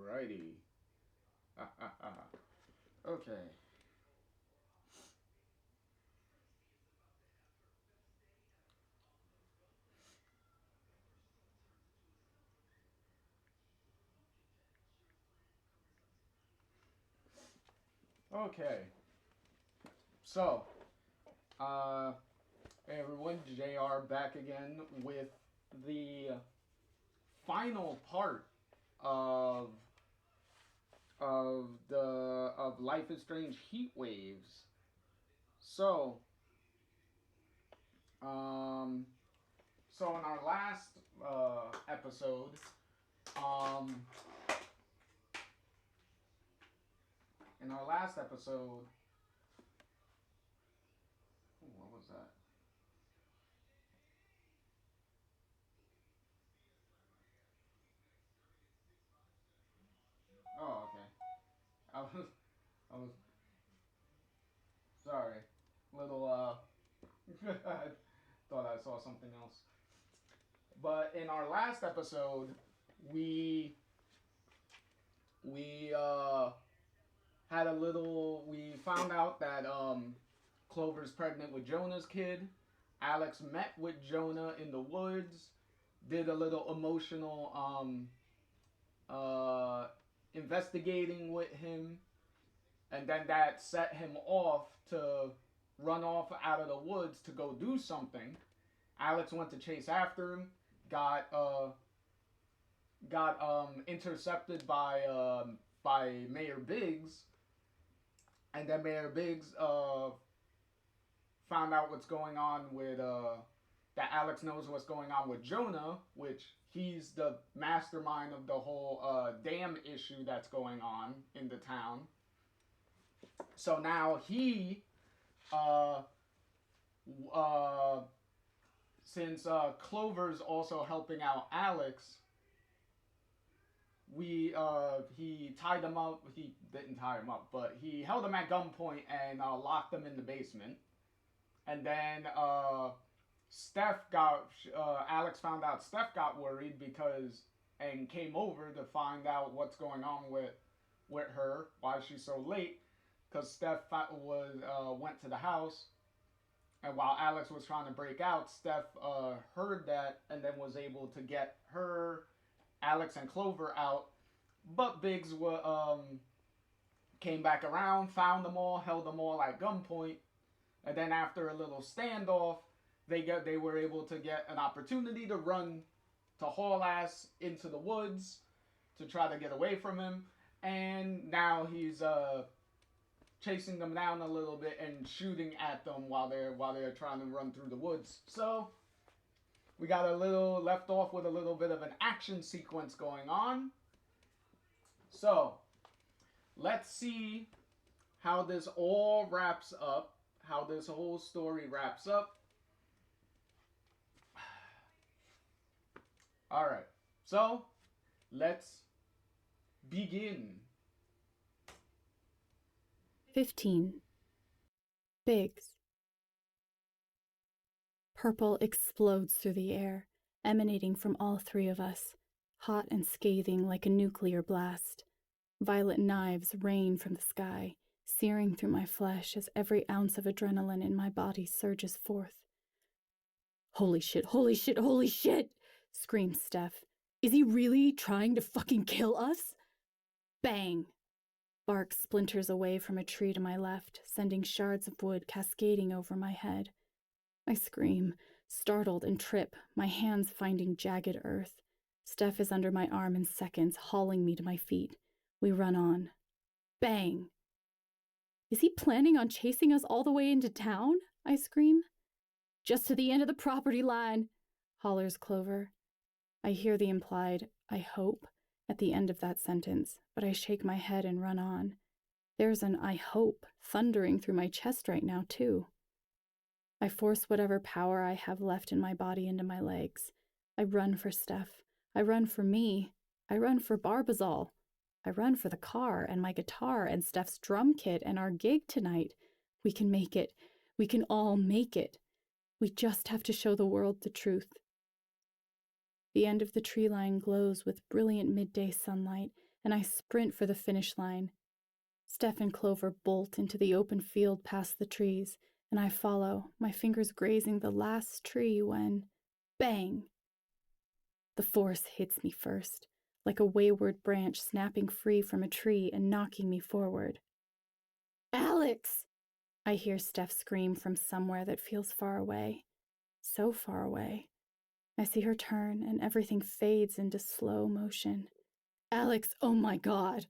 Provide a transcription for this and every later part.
Alrighty. Okay. Okay. So, uh, hey everyone, JR back again with the final part of of Life is Strange Heatwaves. So, um, so in our last episode, um, in our last episode, what was that? Oh, okay. I was sorry. Little I thought I saw something else. But in our last episode, we we had a little. We found out that Clover's pregnant with Jonah's kid. Alex met with Jonah in the woods, did a little emotional uh, investigating with him, and then that set him off to run off out of the woods to go do something. Alex went to chase after him, got intercepted by Mayor Biggs, and then Mayor Biggs found out what's going on with that Alex knows what's going on with Jonah, which he's the mastermind of the whole dam issue that's going on in the town. So now he uh, uh, since Clover's also helping out Alex, we he tied him up. He didn't tie him up, but he held him at gunpoint and locked him in the basement. And then Steph got Alex found out Steph got worried because and came over to find out what's going on with her, why she's so late, because Steph was went to the house, and while Alex was trying to break out, Steph heard that and then was able to get her, Alex, and Clover out. But Biggs came back around, found them all, held them all at gunpoint, and then after a little standoff, they were able to get an opportunity to run to haul ass into the woods to try to get away from him, and now he's chasing them down a little bit and shooting at them while they're trying to run through the woods. So we got a little left off with a little bit of an action sequence going on. So let's see how this all wraps up, how this whole story wraps up. All right, so let's begin. 15. Biggs. Purple explodes through the air, emanating from all three of us, hot and scathing like a nuclear blast. Violet knives rain from the sky, searing through my flesh as every ounce of adrenaline in my body surges forth. Holy shit, holy shit, holy shit! Screams Steph. Is he really trying to fucking kill us? Bang! Bark splinters away from a tree to my left, sending shards of wood cascading over my head. I scream, startled, and trip, my hands finding jagged earth. Steph is under my arm in seconds, hauling me to my feet. We run on. Bang! Is he planning on chasing us all the way into town? I scream. Just to the end of the property line, hollers Clover. I hear the implied, I hope, at the end of that sentence, but I shake my head and run on. There's an I hope thundering through my chest right now, too. I force whatever power I have left in my body into my legs. I run for Steph. I run for me. I run for Barbazal. I run for the car and my guitar and Steph's drum kit and our gig tonight. We can make it. We can all make it. We just have to show the world the truth. The end of the tree line glows with brilliant midday sunlight and I sprint for the finish line. Steph and Clover bolt into the open field past the trees, and I follow, my fingers grazing the last tree when, bang! The force hits me first, like a wayward branch snapping free from a tree and knocking me forward. Alex! I hear Steph scream from somewhere that feels far away. So far away. I see her turn, and everything fades into slow motion. Alex, oh my God!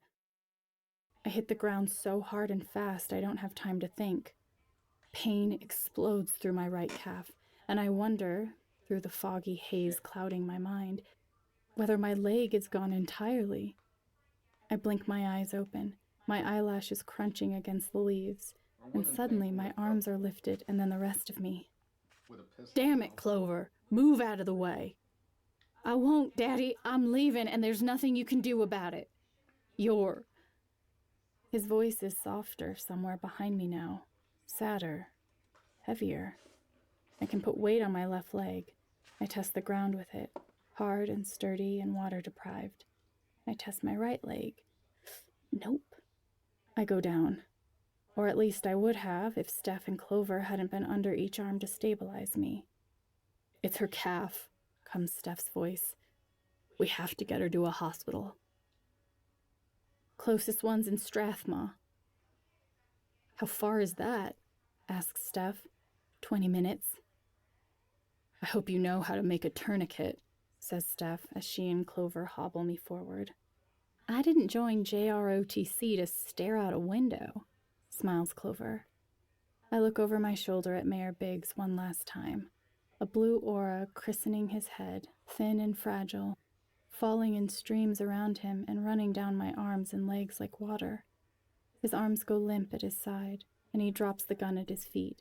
I hit the ground so hard and fast I don't have time to think. Pain explodes through my right calf, and I wonder, through the foggy haze clouding my mind, whether my leg is gone entirely. I blink my eyes open, my eyelashes crunching against the leaves, and suddenly my arms are lifted and then the rest of me. Damn it, Clover, move out of the way. I won't, Daddy, I'm leaving and there's nothing you can do about it. His voice is softer somewhere behind me now, sadder, heavier. I can put weight on my left leg. I test the ground with it, hard and sturdy and water deprived. I test my right leg. Nope. I go down. Or at least I would have if Steph and Clover hadn't been under each arm to stabilize me. It's her calf, comes Steph's voice. We have to get her to a hospital. Closest one's in Strathmore. How far is that? Asks Steph. 20 minutes. I hope you know how to make a tourniquet, says Steph as she and Clover hobble me forward. I didn't join JROTC to stare out a window, smiles Clover. I look over my shoulder at Mayor Biggs one last time, a blue aura christening his head, thin and fragile, falling in streams around him and running down my arms and legs like water. His arms go limp at his side, and he drops the gun at his feet.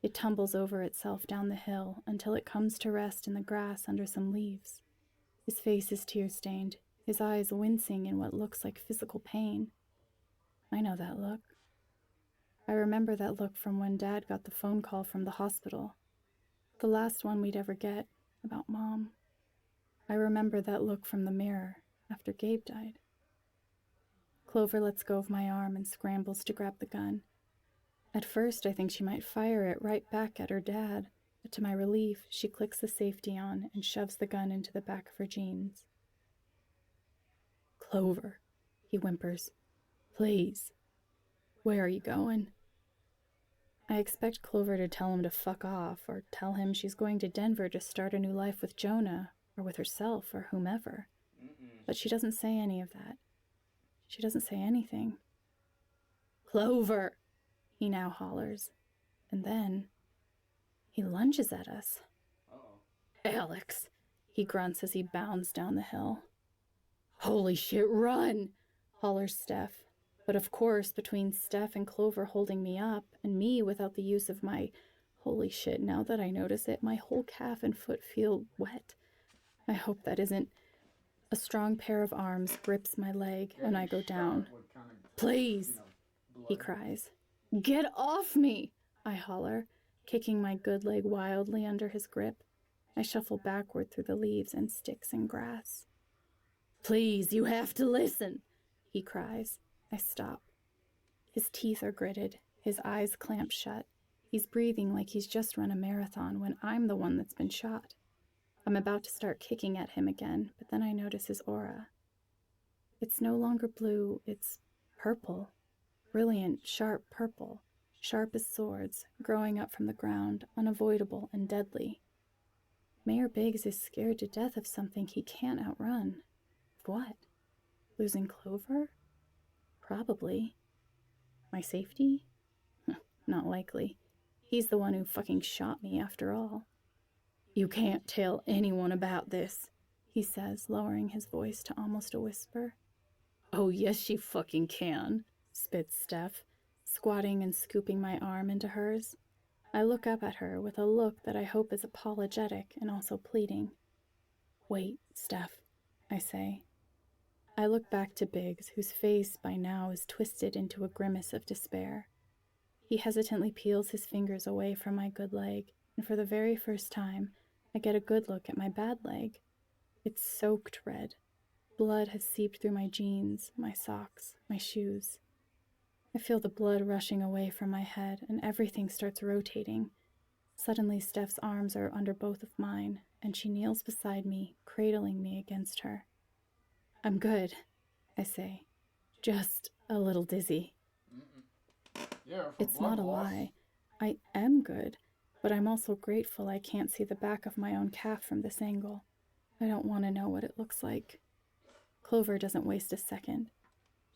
It tumbles over itself down the hill until it comes to rest in the grass under some leaves. His face is tear-stained, his eyes wincing in what looks like physical pain. I know that look. I remember that look from when Dad got the phone call from the hospital. The last one we'd ever get, about Mom. I remember that look from the mirror after Gabe died. Clover lets go of my arm and scrambles to grab the gun. At first, I think she might fire it right back at her dad, but to my relief, she clicks the safety on and shoves the gun into the back of her jeans. Clover, he whimpers. Please. Where are you going? I expect Clover to tell him to fuck off, or tell him she's going to Denver to start a new life with Jonah, or with herself, or whomever. But she doesn't say any of that. She doesn't say anything. Clover, he now hollers. And then he lunges at us. Alex, he grunts as he bounds down the hill. Holy shit, run, hollers Steph. But of course, between Steph and Clover holding me up, and me without the use of my, holy shit, now that I notice it, my whole calf and foot feel wet. I hope that isn't. A strong pair of arms grips my leg, and I go down. Please, he cries. Get off me, I holler, kicking my good leg wildly under his grip. I shuffle backward through the leaves and sticks and grass. Please, you have to listen, he cries. I stop. His teeth are gritted, his eyes clamped shut. He's breathing like he's just run a marathon when I'm the one that's been shot. I'm about to start kicking at him again, but then I notice his aura. It's no longer blue, it's purple. Brilliant, sharp purple. Sharp as swords, growing up from the ground, unavoidable and deadly. Mayor Biggs is scared to death of something he can't outrun. What? Losing Clover? Probably. My safety? Not likely. He's the one who fucking shot me after all. You can't tell anyone about this, he says, lowering his voice to almost a whisper. Oh, yes, she fucking can, spits Steph, squatting and scooping my arm into hers. I look up at her with a look that I hope is apologetic and also pleading. Wait, Steph, I say. I look back to Biggs, whose face by now is twisted into a grimace of despair. He hesitantly peels his fingers away from my good leg, and for the very first time, I get a good look at my bad leg. It's soaked red. Blood has seeped through my jeans, my socks, my shoes. I feel the blood rushing away from my head, and everything starts rotating. Suddenly, Steph's arms are under both of mine, and she kneels beside me, cradling me against her. I'm good, I say. Just a little dizzy. Yeah, for It's blood not a loss. lie. I am good, but I'm also grateful I can't see the back of my own calf from this angle. I don't want to know what it looks like. Clover doesn't waste a second.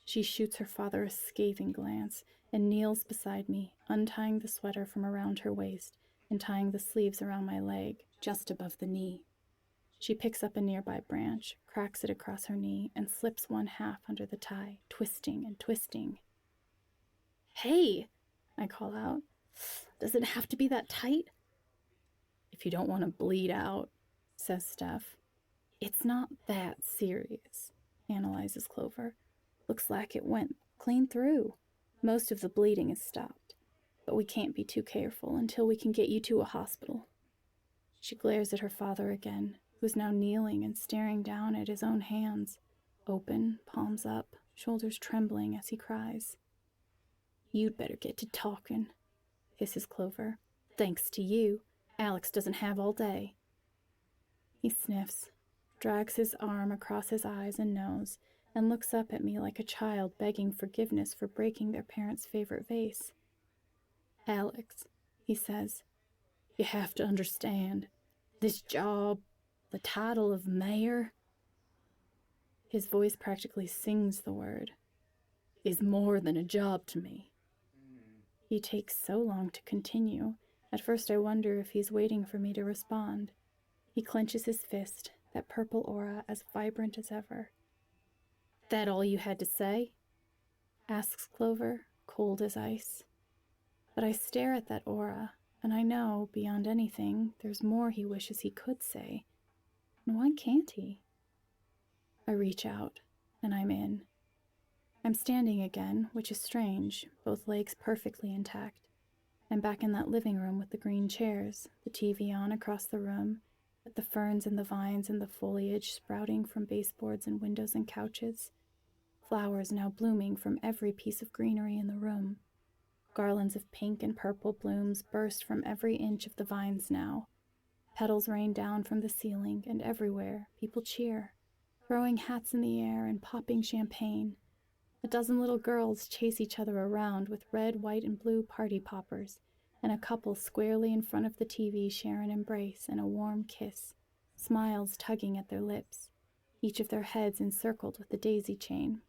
She shoots her father a scathing glance and kneels beside me, untying the sweater from around her waist and tying the sleeves around my leg, just above the knee. She picks up a nearby branch, cracks it across her knee, and slips one half under the tie, twisting and twisting. Hey, I call out. Does it have to be that tight? If you don't want to bleed out, says Steph. It's not that serious, analyzes Clover. Looks like it went clean through. Most of the bleeding is stopped, but we can't be too careful until we can get you to a hospital. She glares at her father again, who's now kneeling and staring down at his own hands, open, palms up, shoulders trembling as he cries. You'd better get to talking, hisses Clover. Thanks to you, Alex doesn't have all day. He sniffs, drags his arm across his eyes and nose, and looks up at me like a child begging forgiveness for breaking their parents' favorite vase. Alex, he says, you have to understand, this job, the title of mayor, his voice practically sings the word, is more than a job to me. He takes so long to continue. At first I wonder if he's waiting for me to respond. He clenches his fist, that purple aura as vibrant as ever. That all you had to say? Asks Clover, cold as ice. But I stare at that aura, and I know, beyond anything, there's more he wishes he could say. And why can't he? I reach out, and I'm in. I'm standing again, which is strange, both legs perfectly intact. I'm back in that living room with the green chairs, the TV on across the room, with the ferns and the vines and the foliage sprouting from baseboards and windows and couches. Flowers now blooming from every piece of greenery in the room. Garlands of pink and purple blooms burst from every inch of the vines now. Petals rain down from the ceiling, and everywhere people cheer, throwing hats in the air and popping champagne. A dozen little girls chase each other around with red, white, and blue party poppers, and a couple squarely in front of the TV share an embrace and a warm kiss, smiles tugging at their lips, each of their heads encircled with the daisy chain.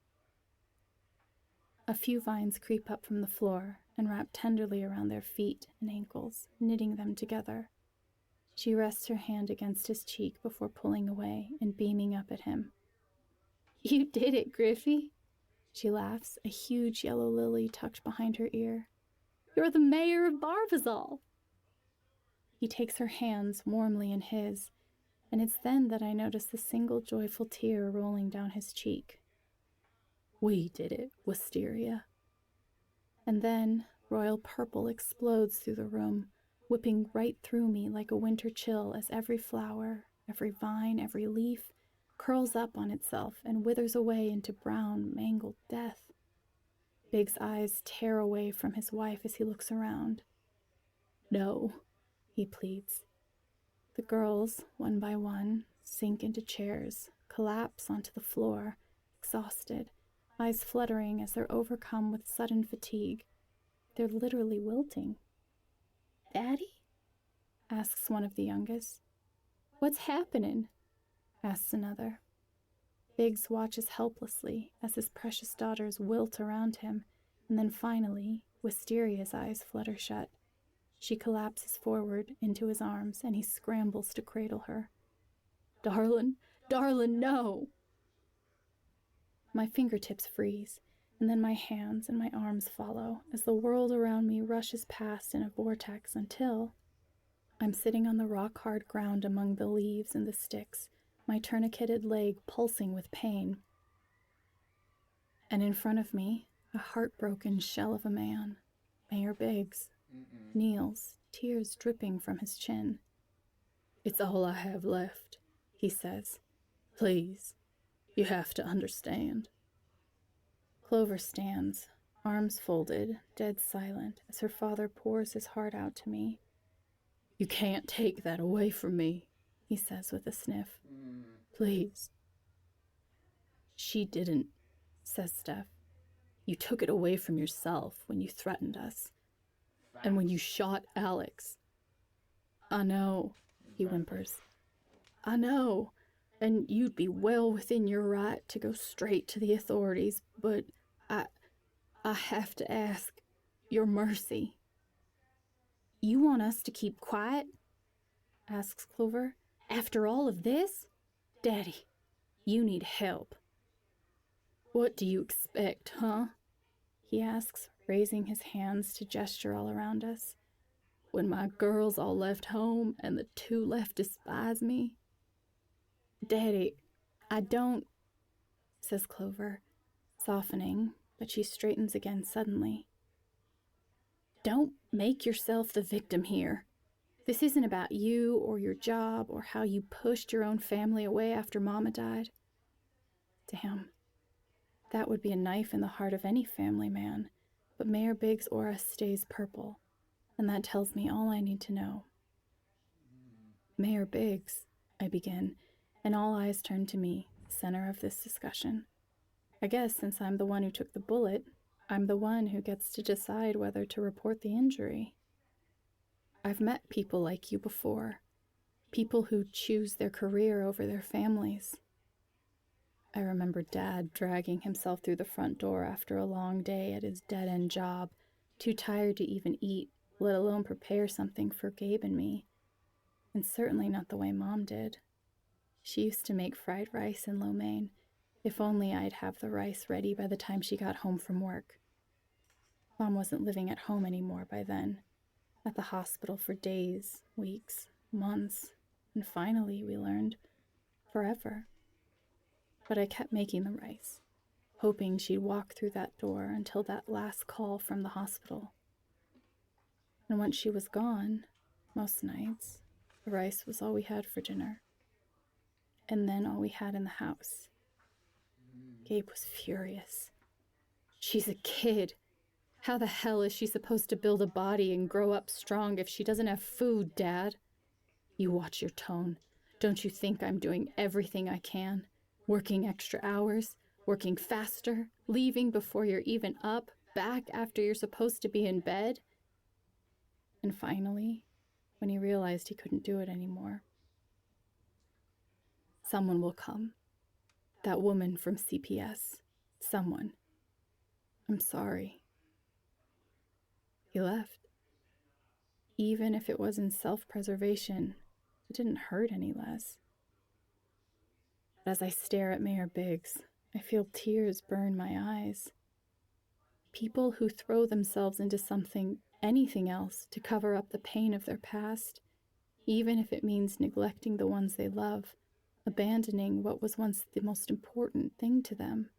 A few vines creep up from the floor and wrap tenderly around their feet and ankles, knitting them together. She rests her hand against his cheek before pulling away and beaming up at him. You did it, Griffey, she laughs, a huge yellow lily tucked behind her ear. You're the mayor of Barbazal. He takes her hands warmly in his, and it's then that I notice the single joyful tear rolling down his cheek. We did it, Wisteria. And then royal purple explodes through the room, whipping right through me like a winter chill as every flower, every vine, every leaf curls up on itself and withers away into brown, mangled death. Big's eyes tear away from his wife as he looks around. No, he pleads. The girls, one by one, sink into chairs, collapse onto the floor, exhausted, eyes fluttering as they're overcome with sudden fatigue. They're literally wilting. Daddy? Asks one of the youngest. What's happening? Asks another. Biggs watches helplessly as his precious daughters wilt around him, and then finally, Wisteria's eyes flutter shut. She collapses forward into his arms, and he scrambles to cradle her. Darlin', no! My fingertips freeze, and then my hands and my arms follow as the world around me rushes past in a vortex until I'm sitting on the rock-hard ground among the leaves and the sticks, my tourniqueted leg pulsing with pain. And in front of me, a heartbroken shell of a man, Mayor Biggs, kneels, tears dripping from his chin. It's all I have left, he says. Please, You have to understand. Clover stands, arms folded, dead silent, as her father pours his heart out to me. You can't take that away from me, he says with a sniff. Please. She didn't, says Steph. You took it away from yourself when you threatened us. And when you shot Alex. I know, he whimpers. I know. And you'd be well within your right to go straight to the authorities, but I have to ask your mercy. You want us to keep quiet? Asks Clover. After all of this? Daddy, you need help. What do you expect, huh? He asks, raising his hands to gesture all around us. When my girls all left home and the 2 left despise me? Daddy, I don't, says Clover, softening, but she straightens again suddenly. Don't make yourself the victim here. This isn't about you or your job or how you pushed your own family away after Mama died. Damn. That would be a knife in the heart of any family man, but Mayor Biggs' aura stays purple, and that tells me all I need to know. Mayor Biggs, I begin, and all eyes turn to me, the center of this discussion. I guess since I'm the one who took the bullet, I'm the one who gets to decide whether to report the injury. I've met people like you before, people who choose their career over their families. I remember Dad dragging himself through the front door after a long day at his dead-end job, too tired to even eat, let alone prepare something for Gabe and me. And certainly not the way Mom did. She used to make fried rice and lo mein. If only I'd have the rice ready by the time she got home from work. Mom wasn't living at home anymore by then. At the hospital for days, weeks, months, and finally, we learned, forever. But I kept making the rice, hoping she'd walk through that door until that last call from the hospital. And once she was gone, most nights, the rice was all we had for dinner. And then all we had in the house. Gabe was furious. She's a kid. How the hell is she supposed to build a body and grow up strong if she doesn't have food, Dad? You watch your tone. Don't you think I'm doing everything I can? Working extra hours, working faster, leaving before you're even up, back after you're supposed to be in bed? And finally, when he realized he couldn't do it anymore, someone will come. That woman from CPS. Someone. I'm sorry. He left. Even if it was in self-preservation, it didn't hurt any less. But as I stare at Mayor Biggs, I feel tears burn my eyes. People who throw themselves into something, anything else, to cover up the pain of their past, even if it means neglecting the ones they love, abandoning what was once the most important thing to them.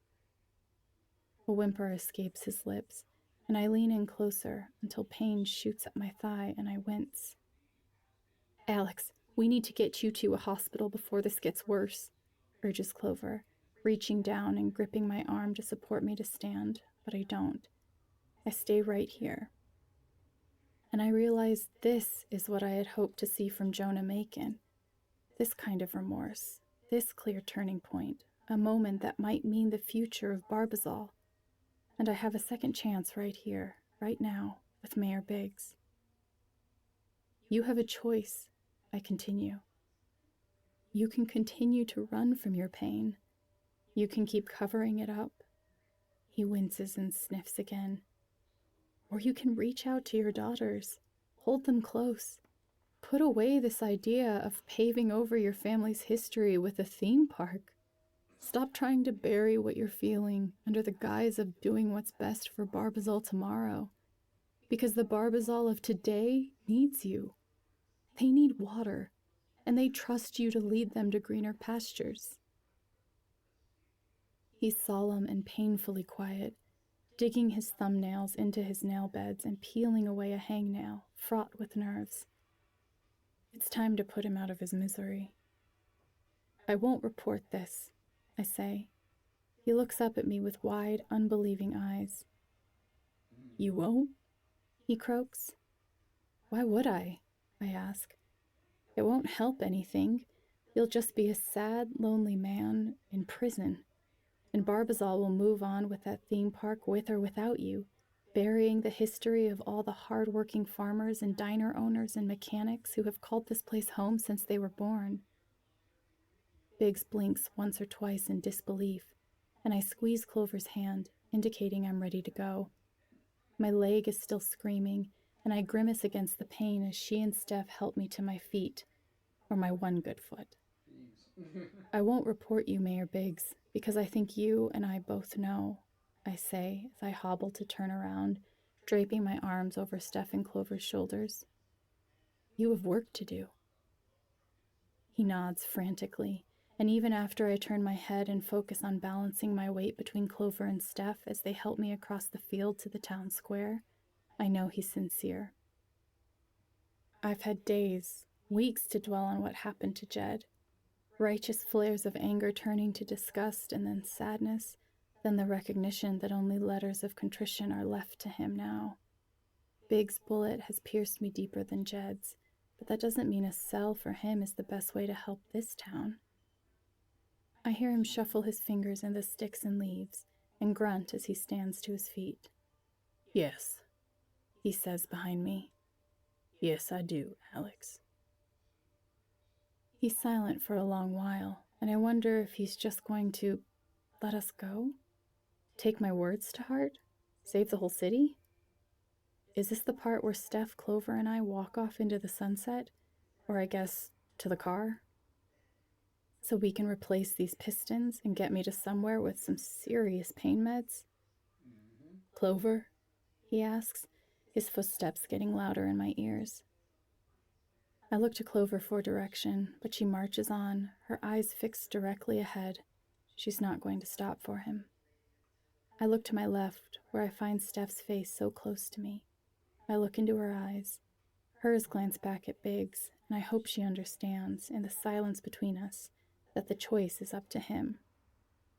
A whimper escapes his lips, and I lean in closer until pain shoots up my thigh and I wince. Alex, we need to get you to a hospital before this gets worse, urges Clover, reaching down and gripping my arm to support me to stand, but I don't. I stay right here. And I realize this is what I had hoped to see from Jonah Macon. This kind of remorse, this clear turning point, a moment that might mean the future of Barbazal. And I have a second chance right here, right now, with Mayor Biggs. You have a choice, I continue. You can continue to run from your pain. You can keep covering it up. He winces and sniffs again. Or you can reach out to your daughters, hold them close. Put away this idea of paving over your family's history with a theme park. Stop trying to bury what you're feeling under the guise of doing what's best for Barbazal tomorrow. Because the Barbazal of today needs you. They need water, and they trust you to lead them to greener pastures. He's solemn and painfully quiet, digging his thumbnails into his nail beds and peeling away a hangnail, fraught with nerves. It's time to put him out of his misery. I won't report this. I say. He looks up at me with wide, unbelieving eyes. You won't? He croaks. Why would I ask. It won't help anything. You'll just be a sad, lonely man in prison. And Barbazal will move on with that theme park with or without you, burying the history of all the hard-working farmers and diner owners and mechanics who have called this place home since they were born. Biggs blinks once or twice in disbelief, and I squeeze Clover's hand, indicating I'm ready to go. My leg is still screaming, and I grimace against the pain as she and Steph help me to my feet, or my one good foot. I won't report you, Mayor Biggs, because I think you and I both know, I say as I hobble to turn around, draping my arms over Steph and Clover's shoulders. You have work to do. He nods frantically, and even after I turn my head and focus on balancing my weight between Clover and Steph as they help me across the field to the town square, I know he's sincere. I've had days, weeks to dwell on what happened to Jed. Righteous flares of anger turning to disgust and then sadness, then the recognition that only letters of contrition are left to him now. Big's bullet has pierced me deeper than Jed's, but that doesn't mean a cell for him is the best way to help this town. I hear him shuffle his fingers in the sticks and leaves and grunt as he stands to his feet. Yes, he says behind me. Yes, I do, Alex. He's silent for a long while, and I wonder if he's just going to let us go? Take my words to heart? Save the whole city? Is this the part where Steph, Clover, and I walk off into the sunset? Or I guess, to the car? So we can replace these pistons and get me to somewhere with some serious pain meds? Clover? He asks, his footsteps getting louder in my ears. I look to Clover for direction, but she marches on, her eyes fixed directly ahead. She's not going to stop for him. I look to my left, where I find Steph's face so close to me. I look into her eyes. Hers glance back at Biggs, and I hope she understands, in the silence between us, that the choice is up to him.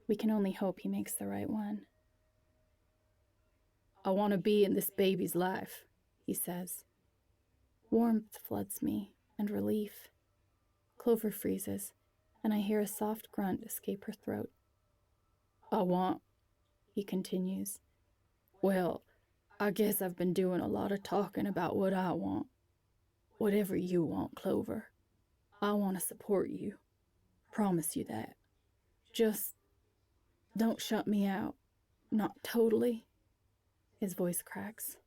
We can only hope he makes the right one. I want to be in this baby's life, he says. Warmth floods me, and relief. Clover freezes, and I hear a soft grunt escape her throat. I want, he continues. Well, I guess I've been doing a lot of talking about what I want. Whatever you want, Clover. I want to support you. Promise you that. Just don't shut me out. Not totally. His voice cracks.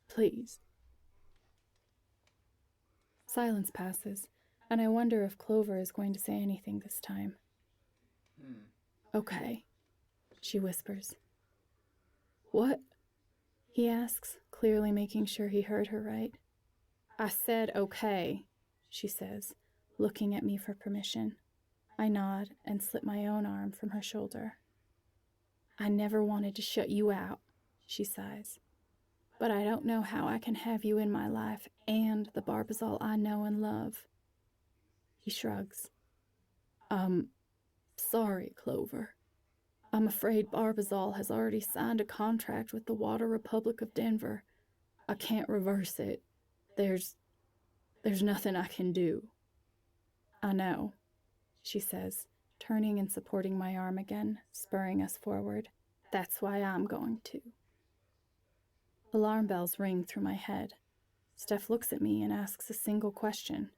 Please. Silence passes, and I wonder if Clover is going to say anything this time. Okay, she whispers. What? He asks, clearly making sure he heard her right. I said okay, she says, looking at me for permission. I nod and slip my own arm from her shoulder. I never wanted to shut you out, she sighs. But I don't know how I can have you in my life and the Barbazal I know and love. He shrugs. Sorry, Clover. I'm afraid Barbazal has already signed a contract with the Water Republic of Denver. I can't reverse it. There's nothing I can do. I know, she says, turning and supporting my arm again, spurring us forward. That's why I'm going to. Alarm bells ring through my head. Steph looks at me and asks a single question.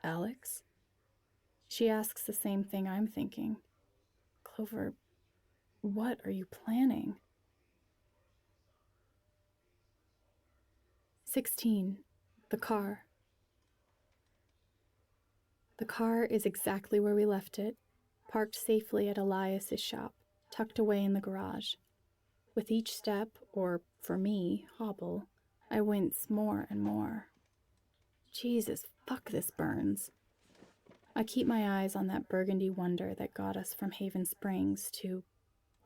Alex? She asks the same thing I'm thinking. Clover, what are you planning? 16. The car. The car is exactly where we left it, parked safely at Elias's shop, tucked away in the garage. With each step, or, for me, hobble, I wince more and more. Jesus, fuck, this burns. I keep my eyes on that burgundy wonder that got us from Haven Springs to,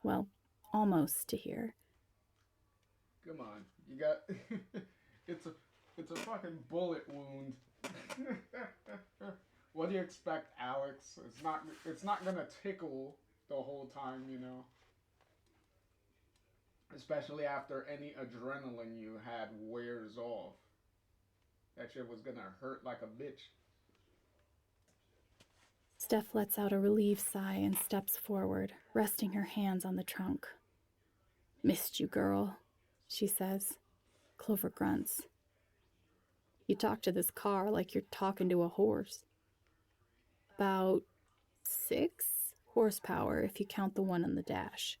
well, almost to here. Come on, you got. it's a fucking bullet wound. What do you expect, Alex? It's not gonna tickle. the whole time, you know. Especially after any adrenaline you had wears off. That shit was gonna hurt like a bitch. Steph lets out a relieved sigh and steps forward, resting her hands on the trunk. Missed you, girl, she says. Clover grunts. You talk to this car like you're talking to a horse. About 6 horsepower if you count the one on the dash,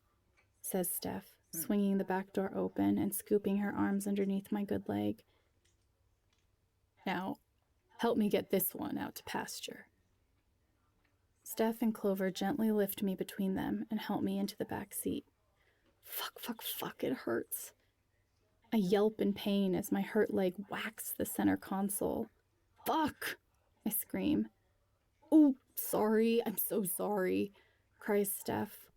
says Steph, swinging the back door open and scooping her arms underneath my good leg. Now, help me get this one out to pasture. Steph and Clover gently lift me between them and help me into the back seat. Fuck, it hurts. I yelp in pain as my hurt leg whacks the center console. Fuck! I scream. Oh, sorry, I'm so sorry, cries Steph,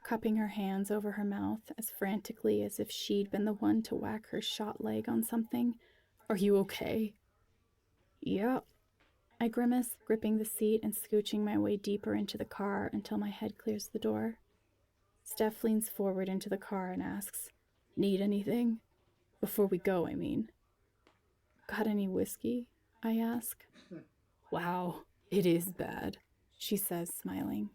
cupping her hands over her mouth as frantically as if she'd been the one to whack her shot leg on something. Are you okay? Yeah. I grimace, gripping the seat and scooching my way deeper into the car until my head clears the door. Steph leans forward into the car and asks, Need anything? Before we go, I mean. Got any whiskey? I ask. Wow, it is bad, she says, smiling.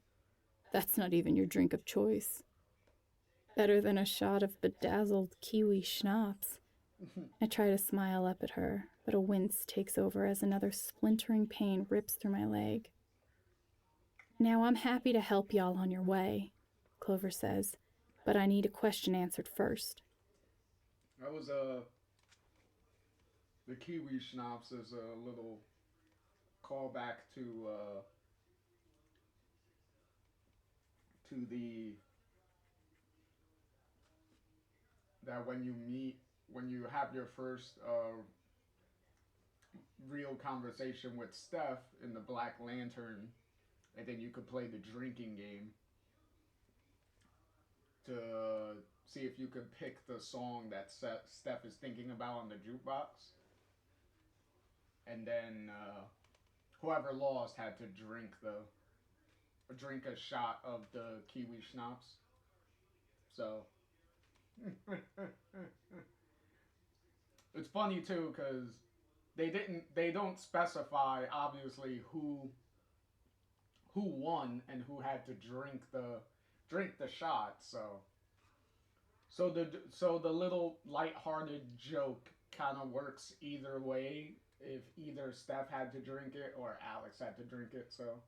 That's not even your drink of choice. Better than a shot of bedazzled kiwi schnapps. I try to smile up at her, but a wince takes over as another splintering pain rips through my leg. Now I'm happy to help y'all on your way, Clover says, but I need a question answered first. That was the Kiwi Schnapps is a little callback to the that when you have your first real conversation with Steph in the Black Lantern, and then you could play the drinking game to see if you could pick the song that Steph is thinking about on the jukebox, and then whoever lost had to drink a shot of the kiwi schnapps. So it's funny too because they don't specify obviously who won and who had to drink the shot. So the little lighthearted joke kind of works either way. If either Steph had to drink it or Alex had to drink it, so.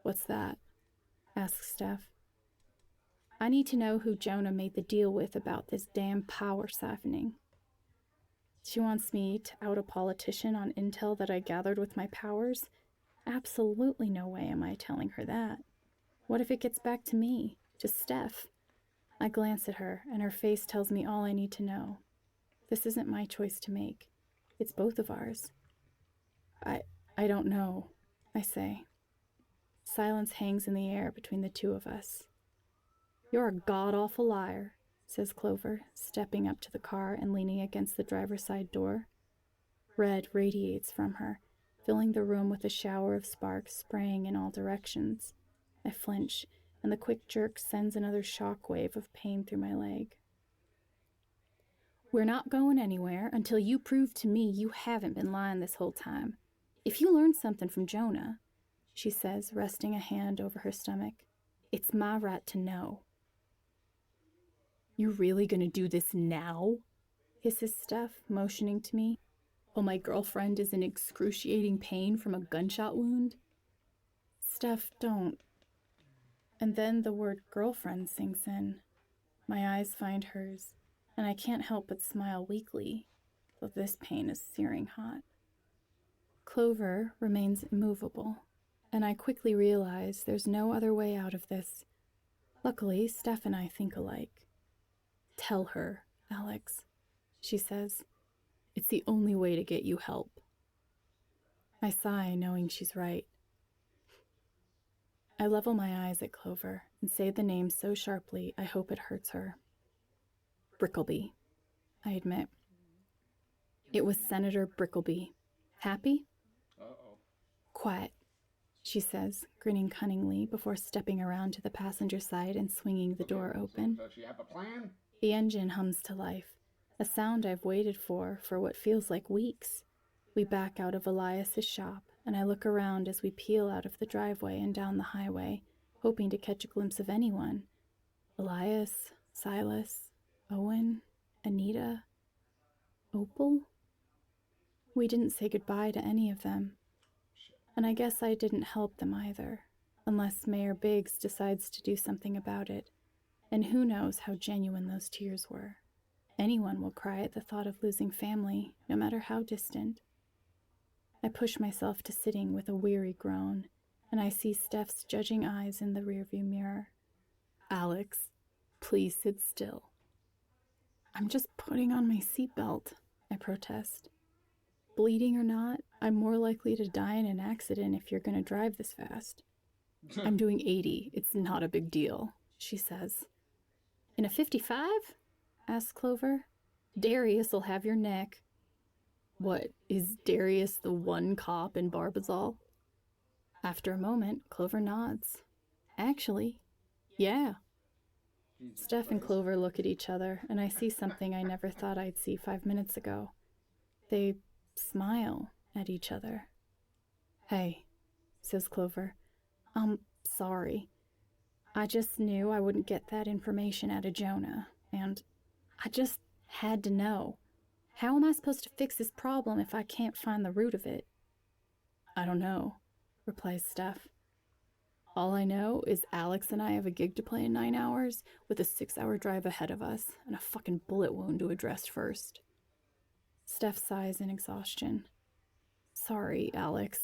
What's that? Asks Steph. I need to know who Jonah made the deal with about this damn power siphoning. She wants me to out a politician on intel that I gathered with my powers? Absolutely no way am I telling her that. What if it gets back to me, to Steph? I glance at her, and her face tells me all I need to know. This isn't my choice to make. It's both of ours. I don't know, I say. Silence hangs in the air between the two of us. You're a god-awful liar, says Clover, stepping up to the car and leaning against the driver's side door. Red radiates from her, filling the room with a shower of sparks spraying in all directions. I flinch, and the quick jerk sends another shock wave of pain through my leg. We're not going anywhere until you prove to me you haven't been lying this whole time. If you learned something from Jonah, she says, resting a hand over her stomach, it's my right to know. You really gonna do this now? Hisses Steph, motioning to me. While my girlfriend is in excruciating pain from a gunshot wound? Steph, don't. And then the word girlfriend sinks in. My eyes find hers, and I can't help but smile weakly, though this pain is searing hot. Clover remains immovable, and I quickly realize there's no other way out of this. Luckily, Steph and I think alike. Tell her, Alex, she says. It's the only way to get you help. I sigh, knowing she's right. I level my eyes at Clover and say the name so sharply I hope it hurts her. Brickleby, I admit. It was Senator Brickleby. Happy? Uh-oh. Quiet, she says, grinning cunningly before stepping around to the passenger side and swinging the door open. So does she have a plan? The engine hums to life, a sound I've waited for what feels like weeks. We back out of Elias's shop, and I look around as we peel out of the driveway and down the highway, hoping to catch a glimpse of anyone. Elias, Silas, Owen, Anita, Opal? We didn't say goodbye to any of them. And I guess I didn't help them either, unless Mayor Biggs decides to do something about it. And who knows how genuine those tears were. Anyone will cry at the thought of losing family, no matter how distant. I push myself to sitting with a weary groan, and I see Steph's judging eyes in the rearview mirror. Alex, please sit still. I'm just putting on my seatbelt, I protest. Bleeding or not, I'm more likely to die in an accident if you're going to drive this fast. I'm doing 80. It's not a big deal, she says. In a 55? Asks Clover. Darius'll have your neck. What, is Darius the one cop in Barbazal? After a moment, Clover nods. Actually, yeah. Steph and Clover look at each other, and I see something I never thought I'd see 5 minutes ago. They smile at each other. Hey, says Clover. Sorry. I just knew I wouldn't get that information out of Jonah, and I just had to know. How am I supposed to fix this problem if I can't find the root of it? I don't know, replies Steph. All I know is Alex and I have a gig to play in 9 hours with a 6-hour drive ahead of us and a fucking bullet wound to address first. Steph sighs in exhaustion. Sorry, Alex,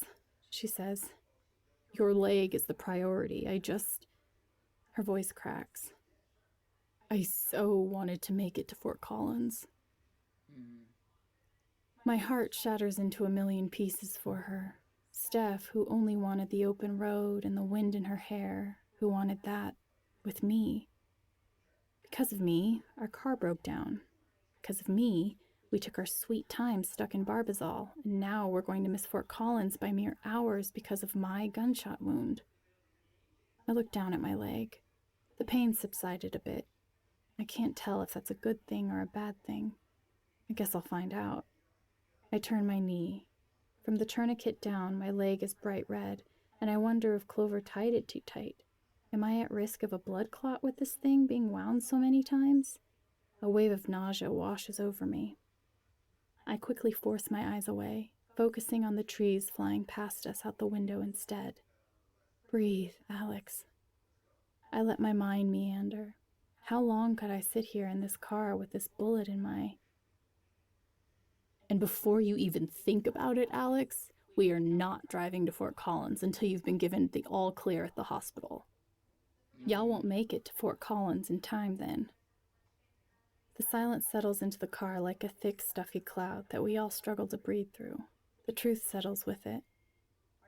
she says. Your leg is the priority. Her voice cracks. I so wanted to make it to Fort Collins. My heart shatters into a million pieces for her. Steph, who only wanted the open road and the wind in her hair, who wanted that with me. Because of me, our car broke down. Because of me, we took our sweet time stuck in Barbazal, and now we're going to miss Fort Collins by mere hours because of my gunshot wound. I look down at my leg. The pain subsided a bit. I can't tell if that's a good thing or a bad thing. I guess I'll find out. I turn my knee. From the tourniquet down, my leg is bright red, and I wonder if Clover tied it too tight. Am I at risk of a blood clot with this thing being wound so many times? A wave of nausea washes over me. I quickly force my eyes away, focusing on the trees flying past us out the window instead. Breathe, Alex. I let my mind meander. How long could I sit here in this car with this bullet in my... And before you even think about it, Alex, we are not driving to Fort Collins until you've been given the all clear at the hospital. Y'all won't make it to Fort Collins in time then. The silence settles into the car like a thick, stuffy cloud that we all struggle to breathe through. The truth settles with it.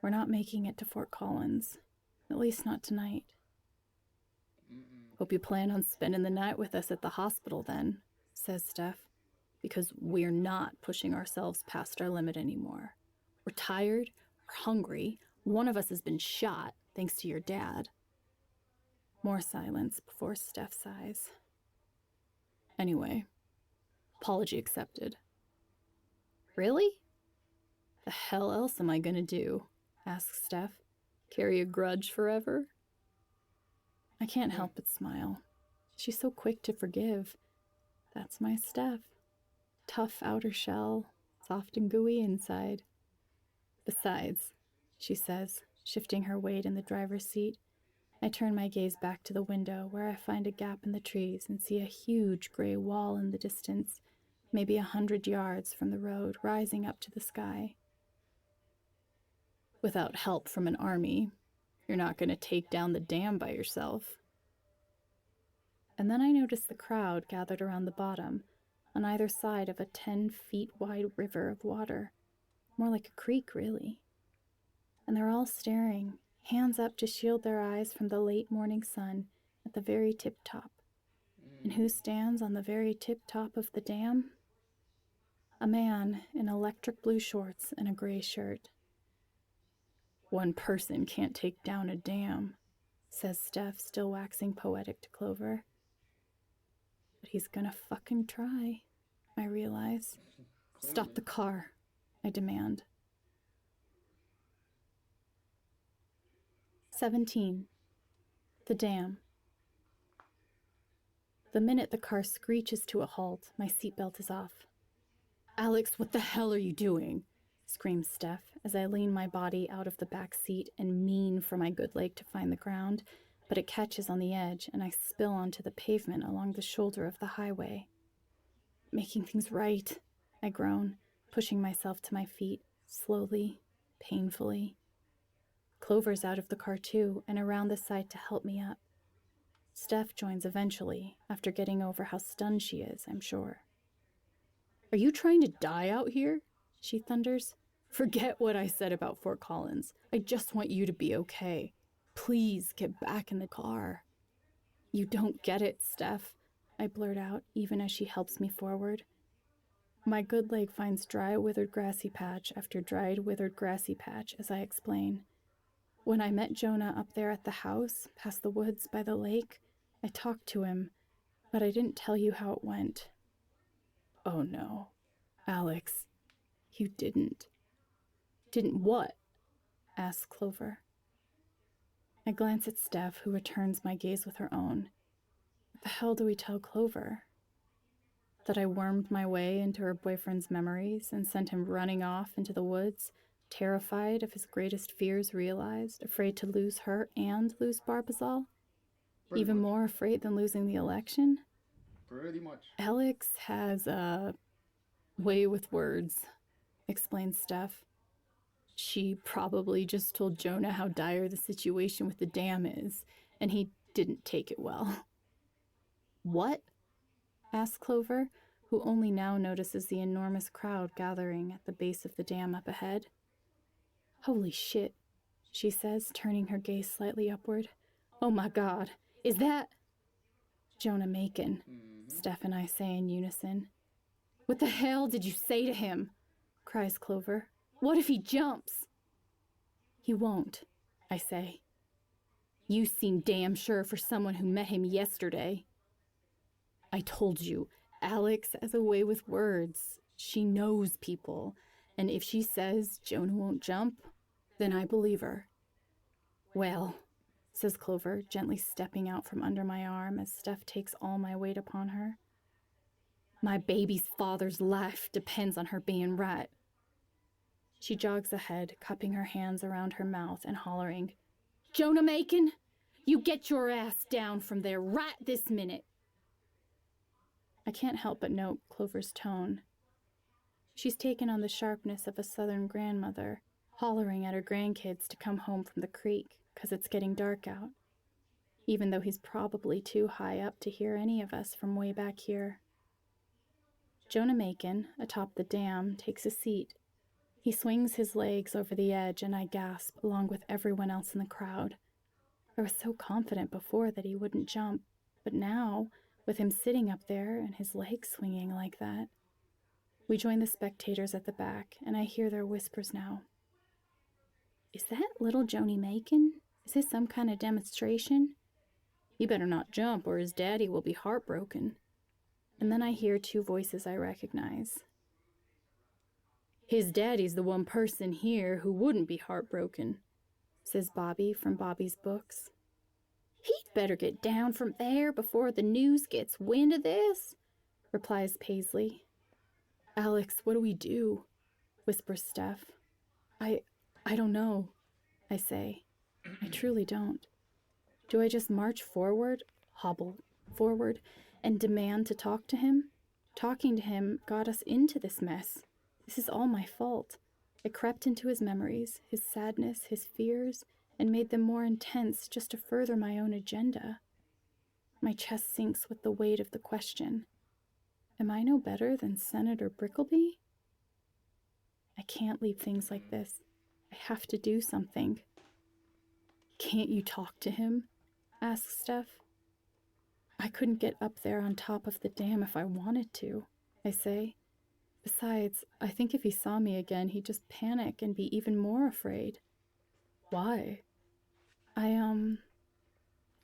We're not making it to Fort Collins. At least not tonight. Hope you plan on spending the night with us at the hospital then, says Steph. Because we're not pushing ourselves past our limit anymore. We're tired, we're hungry, one of us has been shot, thanks to your dad. More silence before Steph sighs. Anyway, apology accepted. Really? The hell else am I gonna do? Asks Steph. Carry a grudge forever? I can't help but smile. She's so quick to forgive. That's my Steph. Tough outer shell, soft and gooey inside. Besides, she says, shifting her weight in the driver's seat, I turn my gaze back to the window where I find a gap in the trees and see a huge gray wall in the distance, maybe 100 yards from the road, rising up to the sky. Without help from an army, you're not going to take down the dam by yourself. And then I notice the crowd gathered around the bottom, on either side of a 10-feet-wide river of water. More like a creek, really. And they're all staring, hands up to shield their eyes from the late morning sun at the very tip-top. And who stands on the very tip-top of the dam? A man in electric blue shorts and a gray shirt. One person can't take down a dam, says Steph, still waxing poetic to Clover. But he's gonna fucking try, I realize. Clearly. Stop the car, I demand. 17. The dam. The minute the car screeches to a halt, my seatbelt is off. Alex, what the hell are you doing? Screams Steph as I lean my body out of the back seat and mean for my good leg to find the ground, but it catches on the edge and I spill onto the pavement along the shoulder of the highway. Making things right, I groan, pushing myself to my feet, slowly, painfully. Clover's out of the car too and around the side to help me up. Steph joins eventually, after getting over how stunned she is, I'm sure. Are you trying to die out here? She thunders. Forget what I said about Fort Collins. I just want you to be okay. Please get back in the car. You don't get it, Steph, I blurt out, even as she helps me forward. My good leg finds dry, withered grassy patch after dried, withered grassy patch as I explain. When I met Jonah up there at the house, past the woods by the lake, I talked to him, but I didn't tell you how it went. Oh no, Alex, you didn't. Didn't what? Asks Clover. I glance at Steph, who returns my gaze with her own. What the hell do we tell Clover? That I wormed my way into her boyfriend's memories and sent him running off into the woods, terrified of his greatest fears realized, afraid to lose her and lose Barbazal? Even more afraid than losing the election? Pretty much. Alex has a way with words, explains Steph. She probably just told Jonah how dire the situation with the dam is, and he didn't take it well. What? Asks Clover, who only now notices the enormous crowd gathering at the base of the dam up ahead. Holy shit, she says, turning her gaze slightly upward. Oh my God, is that... Jonah Macon, Steph and I say in unison. What the hell did you say to him? Cries Clover. What if he jumps? He won't, I say. You seem damn sure for someone who met him yesterday. I told you, Alex has a way with words. She knows people, and if she says Jonah won't jump, then I believe her. Well, says Clover, gently stepping out from under my arm as Steph takes all my weight upon her. My baby's father's life depends on her being right. She jogs ahead, cupping her hands around her mouth and hollering, Jonah Macon, you get your ass down from there right this minute. I can't help but note Clover's tone. She's taken on the sharpness of a southern grandmother, hollering at her grandkids to come home from the creek, 'cause it's getting dark out, even though he's probably too high up to hear any of us from way back here. Jonah Macon, atop the dam, takes a seat. He swings his legs over the edge and I gasp, along with everyone else in the crowd. I was so confident before that he wouldn't jump, but now, with him sitting up there and his legs swinging like that. We join the spectators at the back, and I hear their whispers now. Is that little Joni Macon? Is this some kind of demonstration? He better not jump or his daddy will be heartbroken. And then I hear two voices I recognize. His daddy's the one person here who wouldn't be heartbroken, says Bobby from Bobby's Books. He'd better get down from there before the news gets wind of this, replies Paisley. Alex, what do we do? Whispers Steph. I don't know, I say. I truly don't. Do I just march forward, hobble forward, and demand to talk to him? Talking to him got us into this mess. This is all my fault. I crept into his memories, his sadness, his fears, and made them more intense just to further my own agenda. My chest sinks with the weight of the question. Am I no better than Senator Brickleby? I can't leave things like this. I have to do something. Can't you talk to him? Asks Steph. I couldn't get up there on top of the dam if I wanted to, I say. Besides, I think if he saw me again, he'd just panic and be even more afraid. Why?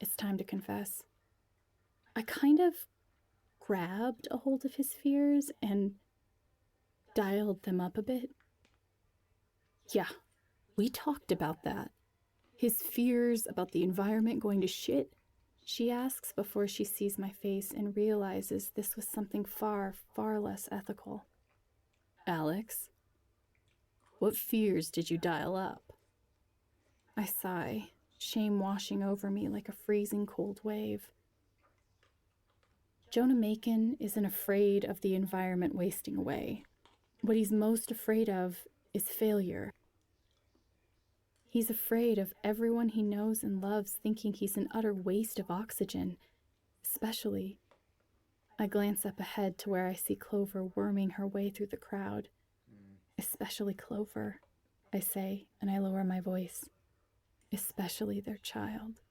It's time to confess. I kind of grabbed a hold of his fears and dialed them up a bit. Yeah, we talked about that. His fears about the environment going to shit. She asks before she sees my face and realizes this was something far, far less ethical. Alex, what fears did you dial up? I sigh, shame washing over me like a freezing cold wave. Jonah Macon isn't afraid of the environment wasting away. What he's most afraid of is failure. He's afraid of everyone he knows and loves thinking he's an utter waste of oxygen, especially. I glance up ahead to where I see Clover worming her way through the crowd. Especially Clover, I say, and I lower my voice. Especially their child.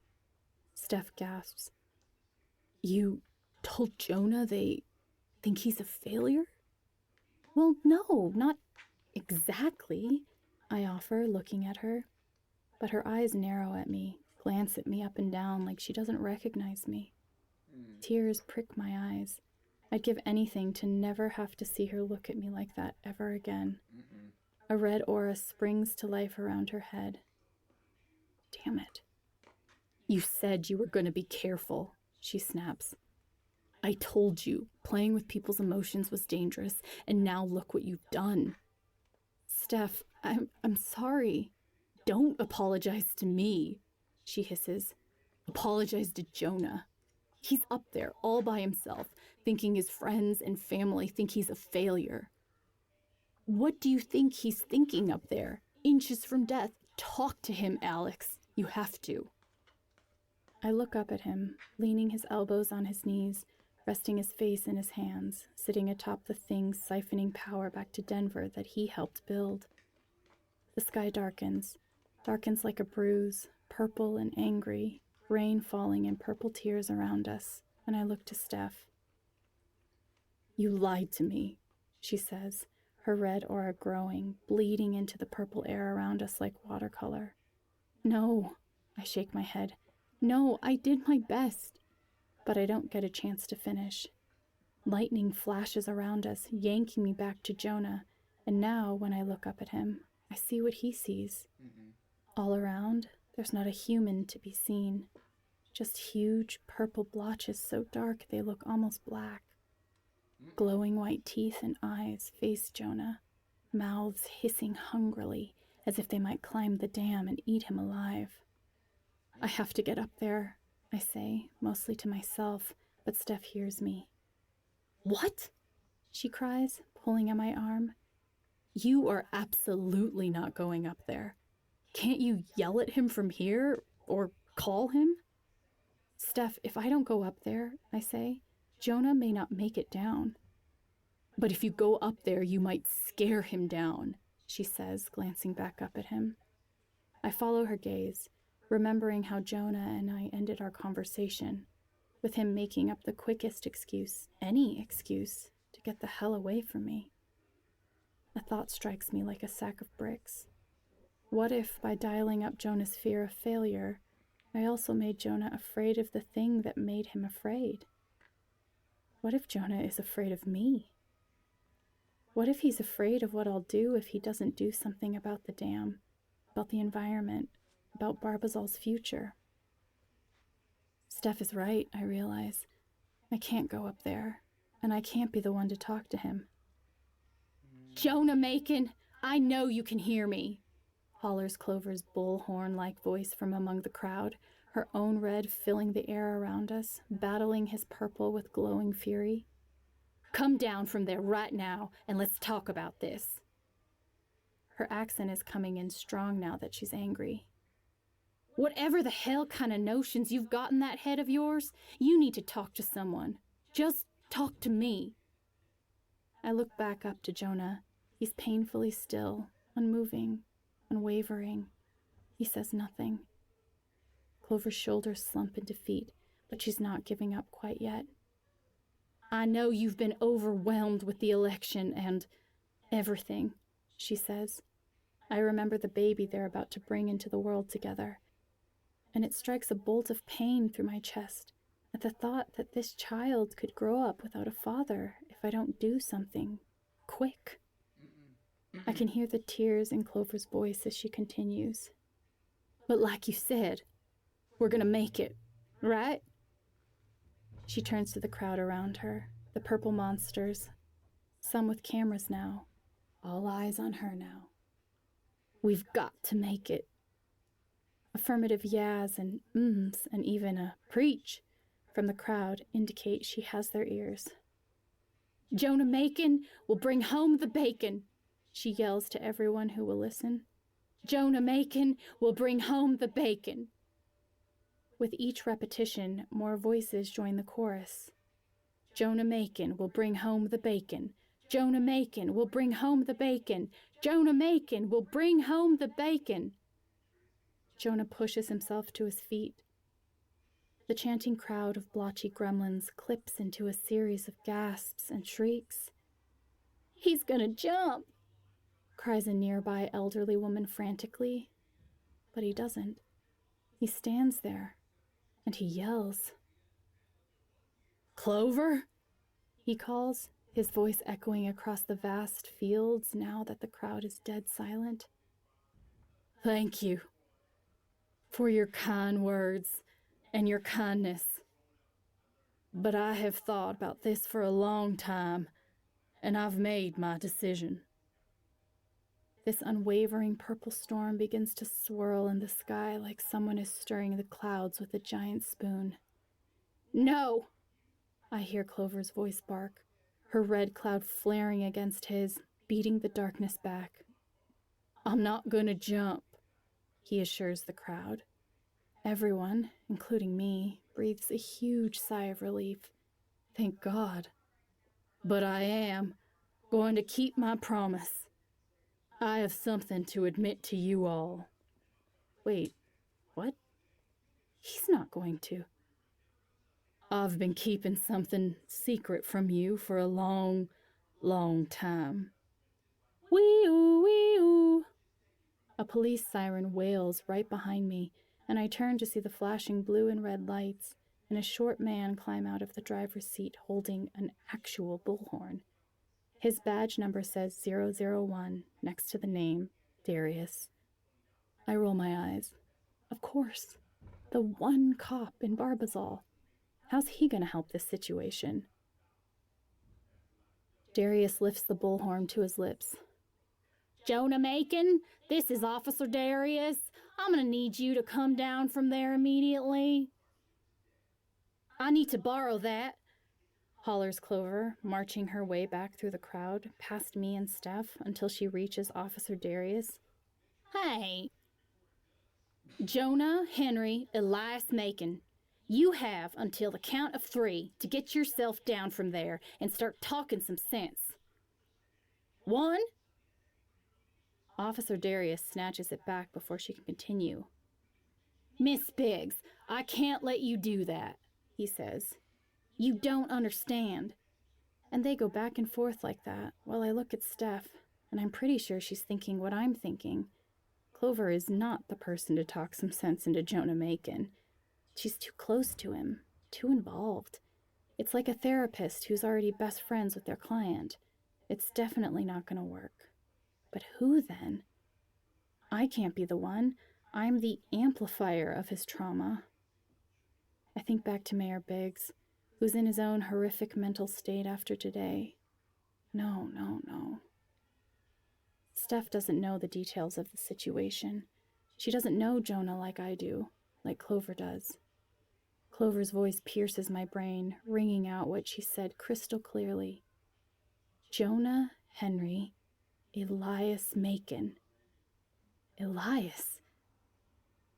Steph gasps. You told Jonah they think he's a failure? Well, no, not exactly, I offer, looking at her. But her eyes narrow at me, glance at me up and down like she doesn't recognize me. Tears prick my eyes. I'd give anything to never have to see her look at me like that ever again. A red aura springs to life around her head. Damn it. You said you were going to be careful, she snaps. I told you, playing with people's emotions was dangerous, and now look what you've done. Steph, I'm sorry. Don't apologize to me, she hisses. Apologize to Jonah. He's up there all by himself, thinking his friends and family think he's a failure. What do you think he's thinking up there? Inches from death. Talk to him, Alex. You have to. I look up at him, leaning his elbows on his knees, resting his face in his hands, sitting atop the thing siphoning power back to Denver that he helped build. The sky darkens like a bruise, purple and angry, rain falling in purple tears around us, and I look to Steph. You lied to me, she says, her red aura growing, bleeding into the purple air around us like watercolor. No, I shake my head. No, I did my best. But I don't get a chance to finish. Lightning flashes around us, yanking me back to Jonah, and now, when I look up at him, I see what he sees. All around, there's not a human to be seen. Just huge purple blotches so dark they look almost black. Glowing white teeth and eyes face Jonah, mouths hissing hungrily as if they might climb the dam and eat him alive. I have to get up there, I say, mostly to myself, but Steph hears me. What? She cries, pulling at my arm. You are absolutely not going up there. Can't you yell at him from here or call him? Steph, if I don't go up there, I say, Jonah may not make it down. But if you go up there, you might scare him down, she says, glancing back up at him. I follow her gaze, remembering how Jonah and I ended our conversation, with him making up the quickest excuse, any excuse, to get the hell away from me. A thought strikes me like a sack of bricks. What if, by dialing up Jonah's fear of failure, I also made Jonah afraid of the thing that made him afraid? What if Jonah is afraid of me? What if he's afraid of what I'll do if he doesn't do something about the dam, about the environment, about Barbazal's future? Steph is right, I realize. I can't go up there, and I can't be the one to talk to him. Jonah Macon, I know you can hear me, hollers Clover's bullhorn-like voice from among the crowd, her own red filling the air around us, battling his purple with glowing fury. Come down from there right now, and let's talk about this. Her accent is coming in strong now that she's angry. Whatever the hell kind of notions you've got in that head of yours, you need to talk to someone. Just talk to me. I look back up to Jonah. He's painfully still, unmoving, unwavering. He says nothing. Clover's shoulders slump in defeat, but she's not giving up quite yet. I know you've been overwhelmed with the election and everything, she says. I remember the baby they're about to bring into the world together, and it strikes a bolt of pain through my chest at the thought that this child could grow up without a father if I don't do something quick. I can hear the tears in Clover's voice as she continues. But like you said, we're gonna make it, right? She turns to the crowd around her, the purple monsters, some with cameras now, all eyes on her now. We've got to make it. Affirmative yas and ums and even a preach from the crowd indicate she has their ears. Jonah Macon will bring home the bacon, she yells to everyone who will listen. Jonah Macon will bring home the bacon. With each repetition, more voices join the chorus. Jonah Macon will bring home the bacon. Jonah Macon will bring home the bacon. Jonah Macon will bring home the bacon. Jonah pushes himself to his feet. The chanting crowd of blotchy gremlins clips into a series of gasps and shrieks. He's gonna jump, cries a nearby elderly woman frantically. But he doesn't. He stands there, and he yells. Clover? He calls, his voice echoing across the vast fields now that the crowd is dead silent. Thank you for your kind words and your kindness. But I have thought about this for a long time, and I've made my decision. This unwavering purple storm begins to swirl in the sky like someone is stirring the clouds with a giant spoon. No! I hear Clover's voice bark, her red cloud flaring against his, beating the darkness back. I'm not gonna jump, he assures the crowd. Everyone, including me, breathes a huge sigh of relief. Thank God. But I am going to keep my promise. I have something to admit to you all. Wait, what? He's not going to. I've been keeping something secret from you for a long, long time. Wee-oo, wee-oo. A police siren wails right behind me, and I turn to see the flashing blue and red lights and a short man climb out of the driver's seat holding an actual bullhorn. His badge number says 001 next to the name, Darius. I roll my eyes. Of course. The one cop in Barbazal. How's he gonna help this situation? Darius lifts the bullhorn to his lips. Jonah Macon, this is Officer Darius. I'm gonna need you to come down from there immediately. I need to borrow that, hollers Clover, marching her way back through the crowd, past me and Steph, until she reaches Officer Darius. Hey. Jonah Henry Elias Macon, you have until the count of 3 to get yourself down from there and start talking some sense. 1. Officer Darius snatches it back before she can continue. Miss Biggs, I can't let you do that, he says. You don't understand. And they go back and forth like that while I look at Steph, and I'm pretty sure she's thinking what I'm thinking. Clover is not the person to talk some sense into Jonah Macon. She's too close to him, too involved. It's like a therapist who's already best friends with their client. It's definitely not going to work. But who then? I can't be the one. I'm the amplifier of his trauma. I think back to Mayor Biggs, who's in his own horrific mental state after today. No. Steph doesn't know the details of the situation. She doesn't know Jonah like I do, like Clover does. Clover's voice pierces my brain, ringing out what she said crystal clearly. Jonah Henry Elias Macon. Elias?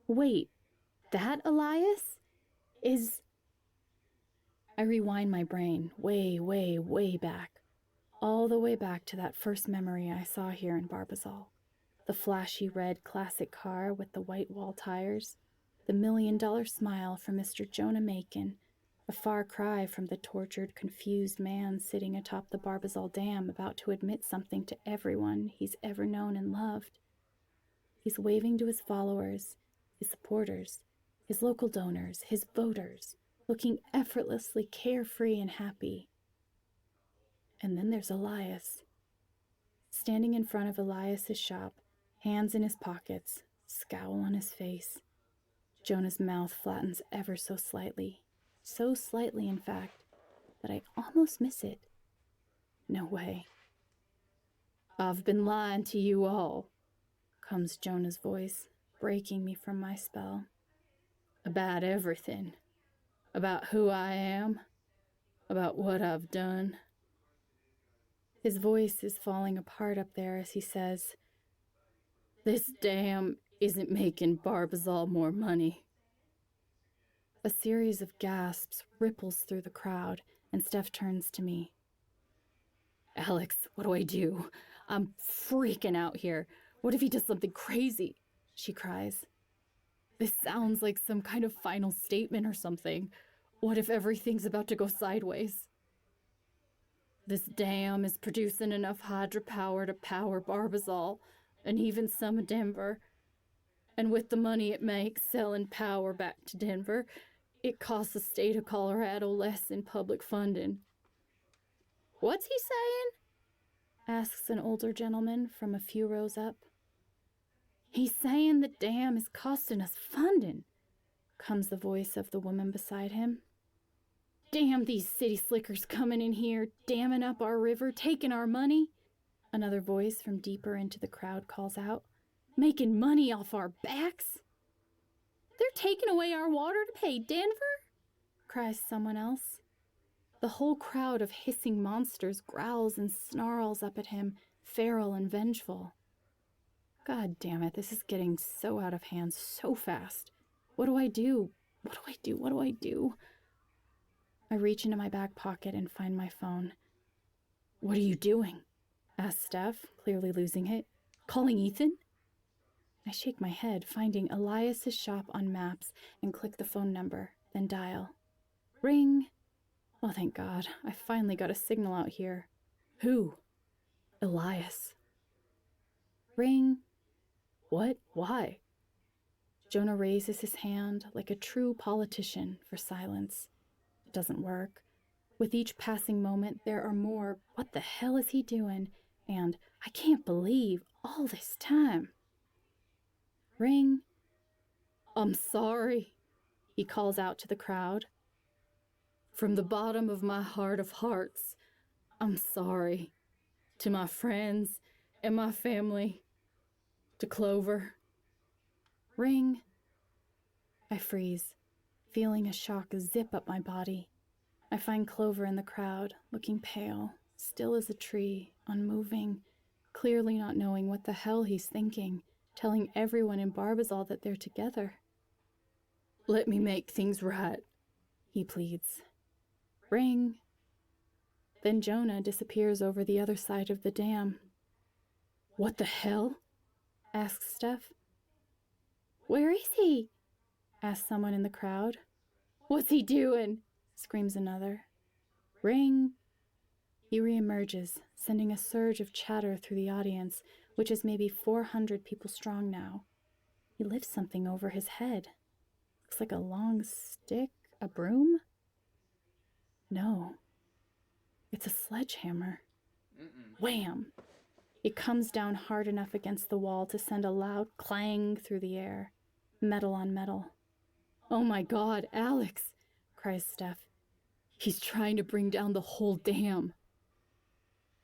Wait, that Elias? Is... I rewind my brain way back. All the way back to that first memory I saw here in Barbazal. The flashy red classic car with the white wall tires. The $1 million smile from Mr. Jonah Macon. A far cry from the tortured, confused man sitting atop the Barbazal Dam about to admit something to everyone he's ever known and loved. He's waving to his followers, his supporters, his local donors, his voters, looking effortlessly carefree and happy. And then there's Elias. Standing in front of Elias's shop, hands in his pockets, scowl on his face. Jonah's mouth flattens ever so slightly, in fact, that I almost miss it. No way. "I've been lying to you all," comes Jonah's voice, breaking me from my spell. "About everything. About who I am. About what I've done." His voice is falling apart up there as he says, "This dam isn't making Barbazal more money." A series of gasps ripples through the crowd, and Steph turns to me. "Alex, what do I do? I'm freaking out here. What if he does something crazy?" she cries. "This sounds like some kind of final statement or something. What if everything's about to go sideways?" "This dam is producing enough hydropower to power Barbazal, and even some of Denver. And with the money it makes selling power back to Denver, it costs the state of Colorado less in public funding." "What's he saying?" asks an older gentleman from a few rows up. "He's saying the dam is costing us funding," comes the voice of the woman beside him. "Damn these city slickers coming in here, damming up our river, taking our money," another voice from deeper into the crowd calls out. "Making money off our backs." "They're taking away our water to pay Denver," cries someone else. The whole crowd of hissing monsters growls and snarls up at him, feral and vengeful. God damn it, this is getting so out of hand so fast. What do I do? What do I do? What do I do? I reach into my back pocket and find my phone. "What are you doing?" asks Steph, clearly losing it. "Calling Ethan?" I shake my head, finding Elias's shop on maps, and click the phone number, then dial. Ring. Oh, thank God. I finally got a signal out here. "Who?" "Elias." Ring. "What? Why?" Jonah raises his hand like a true politician for silence. It doesn't work. With each passing moment, there are more, "What the hell is he doing?" and "I can't believe all this time." Ring. "I'm sorry," he calls out to the crowd. "From the bottom of my heart of hearts, I'm sorry. To my friends and my family. To Clover." Ring. I freeze, feeling a shock zip up my body. I find Clover in the crowd, looking pale, still as a tree, unmoving, clearly not knowing what the hell he's thinking, telling everyone in Barbazal that they're together. "Let me make things right," he pleads. Ring. Then Jonah disappears over the other side of the dam. "What the hell?" asks Steph. "Where is he?" asks someone in the crowd. "What's he doing?" screams another. Ring. He reemerges, sending a surge of chatter through the audience, which is maybe 400 people strong now. He lifts something over his head. Looks like a long stick, a broom? No. It's a sledgehammer. Wham! It comes down hard enough against the wall to send a loud clang through the air. Metal on metal. "Oh my God, Alex!" cries Steph. "He's trying to bring down the whole dam."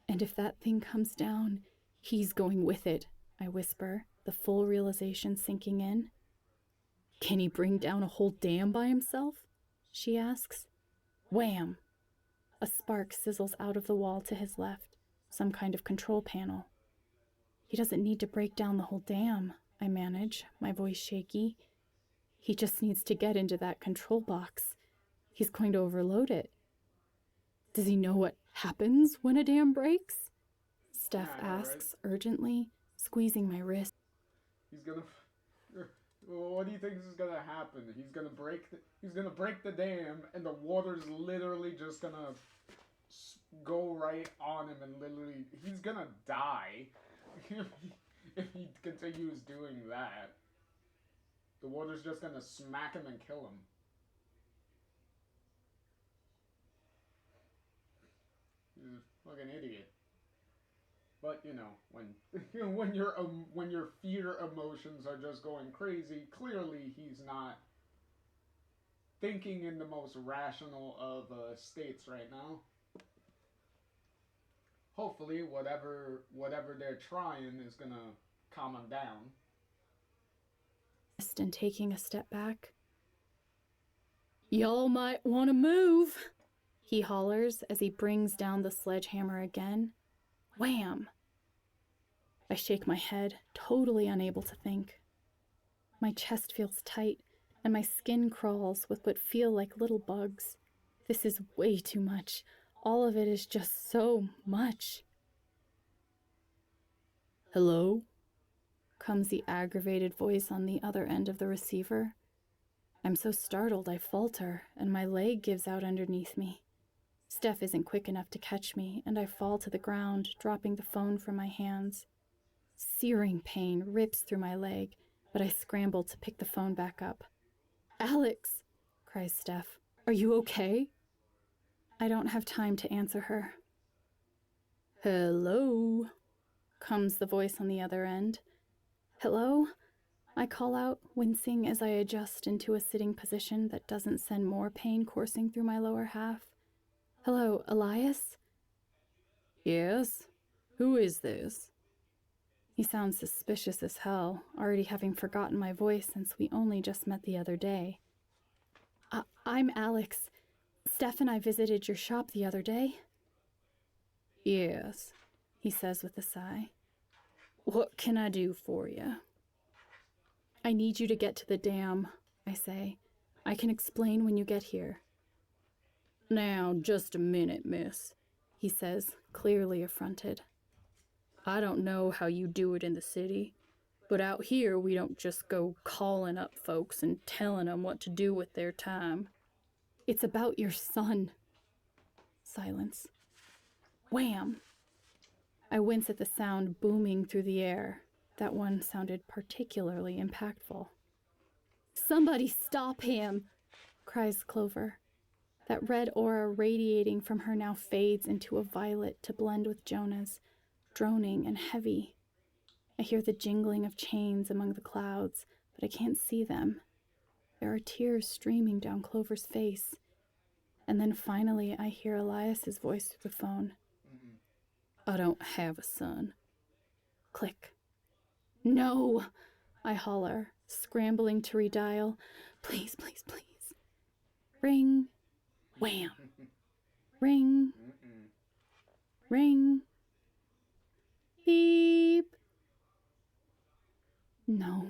"And if that thing comes down, he's going with it," I whisper, the full realization sinking in. "Can he bring down a whole dam by himself?" she asks. Wham! A spark sizzles out of the wall to his left, some kind of control panel. "He doesn't need to break down the whole dam," I manage, my voice shaky. "He just needs to get into that control box. He's going to overload it." "Does he know what happens when a dam breaks?" Steph asks urgently, squeezing my wrist. He's gonna. What do you think is gonna happen? He's gonna break the dam, and the water's literally just gonna go right on him, and literally he's gonna die. if he continues doing that. The water's just gonna smack him and kill him. He's a fucking idiot. But you know, when your fear emotions are just going crazy, clearly he's not thinking in the most rational of states right now. Hopefully, whatever they're trying is gonna calm him down. And taking a step back. Y'all might want to move, he hollers as he brings down the sledgehammer again. Wham! I shake my head, totally unable to think. My chest feels tight, and my skin crawls with what feel like little bugs. This is way too much. All of it is just so much. Hello? Comes the aggravated voice on the other end of the receiver. I'm so startled I falter, and my leg gives out underneath me. Steph isn't quick enough to catch me, and I fall to the ground, dropping the phone from my hands. Searing pain rips through my leg, but I scramble to pick the phone back up. Alex, cries Steph, are you okay? I don't have time to answer her. Hello, comes the voice on the other end. Hello? I call out, wincing as I adjust into a sitting position that doesn't send more pain coursing through my lower half. Hello, Elias? Yes? Who is this? He sounds suspicious as hell, already having forgotten my voice since we only just met the other day. I'm Alex. Steph and I visited your shop the other day. Yes, he says with a sigh. What can I do for you? I need you to get to the dam, I say. I can explain when you get here. Now, just a minute, miss, he says, clearly affronted. I don't know how you do it in the city, but out here we don't just go calling up folks and telling them what to do with their time. It's about your son. Silence. Wham! I wince at the sound booming through the air. That one sounded particularly impactful. Somebody stop him, cries Clover. That red aura radiating from her now fades into a violet to blend with Jonah's, droning and heavy. I hear the jingling of chains among the clouds, but I can't see them. There are tears streaming down Clover's face. And then finally I hear Elias's voice through the phone. I don't have a son. Click. No, I holler, scrambling to redial. Please, please, please. Ring. Wham. Ring. Ring. Beep. No,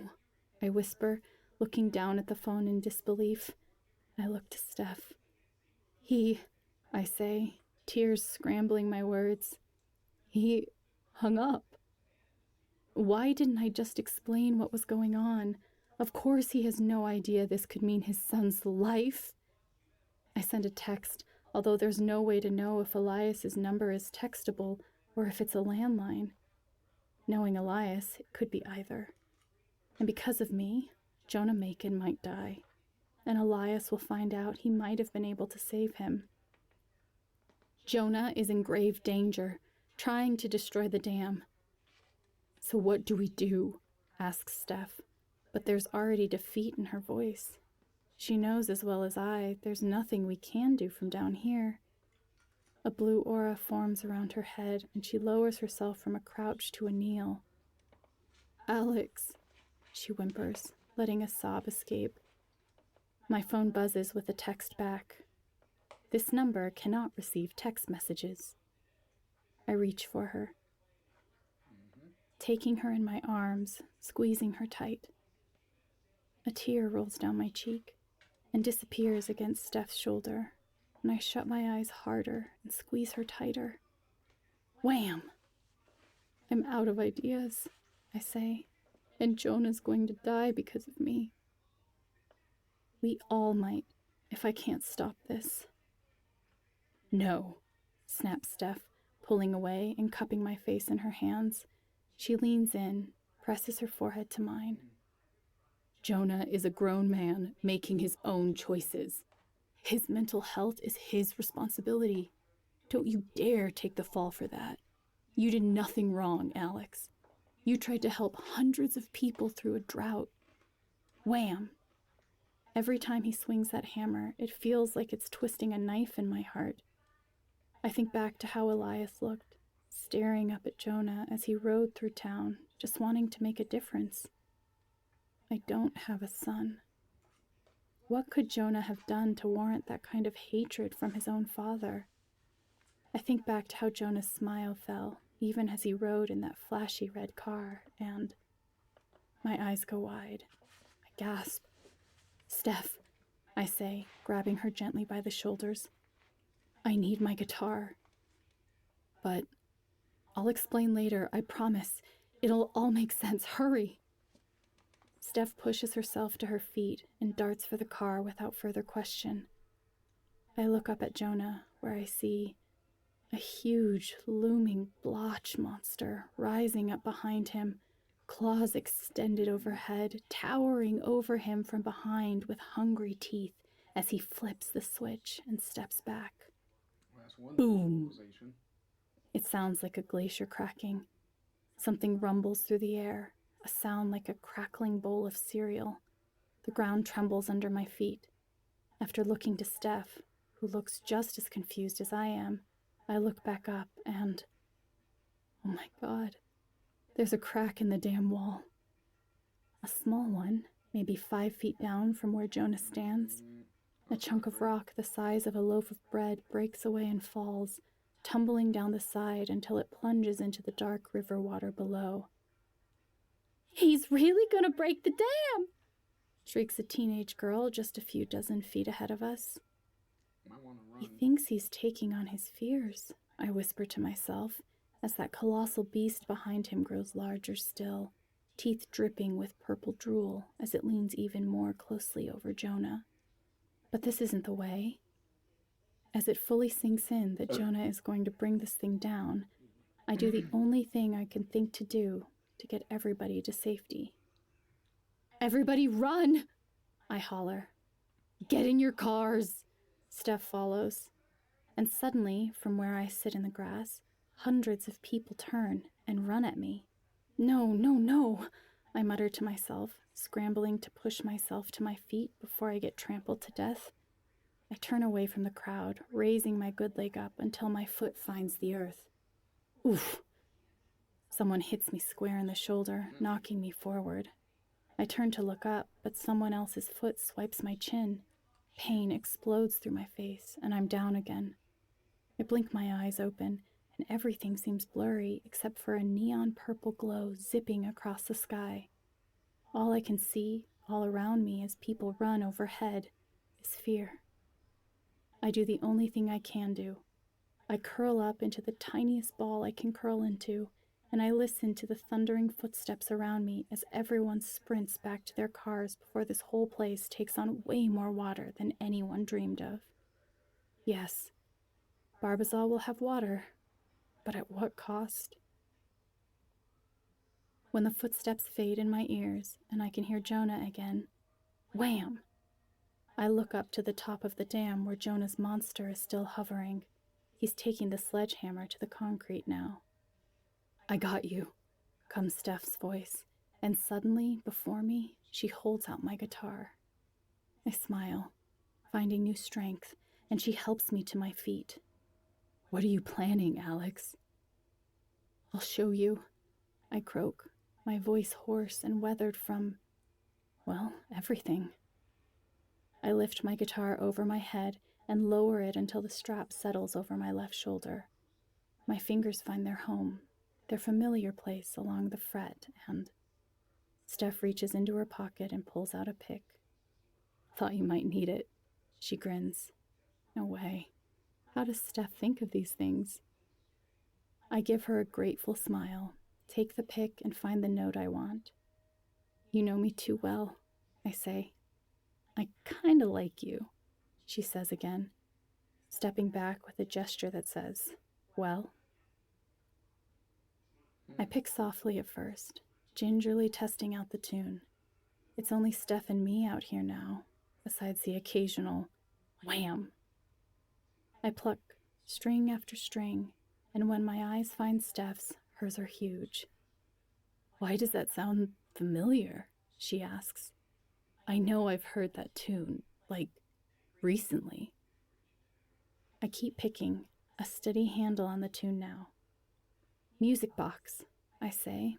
I whisper, looking down at the phone in disbelief. I look to Steph. I say, tears scrambling my words. He hung up. Why didn't I just explain what was going on? Of course he has no idea this could mean his son's life. I send a text, although there's no way to know if Elias's number is textable or if it's a landline. Knowing Elias, it could be either. And because of me, Jonah Macon might die. And Elias will find out he might have been able to save him. Jonah is in grave danger, trying to destroy the dam. So what do we do? Asks Steph, but there's already defeat in her voice. She knows as well as I there's nothing we can do from down here. A blue aura forms around her head, and she lowers herself from a crouch to a kneel. Alex, she whimpers, letting a sob escape. My phone buzzes with a text back. This number cannot receive text messages. I reach for her, taking her in my arms, squeezing her tight. A tear rolls down my cheek and disappears against Steph's shoulder, and I shut my eyes harder and squeeze her tighter. Wham! I'm out of ideas, I say, and Jonah's going to die because of me. We all might, if I can't stop this. No, snaps Steph, pulling away and cupping my face in her hands. She leans in, presses her forehead to mine. Jonah is a grown man making his own choices. His mental health is his responsibility. Don't you dare take the fall for that. You did nothing wrong, Alex. You tried to help hundreds of people through a drought. Wham! Every time he swings that hammer, it feels like it's twisting a knife in my heart. I think back to how Elias looked, staring up at Jonah as he rode through town, just wanting to make a difference. I don't have a son. What could Jonah have done to warrant that kind of hatred from his own father? I think back to how Jonah's smile fell, even as he rode in that flashy red car, and my eyes go wide. I gasp. Steph, I say, grabbing her gently by the shoulders. I need my guitar. But I'll explain later, I promise. It'll all make sense. Hurry. Steph pushes herself to her feet and darts for the car without further question. I look up at Jonah, where I see a huge, looming blotch monster rising up behind him, claws extended overhead, towering over him from behind with hungry teeth as he flips the switch and steps back. Boom! It sounds like a glacier cracking. Something rumbles through the air, a sound like a crackling bowl of cereal. The ground trembles under my feet. After looking to Steph, who looks just as confused as I am, I look back up and, oh my God, there's a crack in the damn wall. A small one, maybe 5 feet down from where Jonah stands. A chunk of rock the size of a loaf of bread breaks away and falls, tumbling down the side until it plunges into the dark river water below. He's really gonna break the dam! Shrieks a teenage girl just a few dozen feet ahead of us. He thinks he's taking on his fears, I whisper to myself, as that colossal beast behind him grows larger still, teeth dripping with purple drool as it leans even more closely over Jonah. But this isn't the way. As it fully sinks in that Jonah is going to bring this thing down, I do the only thing I can think to do to get everybody to safety. Everybody run! I holler. Get in your cars! Steph follows. And suddenly, from where I sit in the grass, hundreds of people turn and run at me. No, no, no, I mutter to myself, scrambling to push myself to my feet before I get trampled to death. I turn away from the crowd, raising my good leg up until my foot finds the earth. Oof! Someone hits me square in the shoulder, knocking me forward. I turn to look up, but someone else's foot swipes my chin. Pain explodes through my face, and I'm down again. I blink my eyes open, and everything seems blurry except for a neon purple glow zipping across the sky. All I can see, all around me as people run overhead, is fear. I do the only thing I can do. I curl up into the tiniest ball I can curl into, and I listen to the thundering footsteps around me as everyone sprints back to their cars before this whole place takes on way more water than anyone dreamed of. Yes, Barbazal will have water, but at what cost? When the footsteps fade in my ears and I can hear Jonah again, wham! I look up to the top of the dam where Jonah's monster is still hovering. He's taking the sledgehammer to the concrete now. I got you, comes Steph's voice, and suddenly, before me, she holds out my guitar. I smile, finding new strength, and she helps me to my feet. What are you planning, Alex? I'll show you, I croak, my voice hoarse and weathered from, well, everything. I lift my guitar over my head and lower it until the strap settles over my left shoulder. My fingers find their home, their familiar place along the fret, and Steph reaches into her pocket and pulls out a pick. Thought you might need it, she grins. No way. How does Steph think of these things? I give her a grateful smile, take the pick, and find the note I want. You know me too well, I say. I kinda like you, she says again, stepping back with a gesture that says, well. I pick softly at first, gingerly testing out the tune. It's only Steph and me out here now, besides the occasional wham. I pluck string after string, and when my eyes find Steph's, hers are huge. Why does that sound familiar? She asks. I know I've heard that tune, like, recently. I keep picking, a steady handle on the tune now. Music box, I say,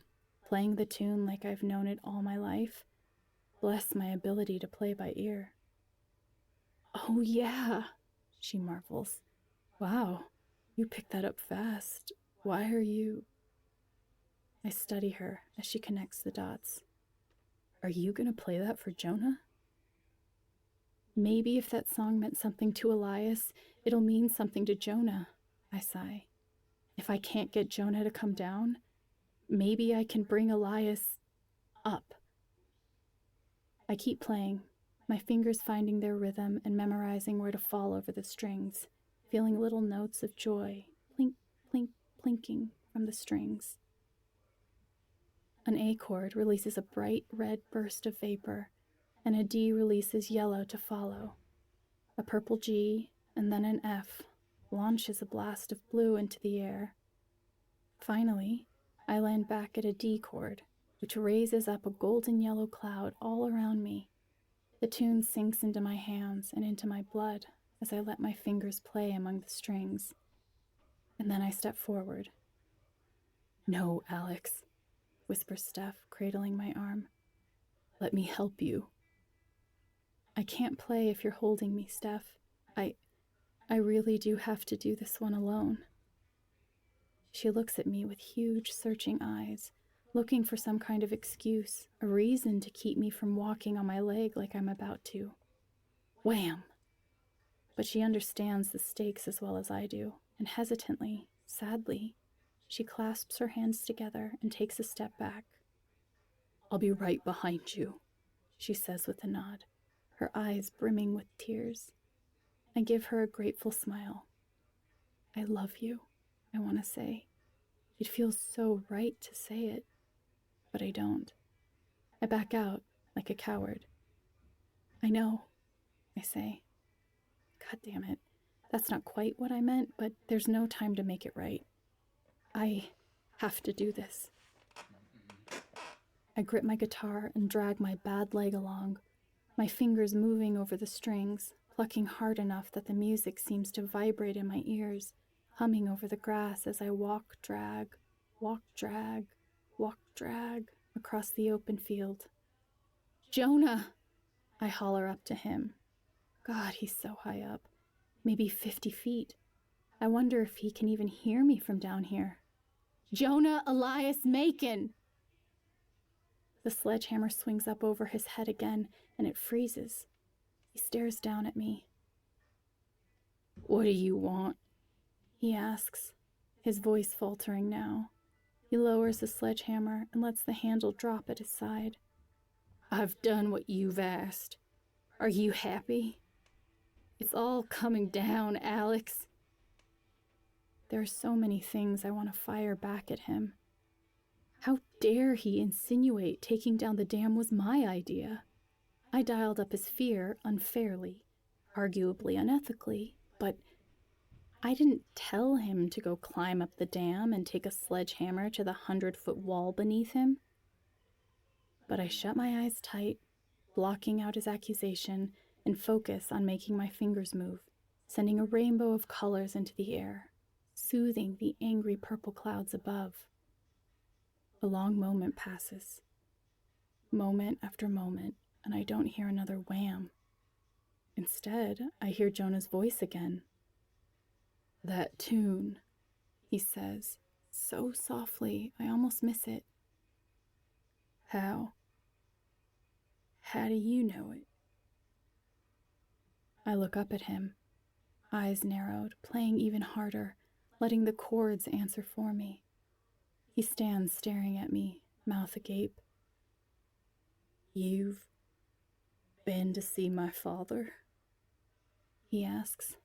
playing the tune like I've known it all my life. Bless my ability to play by ear. Oh yeah, she marvels. Wow, you picked that up fast. Why are you... I study her as she connects the dots. Are you gonna play that for Jonah? Maybe if that song meant something to Elias, it'll mean something to Jonah, I sigh. If I can't get Jonah to come down, maybe I can bring Elias up. I keep playing, my fingers finding their rhythm and memorizing where to fall over the strings, feeling little notes of joy, plink, plink, plinking from the strings. An A chord releases a bright red burst of vapor, and a D releases yellow to follow. A purple G, and then an F, launches a blast of blue into the air. Finally, I land back at a D chord, which raises up a golden yellow cloud all around me. The tune sinks into my hands and into my blood as I let my fingers play among the strings. And then I step forward. No, Alex, whispers Steph, cradling my arm. Let me help you. I can't play if you're holding me, Steph. I really do have to do this one alone. She looks at me with huge, searching eyes, looking for some kind of excuse, a reason to keep me from walking on my leg like I'm about to. Wham! But she understands the stakes as well as I do, and hesitantly, sadly, she clasps her hands together and takes a step back. I'll be right behind you, she says with a nod, her eyes brimming with tears. I give her a grateful smile. I love you, I want to say. It feels so right to say it, but I don't. I back out like a coward. I know, I say. God damn it. That's not quite what I meant, but there's no time to make it right. I have to do this. I grip my guitar and drag my bad leg along, my fingers moving over the strings, plucking hard enough that the music seems to vibrate in my ears, humming over the grass as I walk, drag, walk, drag, walk, drag across the open field. Jonah! I holler up to him. God, he's so high up. Maybe 50 feet. I wonder if he can even hear me from down here. Jonah Elias Macon! The sledgehammer swings up over his head again, and it freezes. He stares down at me. What do you want? He asks, his voice faltering now. He lowers the sledgehammer and lets the handle drop at his side. I've done what you've asked. Are you happy? It's all coming down, Alex. There are so many things I want to fire back at him. How dare he insinuate taking down the dam was my idea? I dialed up his fear unfairly, arguably unethically, but I didn't tell him to go climb up the dam and take a sledgehammer to the 100-foot wall beneath him. But I shut my eyes tight, blocking out his accusation, and focus on making my fingers move, sending a rainbow of colors into the air, soothing the angry purple clouds above. A long moment passes. Moment after moment, and I don't hear another wham. Instead, I hear Jonah's voice again. That tune, he says, so softly I almost miss it. How? How do you know it? I look up at him, eyes narrowed, playing even harder, letting the chords answer for me. He stands staring at me, mouth agape. You've been to see my father? He asks.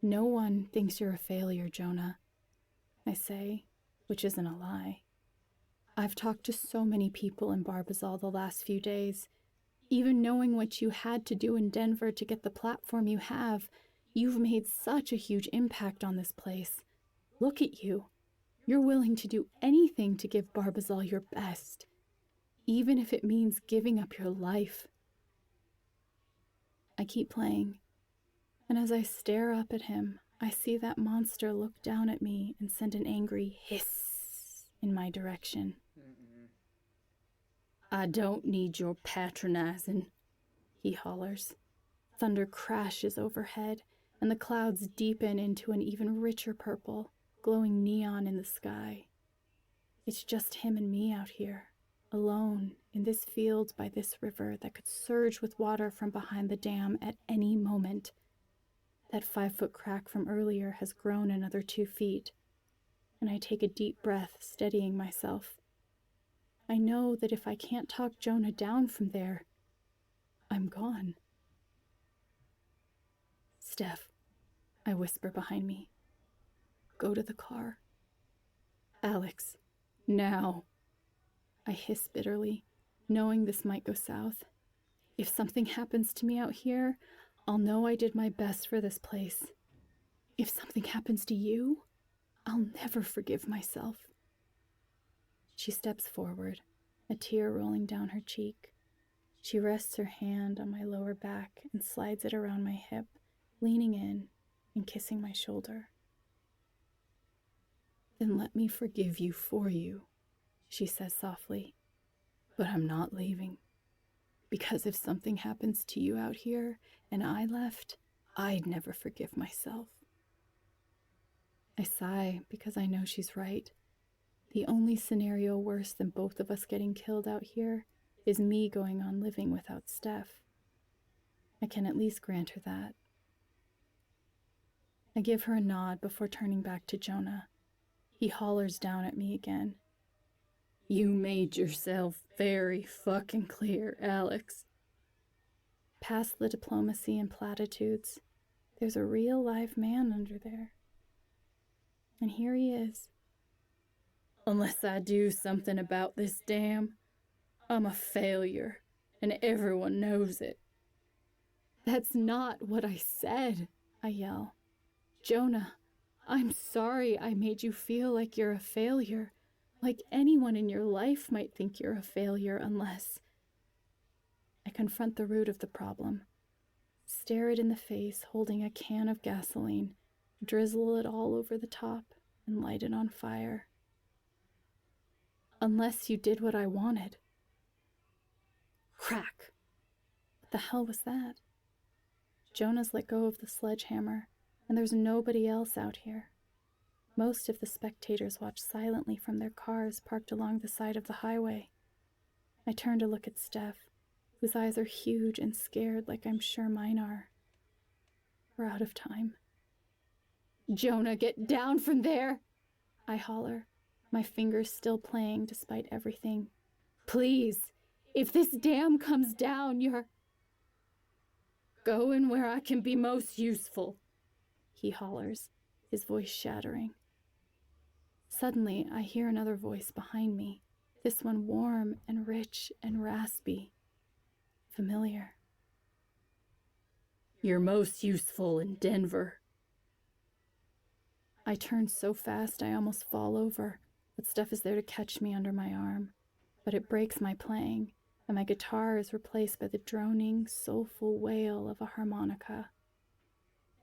No one thinks you're a failure, Jonah, I say, which isn't a lie. I've talked to so many people in Barbazal the last few days. Even knowing what you had to do in Denver to get the platform you have, you've made such a huge impact on this place. Look at you. You're willing to do anything to give Barbazal your best, even if it means giving up your life. I keep playing, and as I stare up at him, I see that monster look down at me and send an angry hiss in my direction. I don't need your patronizing, he hollers. Thunder crashes overhead, and the clouds deepen into an even richer purple, glowing neon in the sky. It's just him and me out here, alone in this field by this river that could surge with water from behind the dam at any moment. That 5-foot crack from earlier has grown another 2 feet, and I take a deep breath, steadying myself. I know that if I can't talk Jonah down from there, I'm gone. Steph, I whisper behind me. Go to the car. Alex, now. I hiss bitterly, knowing this might go south. If something happens to me out here, I'll know I did my best for this place. If something happens to you, I'll never forgive myself. She steps forward, a tear rolling down her cheek. She rests her hand on my lower back and slides it around my hip, leaning in and kissing my shoulder. Then let me forgive you for you, she says softly. But I'm not leaving. Because if something happens to you out here and I left, I'd never forgive myself. I sigh because I know she's right. The only scenario worse than both of us getting killed out here is me going on living without Steph. I can at least grant her that. I give her a nod before turning back to Jonah. He hollers down at me again. You made yourself very fucking clear, Alex. Past the diplomacy and platitudes, there's a real live man under there. And here he is. Unless I do something about this dam, I'm a failure, and everyone knows it. That's not what I said, I yell. Jonah, I'm sorry I made you feel like you're a failure. Like anyone in your life might think you're a failure unless... I confront the root of the problem, stare it in the face holding a can of gasoline, drizzle it all over the top, and light it on fire. Unless you did what I wanted. Crack! What the hell was that? Jonah's let go of the sledgehammer, and there's nobody else out here. Most of the spectators watch silently from their cars parked along the side of the highway. I turn to look at Steph, whose eyes are huge and scared like I'm sure mine are. We're out of time. Jonah, get down from there! I holler, my fingers still playing despite everything. Please, if this dam comes down, you're... Going where I can be most useful, he hollers, his voice shattering. Suddenly, I hear another voice behind me, this one warm and rich and raspy. Familiar. You're most useful in Denver. I turn so fast I almost fall over, but Steph is there to catch me under my arm. But it breaks my playing, and my guitar is replaced by the droning, soulful wail of a harmonica.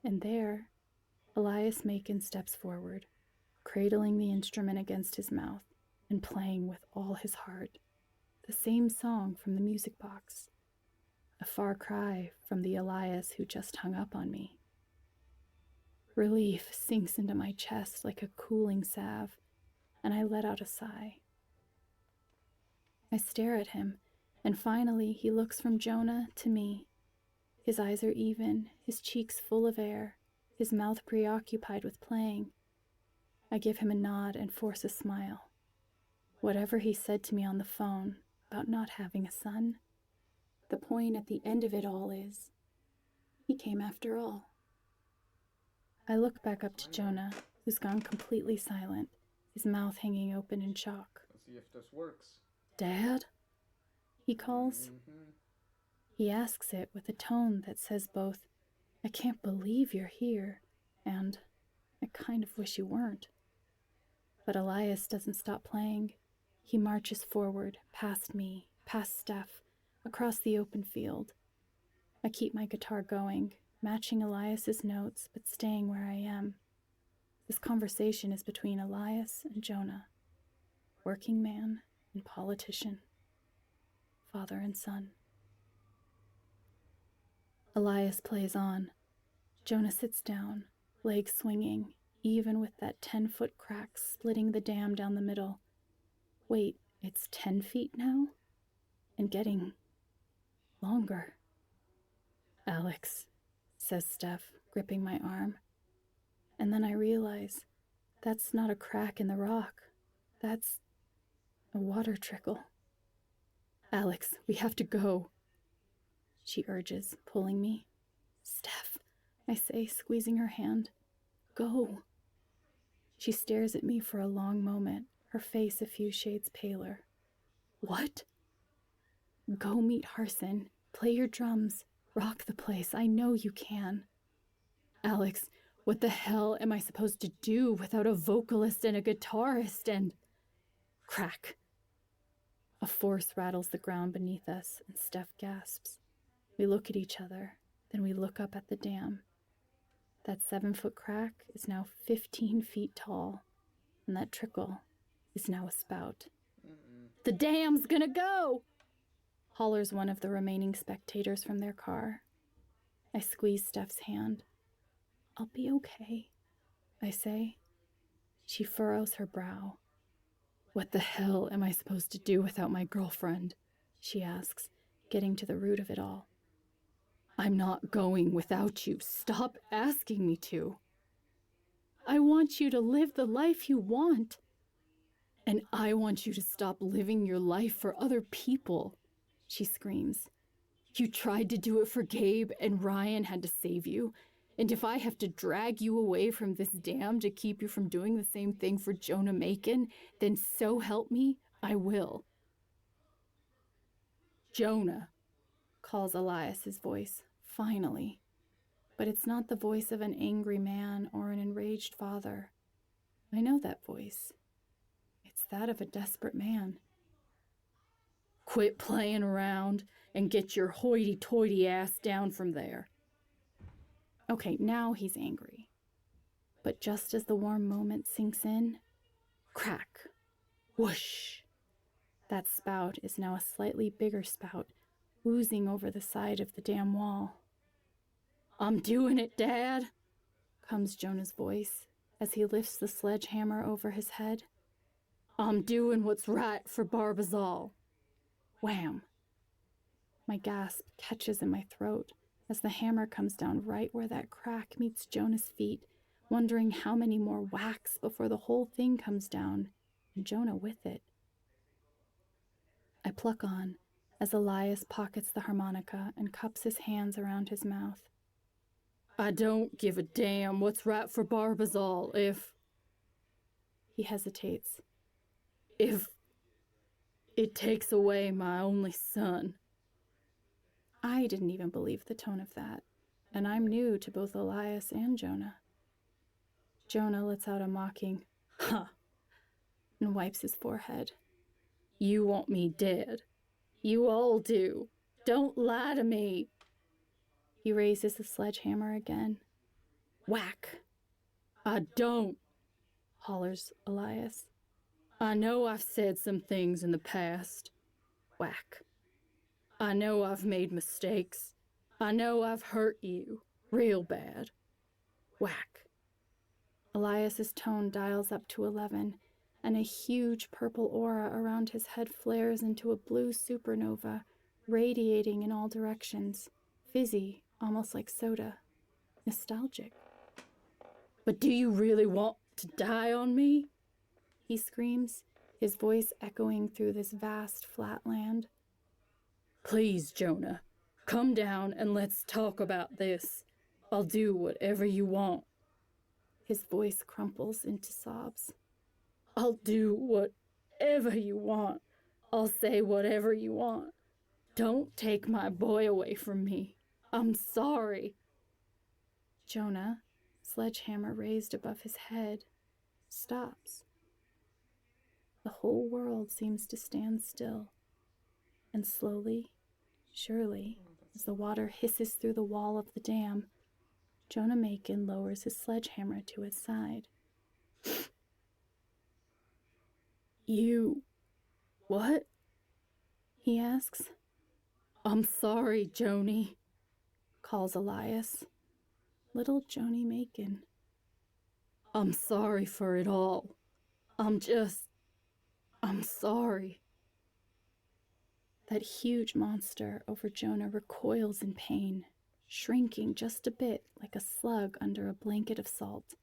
And there, Elias Macon steps forward, cradling the instrument against his mouth and playing with all his heart, the same song from the music box, a far cry from the Elias who just hung up on me. Relief sinks into my chest like a cooling salve, and I let out a sigh. I stare at him, and finally he looks from Jonah to me. His eyes are even, his cheeks full of air, his mouth preoccupied with playing. I give him a nod and force a smile. Whatever he said to me on the phone about not having a son, the point at the end of it all is, he came after all. I look back up to Jonah, who's gone completely silent, his mouth hanging open in shock. if this works. Dad? He calls. Mm-hmm. He asks it with a tone that says both, I can't believe you're here, and I kind of wish you weren't. But Elias doesn't stop playing. He marches forward, past me, past Steph, across the open field. I keep my guitar going, matching Elias's notes, but staying where I am. This conversation is between Elias and Jonah, working man and politician, father and son. Elias plays on. Jonah sits down, legs swinging, even with that 10-foot crack splitting the dam down the middle. Wait, it's 10 feet now? And getting longer. Alex, says Steph, gripping my arm. And then I realize that's not a crack in the rock. That's a water trickle. Alex, we have to go, she urges, pulling me. Steph, I say, squeezing her hand. Go. She stares at me for a long moment, her face a few shades paler. What? Go meet Harson. Play your drums. Rock the place. I know you can. Alex, what the hell am I supposed to do without a vocalist and a guitarist and... Crack. A force rattles the ground beneath us, and Steph gasps. We look at each other, then we look up at the dam. That 7-foot crack is now 15 feet tall, and that trickle is now a spout. The dam's gonna go! Hollers one of the remaining spectators from their car. I squeeze Steph's hand. I'll be okay, I say. She furrows her brow. What the hell am I supposed to do without my girlfriend? She asks, getting to the root of it all. I'm not going without you. Stop asking me to. I want you to live the life you want. And I want you to stop living your life for other people, she screams. You tried to do it for Gabe, and Ryan had to save you. And if I have to drag you away from this dam to keep you from doing the same thing for Jonah Macon, then so help me, I will. Jonah, calls Elias's voice, finally. But it's not the voice of an angry man or an enraged father. I know that voice. It's that of a desperate man. Quit playing around and get your hoity-toity ass down from there. Okay, now he's angry. But just as the warm moment sinks in, crack, whoosh. That spout is now a slightly bigger spout, oozing over the side of the dam wall. I'm doing it, Dad, comes Jonah's voice as he lifts the sledgehammer over his head. I'm doing what's right for Barbazal. Wham! My gasp catches in my throat as the hammer comes down right where that crack meets Jonah's feet, wondering how many more whacks before the whole thing comes down, and Jonah with it. I pluck on as Elias pockets the harmonica and cups his hands around his mouth. I don't give a damn what's right for Barbazal if... He hesitates. If it takes away my only son. I didn't even believe the tone of that, and I'm new to both Elias and Jonah. Jonah lets out a mocking, "Huh," and wipes his forehead. You want me dead. You all do. Don't lie to me. He raises the sledgehammer again. Whack. I don't, hollers Elias. I know I've said some things in the past. Whack. I know I've made mistakes. I know I've hurt you. Real bad. Whack. Elias's tone dials up to 11, and a huge purple aura around his head flares into a blue supernova, radiating in all directions, fizzy, almost like soda, nostalgic. But do you really want to die on me? He screams, his voice echoing through this vast flat land. Please, Jonah, come down and let's talk about this. I'll do whatever you want. His voice crumples into sobs. I'll do whatever you want. I'll say whatever you want. Don't take my boy away from me. I'm sorry. Jonah, sledgehammer raised above his head, stops. The whole world seems to stand still, and slowly, surely, as the water hisses through the wall of the dam, Jonah Macon lowers his sledgehammer to his side. You... what? He asks. I'm sorry, Joni, calls Elias. Little Joni Macon. I'm sorry for it all. I'm sorry. That huge monster over Jonah recoils in pain, shrinking just a bit like a slug under a blanket of salt.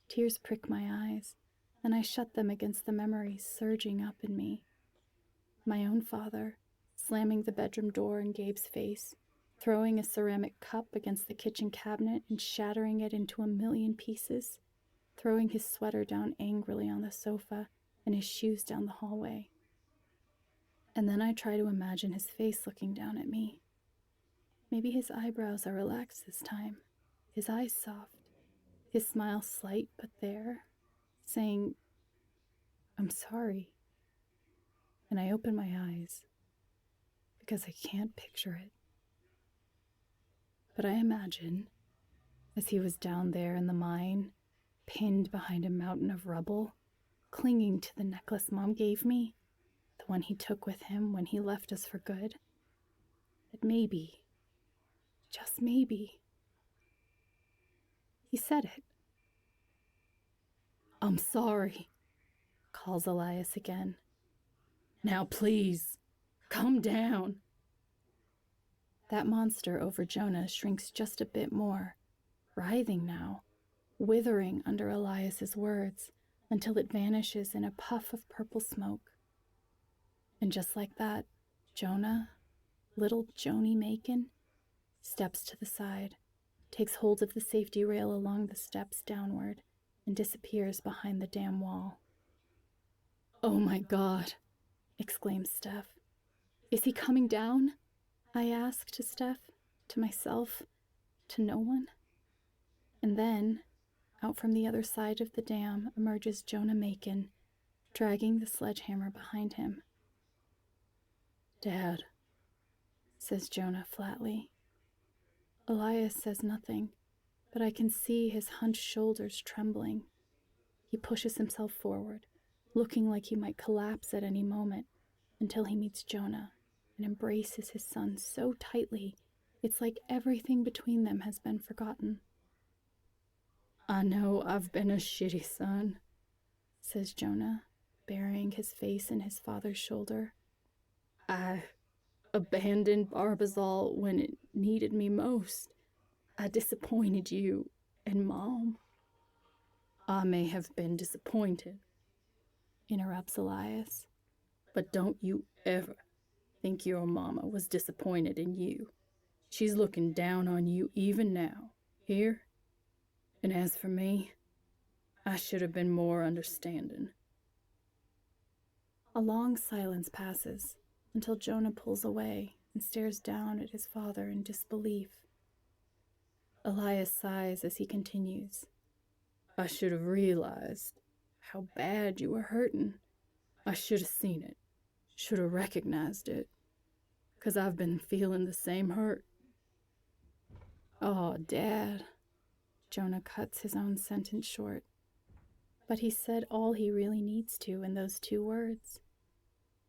Tears prick my eyes, and I shut them against the memories surging up in me. My own father, slamming the bedroom door in Gabe's face, throwing a ceramic cup against the kitchen cabinet and shattering it into a million pieces, throwing his sweater down angrily on the sofa and his shoes down the hallway. And then I try to imagine his face looking down at me. Maybe his eyebrows are relaxed this time, his eyes soft, his smile slight but there, saying, I'm sorry. And I open my eyes, because I can't picture it. But I imagine, as he was down there in the mine, pinned behind a mountain of rubble, clinging to the necklace Mom gave me, the one he took with him when he left us for good, that maybe, just maybe, he said it. I'm sorry, calls Elias again. Now please, come down. That monster over Jonah shrinks just a bit more, writhing now, withering under Elias's words until it vanishes in a puff of purple smoke. And just like that, Jonah, little Joni Macon, steps to the side, takes hold of the safety rail along the steps downward, and disappears behind the dam wall. Oh my God, exclaims Steph. Is he coming down? I ask to Steph, to myself, to no one. And then, out from the other side of the dam emerges Jonah Macon, dragging the sledgehammer behind him. Dad, says Jonah flatly. Elias says nothing, but I can see his hunched shoulders trembling. He pushes himself forward, looking like he might collapse at any moment, until he meets Jonah and embraces his son so tightly it's like everything between them has been forgotten. I know I've been a shitty son, says Jonah, burying his face in his father's shoulder. I abandoned Barbazal when it needed me most. I disappointed you and Mom. I may have been disappointed, interrupts Elias, but don't you ever think your mama was disappointed in you. She's looking down on you even now, here. And as for me, I should have been more understanding. A long silence passes until Jonah pulls away and stares down at his father in disbelief. Elias sighs as he continues. I should have realized how bad you were hurting. I should have seen it, should have recognized it, 'cause I've been feeling the same hurt. Oh, Dad, Jonah cuts his own sentence short. But he said all he really needs to in those 2 words.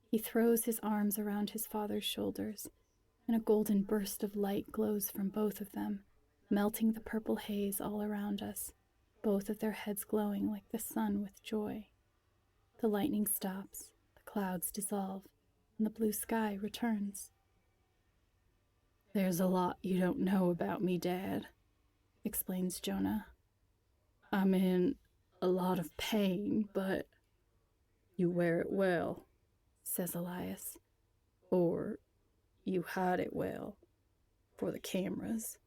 He throws his arms around his father's shoulders, and a golden burst of light glows from both of them, melting the purple haze all around us, both of their heads glowing like the sun with joy. The lightning stops, the clouds dissolve, and the blue sky returns. There's a lot you don't know about me, Dad, explains Jonah. I'm in a lot of pain, but you wear it well, says Elias. Or you hide it well, for the cameras.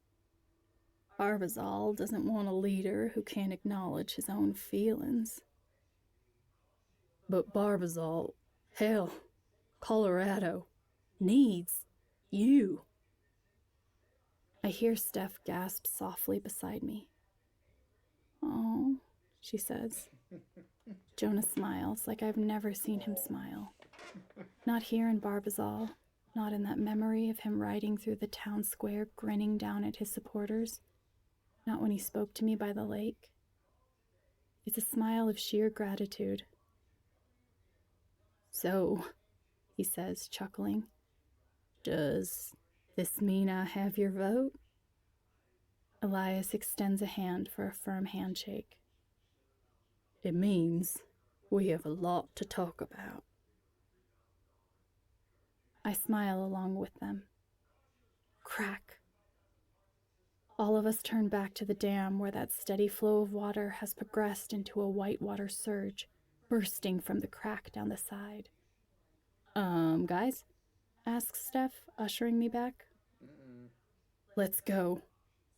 Barbazal doesn't want a leader who can't acknowledge his own feelings. But Barbazal, hell, Colorado, needs you. I hear Steph gasp softly beside me. Oh, she says. Jonah smiles like I've never seen him smile. Not here in Barbazal, not in that memory of him riding through the town square grinning down at his supporters, not when he spoke to me by the lake. It's a smile of sheer gratitude. So, he says, chuckling, does this mean I have your vote? Elias extends a hand for a firm handshake. It means we have a lot to talk about. I smile along with them. Crack. All of us turn back to the dam where that steady flow of water has progressed into a whitewater surge, bursting from the crack down the side. Guys? Asks Steph, ushering me back. Let's go,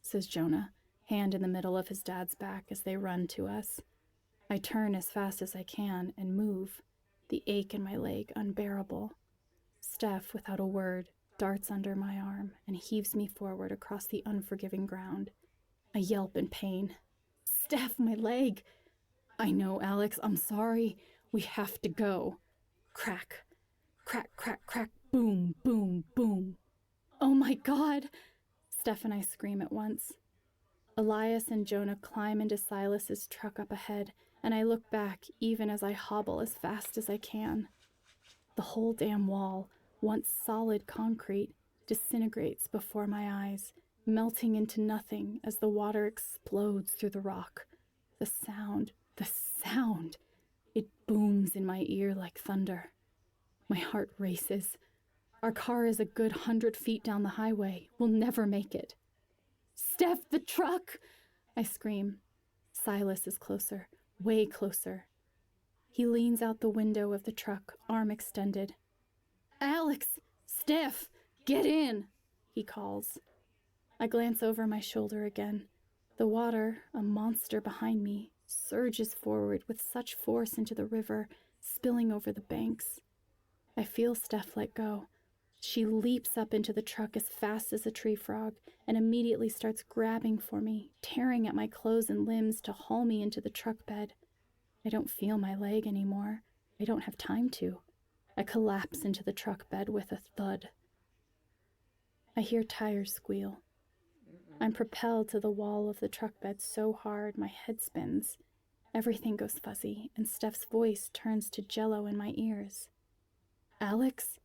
says Jonah, hand in the middle of his dad's back as they run to us. I turn as fast as I can and move, the ache in my leg unbearable. Steph, without a word, darts under my arm and heaves me forward across the unforgiving ground. I yelp in pain. Steph, my leg! I know, Alex, I'm sorry. We have to go. Crack, crack, crack, crack, boom, boom, boom. Oh my God! Steph and I scream at once. Elias and Jonah climb into Silas's truck up ahead, and I look back even as I hobble as fast as I can. The whole damn wall, once solid concrete, disintegrates before my eyes, melting into nothing as the water explodes through the rock. The sound, it booms in my ear like thunder. My heart races. Our car is a good 100 feet down the highway. We'll never make it. Steph, the truck! I scream. Silas is closer, way closer. He leans out the window of the truck, arm extended. Alex! Steph! Get in! He calls. I glance over my shoulder again. The water, a monster behind me, surges forward with such force into the river, spilling over the banks. I feel Steph let go. She leaps up into the truck as fast as a tree frog and immediately starts grabbing for me, tearing at my clothes and limbs to haul me into the truck bed. I don't feel my leg anymore. I don't have time to. I collapse into the truck bed with a thud. I hear tires squeal. I'm propelled to the wall of the truck bed so hard my head spins. Everything goes fuzzy, and Steph's voice turns to jello in my ears. Alex?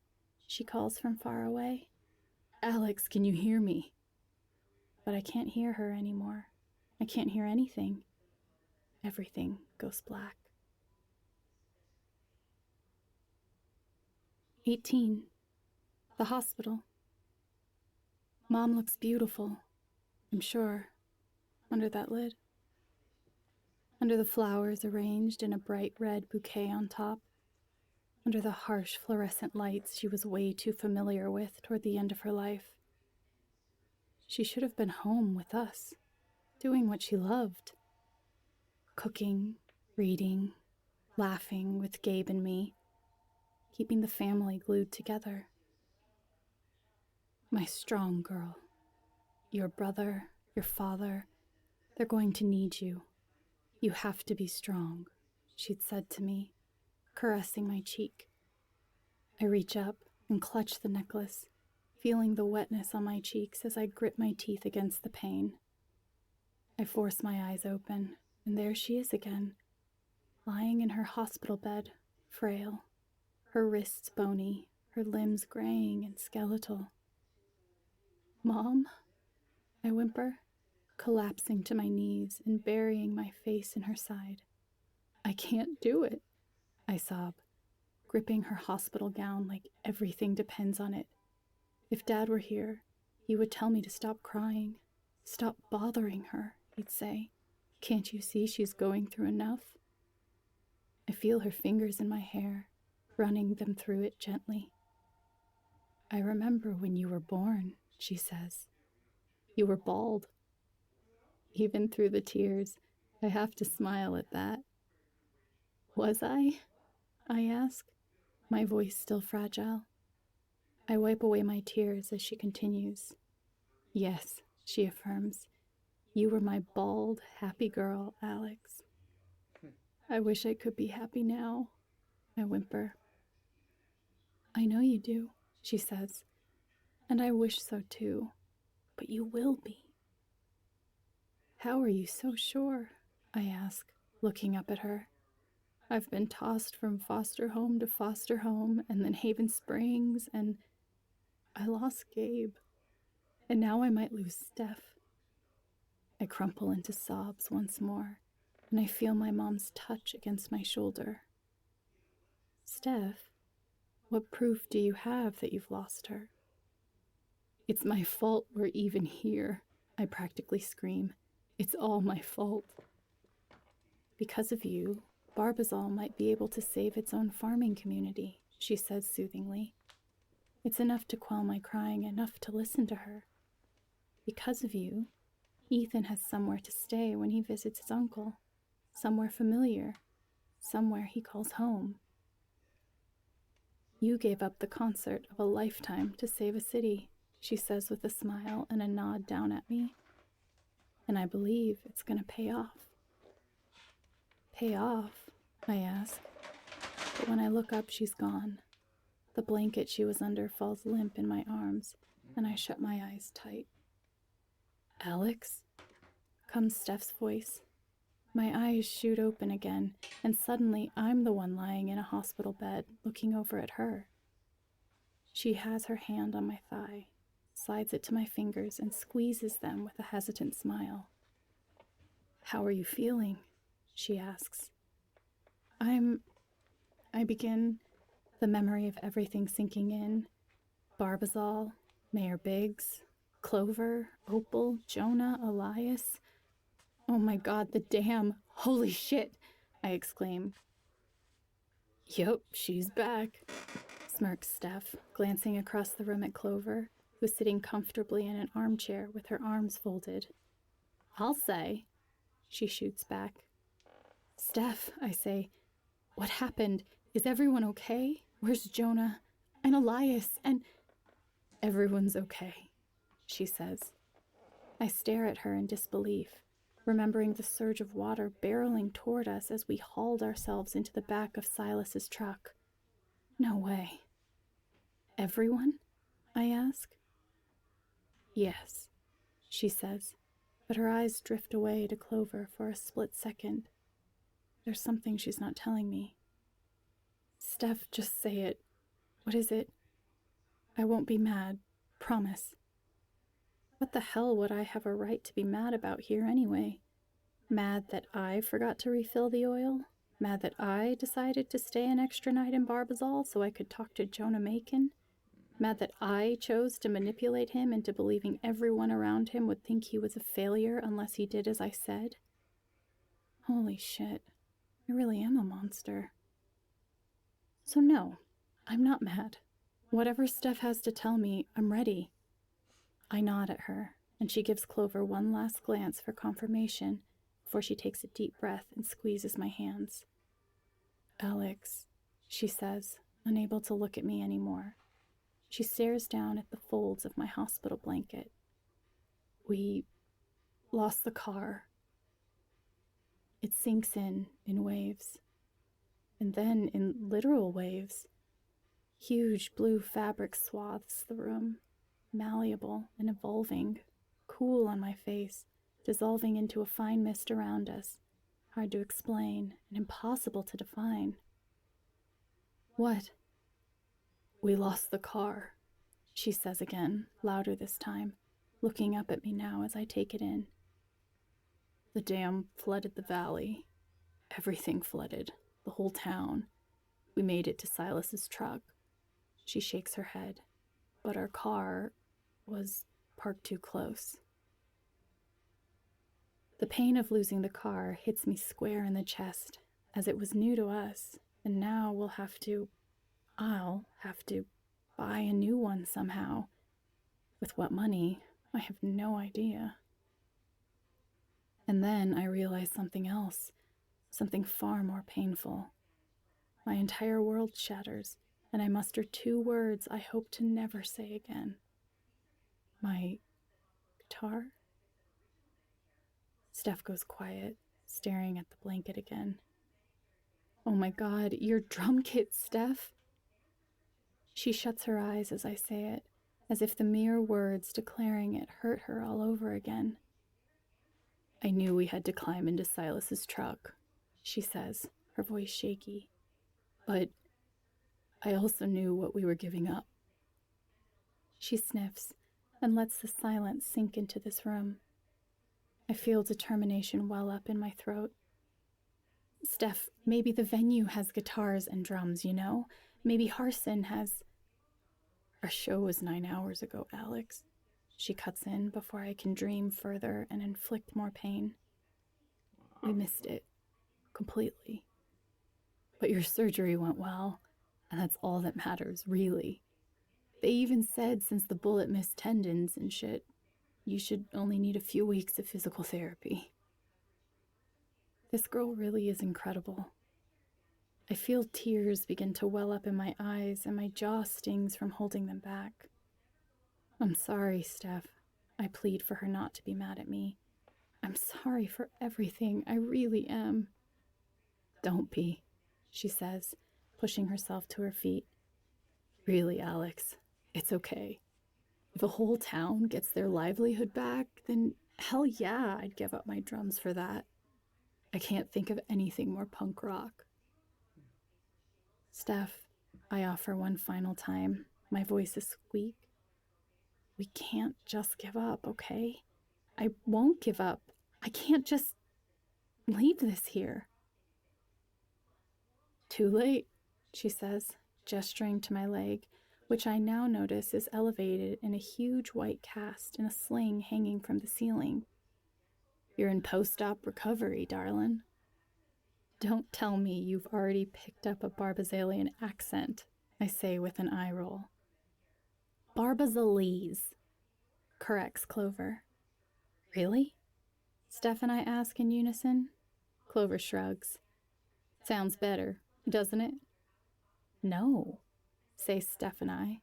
She calls from far away. Alex, can you hear me? But I can't hear her anymore. I can't hear anything. Everything goes black. 18. The hospital. Mom looks beautiful, I'm sure, under that lid. Under the flowers arranged in a bright red bouquet on top. Under the harsh fluorescent lights she was way too familiar with toward the end of her life. She should have been home with us, doing what she loved. Cooking, reading, laughing with Gabe and me, keeping the family glued together. My strong girl. Your brother, your father, they're going to need you. You have to be strong, she'd said to me, caressing my cheek. I reach up and clutch the necklace, feeling the wetness on my cheeks as I grip my teeth against the pain. I force my eyes open, and there she is again, lying in her hospital bed, frail, her wrists bony, her limbs graying and skeletal. Mom? I whimper, collapsing to my knees and burying my face in her side. I can't do it, I sob, gripping her hospital gown like everything depends on it. If Dad were here, he would tell me to stop crying. Stop bothering her, he'd say. Can't you see she's going through enough? I feel her fingers in my hair, running them through it gently. I remember when you were born, she says. You were bald. Even through the tears, I have to smile at that. Was I? I ask, my voice still fragile. I wipe away my tears as she continues. Yes, she affirms. You were my bald, happy girl, Alex. I wish I could be happy now, I whimper. I know you do, she says, and I wish so too, but you will be. How are you so sure? I ask, looking up at her. I've been tossed from foster home to foster home, and then Haven Springs, and I lost Gabe. And now I might lose Steph. I crumple into sobs once more, and I feel my mom's touch against my shoulder. Steph, what proof do you have that you've lost her? It's my fault we're even here, I practically scream. It's all my fault. Because of you, Barbazal might be able to save its own farming community, she says soothingly. It's enough to quell my crying, enough to listen to her. Because of you, Ethan has somewhere to stay when he visits his uncle, somewhere familiar, somewhere he calls home. You gave up the concert of a lifetime to save a city, she says with a smile and a nod down at me. And I believe it's going to pay off. Pay off? I ask. But when I look up, she's gone. The blanket she was under falls limp in my arms, and I shut my eyes tight. Alex? Comes Steph's voice. My eyes shoot open again, and suddenly I'm the one lying in a hospital bed, looking over at her. She has her hand on my thigh, slides it to my fingers, and squeezes them with a hesitant smile. How are you feeling? She asks. I begin, the memory of everything sinking in. Barbazal, Mayor Biggs, Clover, Opal, Jonah, Elias. Oh my God, the dam! Holy shit! I exclaim. Yup, she's back, smirks Steph, glancing across the room at Clover, who's sitting comfortably in an armchair with her arms folded. I'll say, she shoots back. Steph, I say, what happened? Is everyone okay? Where's Jonah? And Elias? And... Everyone's okay, she says. I stare at her in disbelief, remembering the surge of water barreling toward us as we hauled ourselves into the back of Silas's truck. No way. Everyone? I ask. Yes, she says, but her eyes drift away to Clover for a split second. There's something she's not telling me. Steph, just say it. What is it? I won't be mad. Promise. What the hell would I have a right to be mad about here anyway? Mad that I forgot to refill the oil? Mad that I decided to stay an extra night in Barbazal so I could talk to Jonah Macon? Mad that I chose to manipulate him into believing everyone around him would think he was a failure unless he did as I said? Holy shit. I really am a monster. So no, I'm not mad. Whatever Steph has to tell me, I'm ready. I nod at her, and she gives Clover one last glance for confirmation before she takes a deep breath and squeezes my hands. Alex, she says, unable to look at me anymore. She stares down at the folds of my hospital blanket. We lost the car. It sinks in waves. And then in literal waves. Huge blue fabric swathes the room, malleable and evolving, cool on my face, dissolving into a fine mist around us, hard to explain and impossible to define. What? We lost the car, she says again, louder this time, looking up at me now as I take it in. The dam flooded the valley. Everything flooded, the whole town. We made it to Silas's truck. She shakes her head, but our car was parked too close. The pain of losing the car hits me square in the chest, as it was new to us, and now I'll have to buy a new one somehow. With what money, I have no idea. And then I realize something else, something far more painful. My entire world shatters, and I muster 2 words I hope to never say again. My guitar? Steph goes quiet, staring at the blanket again. Oh my God, your drum kit, Steph! She shuts her eyes as I say it, as if the mere words declaring it hurt her all over again. I knew we had to climb into Silas's truck, she says, her voice shaky. But I also knew what we were giving up. She sniffs and lets the silence sink into this room. I feel determination well up in my throat. Steph, maybe the venue has guitars and drums, you know? Maybe Harson has... Our show was 9 hours ago, Alex. She cuts in before I can dream further and inflict more pain. We missed it. Completely. But your surgery went well, and that's all that matters, really. They even said since the bullet missed tendons and shit, you should only need a few weeks of physical therapy. This girl really is incredible. I feel tears begin to well up in my eyes and my jaw stings from holding them back. I'm sorry, Steph. I plead for her not to be mad at me. I'm sorry for everything. I really am. Don't be, she says, pushing herself to her feet. Really, Alex, it's okay. If a whole town gets their livelihood back, then hell yeah, I'd give up my drums for that. I can't think of anything more punk rock. Steph, I offer one final time, my voice a squeak. We can't just give up, okay? I won't give up. I can't just leave this here. Too late, she says, gesturing to my leg, which I now notice is elevated in a huge white cast in a sling hanging from the ceiling. You're in post-op recovery, darling. Don't tell me you've already picked up a Barbazalian accent, I say with an eye roll. Barbazalese, corrects Clover. Really? Steph and I ask in unison. Clover shrugs. Sounds better, doesn't it? No, say Steph and I.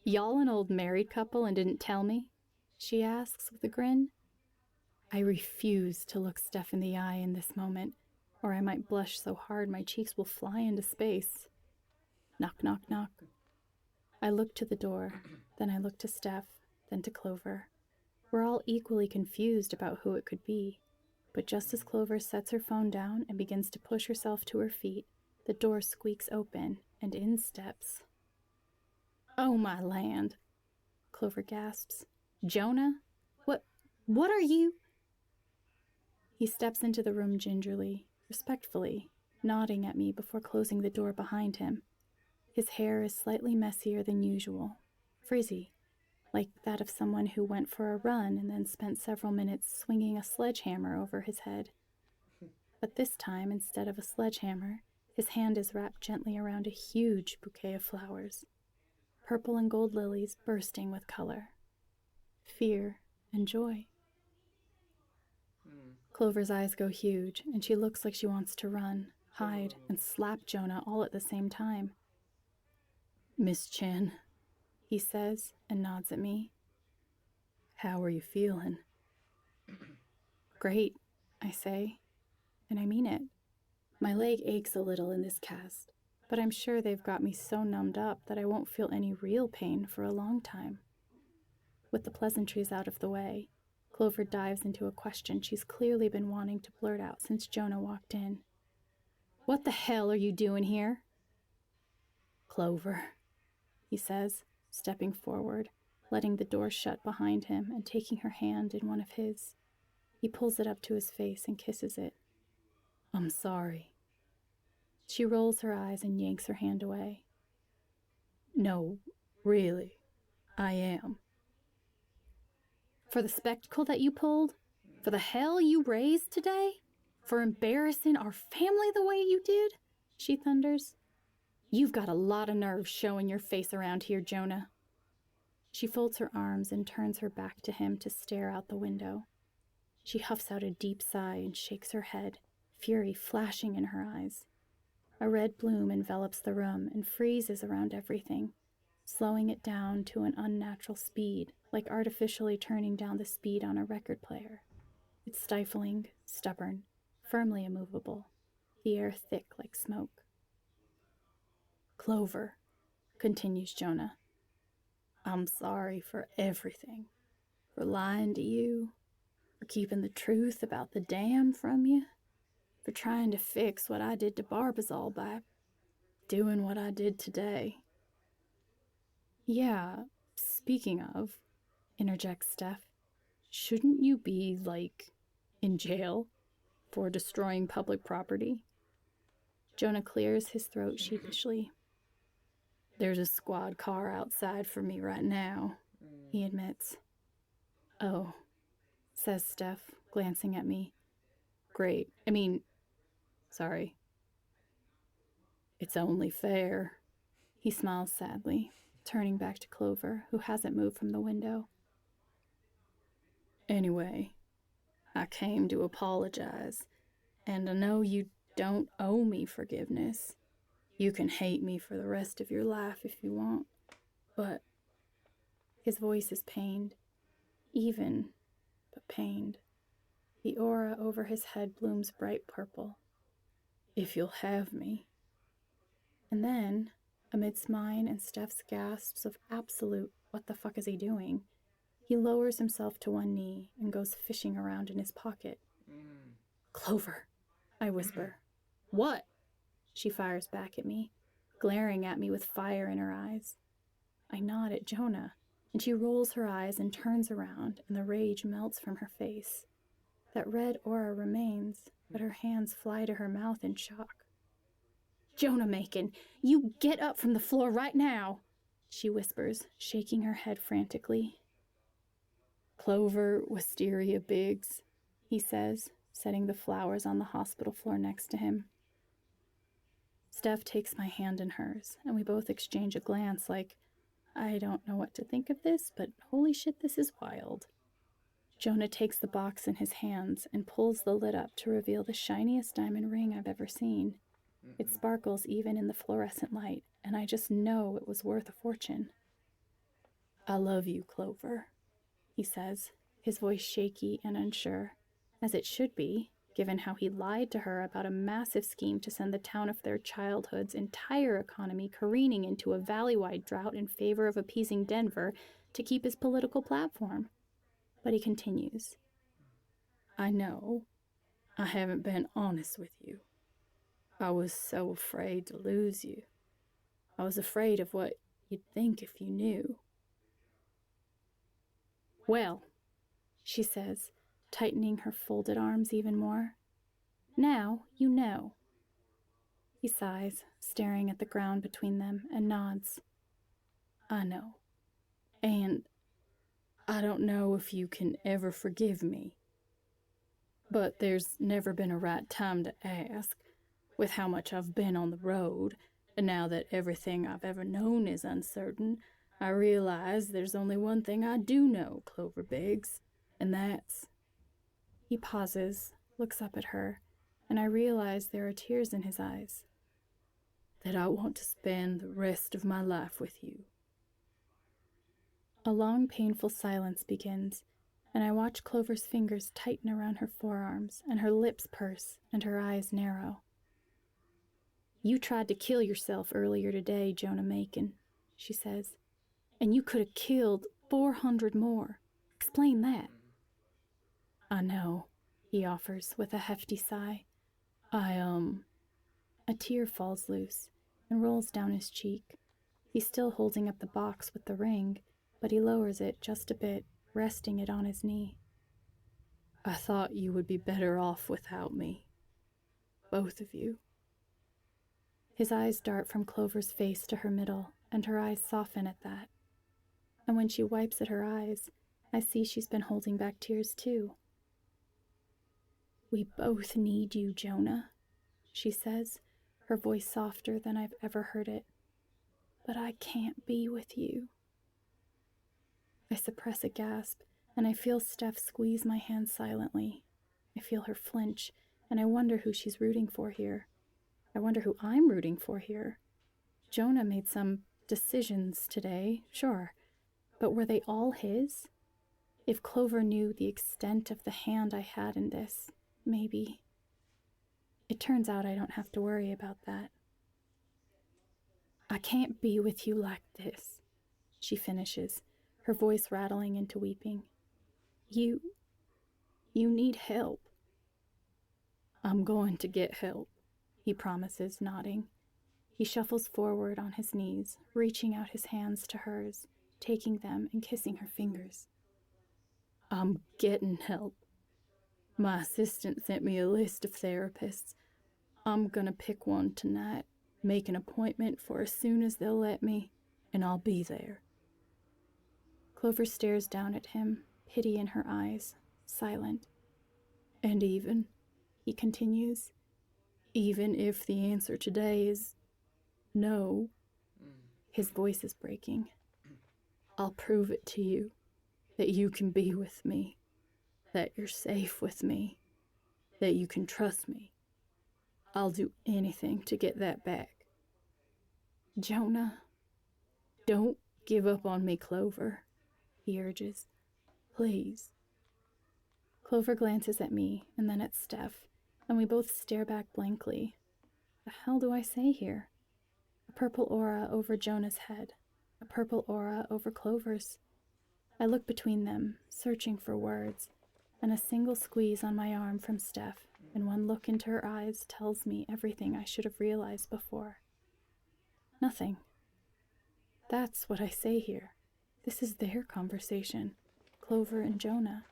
Y'all an old married couple and didn't tell me? She asks with a grin. I refuse to look Steph in the eye in this moment, or I might blush so hard my cheeks will fly into space. Knock, knock, knock. I look to the door, then I look to Steph, then to Clover. We're all equally confused about who it could be, but just as Clover sets her phone down and begins to push herself to her feet, the door squeaks open, and in steps... Oh, my land, Clover gasps. Jonah? What are you? He steps into the room gingerly, respectfully, nodding at me before closing the door behind him. His hair is slightly messier than usual, frizzy, like that of someone who went for a run and then spent several minutes swinging a sledgehammer over his head. But this time, instead of a sledgehammer, his hand is wrapped gently around a huge bouquet of flowers, purple and gold lilies bursting with color, fear and joy. Clover's eyes go huge, and she looks like she wants to run, hide, and slap Jonah all at the same time. Miss Chen, he says, and nods at me. How are you feeling? Great, I say, and I mean it. My leg aches a little in this cast, but I'm sure they've got me so numbed up that I won't feel any real pain for a long time. With the pleasantries out of the way, Clover dives into a question she's clearly been wanting to blurt out since Jonah walked in. What the hell are you doing here? Clover, he says, stepping forward, letting the door shut behind him and taking her hand in one of his. He pulls it up to his face and kisses it. I'm sorry. She rolls her eyes and yanks her hand away. No, really, I am. For the spectacle that you pulled? For the hell you raised today? For embarrassing our family the way you did? She thunders. You've got a lot of nerve showing your face around here, Jonah. She folds her arms and turns her back to him to stare out the window. She huffs out a deep sigh and shakes her head, fury flashing in her eyes. A red bloom envelops the room and freezes around everything, slowing it down to an unnatural speed, like artificially turning down the speed on a record player. It's stifling, stubborn, firmly immovable, the air thick like smoke. Clover, continues Jonah. I'm sorry for everything. For lying to you, for keeping the truth about the dam from you, for trying to fix what I did to Barbazal by doing what I did today. Yeah, speaking of, interjects Steph, shouldn't you be, in jail for destroying public property? Jonah clears his throat sheepishly. There's a squad car outside for me right now, he admits. Oh, says Steph, glancing at me. Great. Sorry. It's only fair. He smiles sadly, turning back to Clover, who hasn't moved from the window. Anyway, I came to apologize, and I know you don't owe me forgiveness. You can hate me for the rest of your life if you want, but... His voice is pained, even, but pained. The aura over his head blooms bright purple. If you'll have me. And then, amidst mine and Steph's gasps of absolute what the fuck is he doing, he lowers himself to one knee and goes fishing around in his pocket. Clover, I whisper. What? She fires back at me, glaring at me with fire in her eyes. I nod at Jonah, and she rolls her eyes and turns around, and the rage melts from her face. That red aura remains, but her hands fly to her mouth in shock. Jonah Macon, you get up from the floor right now, she whispers, shaking her head frantically. Clover Wisteria Biggs, he says, setting the flowers on the hospital floor next to him. Steph takes my hand in hers, and we both exchange a glance like, I don't know what to think of this, but holy shit, this is wild. Jonah takes the box in his hands and pulls the lid up to reveal the shiniest diamond ring I've ever seen. It sparkles even in the fluorescent light, and I just know it was worth a fortune. I love you, Clover, he says, his voice shaky and unsure, as it should be, given how he lied to her about a massive scheme to send the town of their childhood's entire economy careening into a valley-wide drought in favor of appeasing Denver to keep his political platform. But he continues. I know. I haven't been honest with you. I was so afraid to lose you. I was afraid of what you'd think if you knew. Well, she says, tightening her folded arms even more. Now you know. He sighs, staring at the ground between them, and nods. I know. And I don't know if you can ever forgive me. But there's never been a right time to ask, with how much I've been on the road, and now that everything I've ever known is uncertain, I realize there's only one thing I do know, Clover Biggs, and that's... He pauses, looks up at her, and I realize there are tears in his eyes. That I want to spend the rest of my life with you. A long, painful silence begins, and I watch Clover's fingers tighten around her forearms, and her lips purse, and her eyes narrow. You tried to kill yourself earlier today, Jonah Macon, she says, and you could have killed 400 more. Explain that. I know, he offers with a hefty sigh. A tear falls loose and rolls down his cheek. He's still holding up the box with the ring, but he lowers it just a bit, resting it on his knee. I thought you would be better off without me. Both of you. His eyes dart from Clover's face to her middle, and her eyes soften at that. And when she wipes at her eyes, I see she's been holding back tears too. We both need you, Jonah, she says, her voice softer than I've ever heard it. But I can't be with you. I suppress a gasp, and I feel Steph squeeze my hand silently. I feel her flinch, and I wonder who she's rooting for here. I wonder who I'm rooting for here. Jonah made some decisions today, sure, but were they all his? If Clover knew the extent of the hand I had in this, maybe. It turns out I don't have to worry about that. I can't be with you like this, she finishes, her voice rattling into weeping. You need help. I'm going to get help, he promises, nodding. He shuffles forward on his knees, reaching out his hands to hers, taking them and kissing her fingers. I'm getting help. My assistant sent me a list of therapists. I'm gonna pick one tonight, make an appointment for as soon as they'll let me, and I'll be there. Clover stares down at him, pity in her eyes, silent. And even, he continues, even if the answer today is no, his voice is breaking, I'll prove it to you, that you can be with me, that you're safe with me, that you can trust me. I'll do anything to get that back. Jonah, don't give up on me, Clover, he urges. Please. Clover glances at me and then at Steph, and we both stare back blankly. The hell do I say here? A purple aura over Jonah's head, a purple aura over Clover's. I look between them, searching for words, and a single squeeze on my arm from Steph, and one look into her eyes tells me everything I should have realized before. Nothing. That's what I say here. This is their conversation. Clover and Jonah.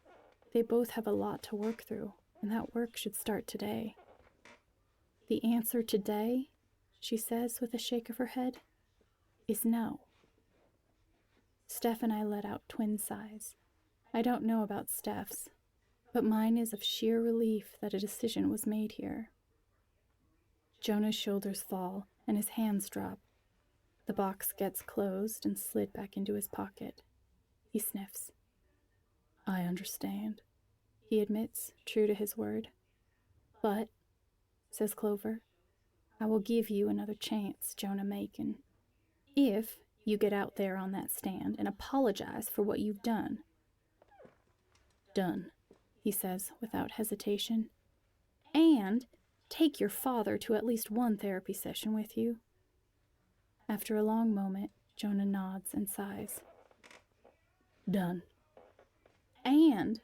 They both have a lot to work through, and that work should start today. The answer today, she says with a shake of her head, is no. Steph and I let out twin sighs. I don't know about Steph's, but mine is of sheer relief that a decision was made here. Jonah's shoulders fall and his hands drop. The box gets closed and slid back into his pocket. He sniffs. I understand, he admits, true to his word. But, says Clover, I will give you another chance, Jonah Macon. If you get out there on that stand and apologize for what you've done. Done, he says without hesitation. And take your father to at least one therapy session with you. After a long moment, Jonah nods and sighs. Done. And,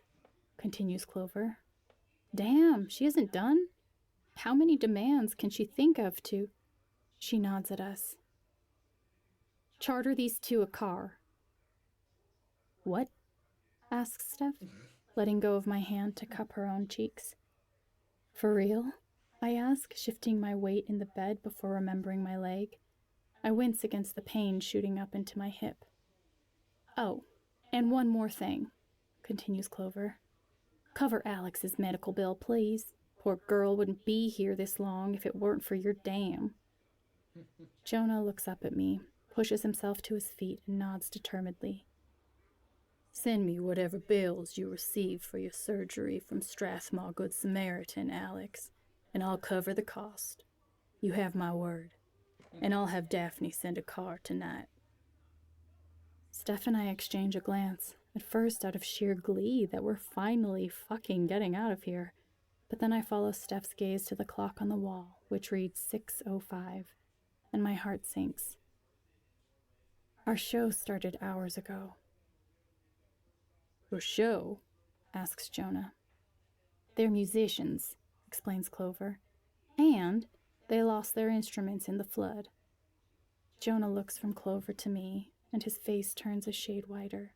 continues Clover, damn, she isn't done? How many demands can she think of to... She nods at us. Charter these two a car. What? Asks Steph, letting go of my hand to cup her own cheeks. For real? I ask, shifting my weight in the bed before remembering my leg. I wince against the pain shooting up into my hip. Oh, and one more thing, continues Clover. Cover Alex's medical bill, please. Poor girl wouldn't be here this long if it weren't for your dam. Jonah looks up at me, pushes himself to his feet, and nods determinedly. Send me whatever bills you receive for your surgery from Strathmore Good Samaritan, Alex, and I'll cover the cost. You have my word. And I'll have Daphne send a car tonight. Steph and I exchange a glance, at first out of sheer glee that we're finally fucking getting out of here. But then I follow Steph's gaze to the clock on the wall, which reads 6:05, and my heart sinks. Our show started hours ago. Your show? Asks Jonah. They're musicians, explains Clover, and they lost their instruments in the flood. Jonah looks from Clover to me, and his face turns a shade whiter.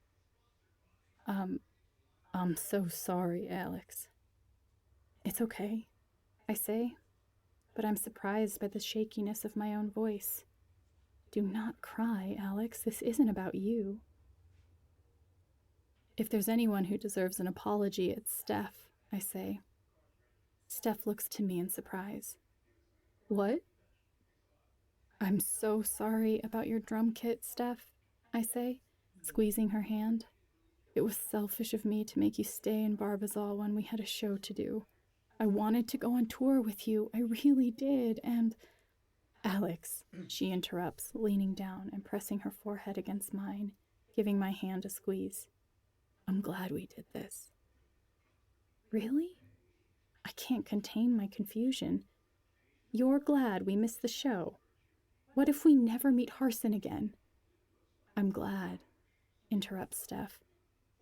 I'm so sorry, Alex. It's okay, I say, but I'm surprised by the shakiness of my own voice. Do not cry, Alex. This isn't about you. If there's anyone who deserves an apology, it's Steph, I say. Steph looks to me in surprise. What? I'm so sorry about your drum kit, Steph, I say, squeezing her hand. It was selfish of me to make you stay in Barbazal when we had a show to do. I wanted to go on tour with you. I really did. And Alex, she interrupts, leaning down and pressing her forehead against mine, giving my hand a squeeze. I'm glad we did this. Really? I can't contain my confusion. You're glad we missed the show. What if we never meet Harson again? I'm glad, interrupts Steph,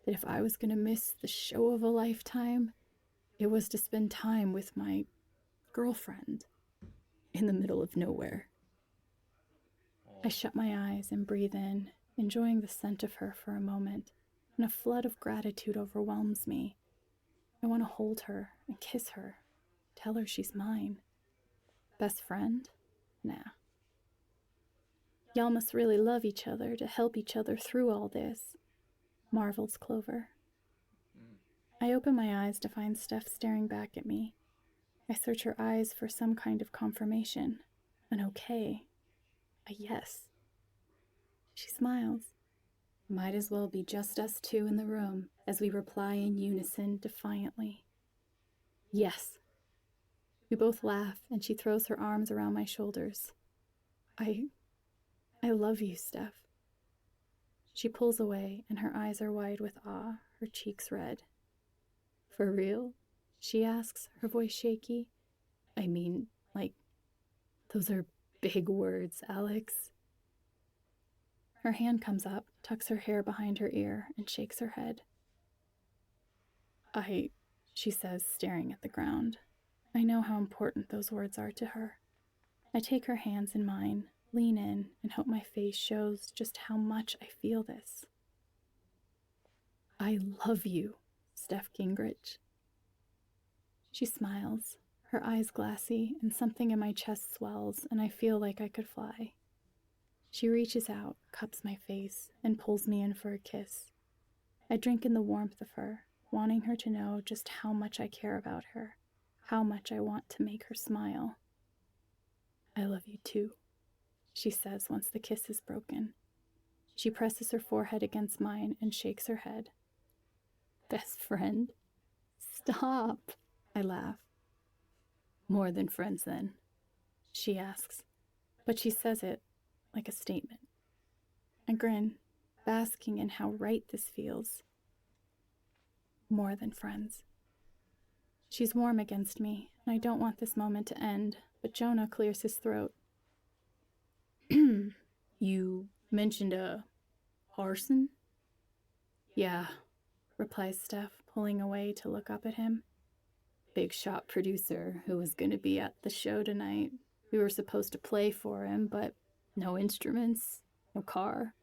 that if I was going to miss the show of a lifetime, it was to spend time with my girlfriend in the middle of nowhere. I shut my eyes and breathe in, enjoying the scent of her for a moment, and a flood of gratitude overwhelms me. I want to hold her and kiss her, tell her she's mine. Best friend? Nah. Y'all must really love each other to help each other through all this, marvels Clover. I open my eyes to find Steph staring back at me. I search her eyes for some kind of confirmation, an okay, a yes. She smiles. Might as well be just us two in the room, as we reply in unison defiantly. Yes. We both laugh, and she throws her arms around my shoulders. I love you, Steph. She pulls away, and her eyes are wide with awe, her cheeks red. For real? She asks, her voice shaky. I mean, like, those are big words, Alex. Her hand comes up, tucks her hair behind her ear, and shakes her head. She says, staring at the ground. I know how important those words are to her. I take her hands in mine, lean in, and hope my face shows just how much I feel this. I love you, Steph Gingrich. She smiles, her eyes glassy, and something in my chest swells, and I feel like I could fly. She reaches out, cups my face, and pulls me in for a kiss. I drink in the warmth of her, wanting her to know just how much I care about her, how much I want to make her smile. I love you too, she says once the kiss is broken. She presses her forehead against mine and shakes her head. Best friend? Stop, I laugh. More than friends then, she asks, but she says it like a statement. I grin, basking in how right this feels. More than friends. She's warm against me, and I don't want this moment to end, but Jonah clears his throat. You mentioned Harson? Yeah, replies Steph, pulling away to look up at him. Big shot producer who was going to be at the show tonight. We were supposed to play for him, but no instruments, no car,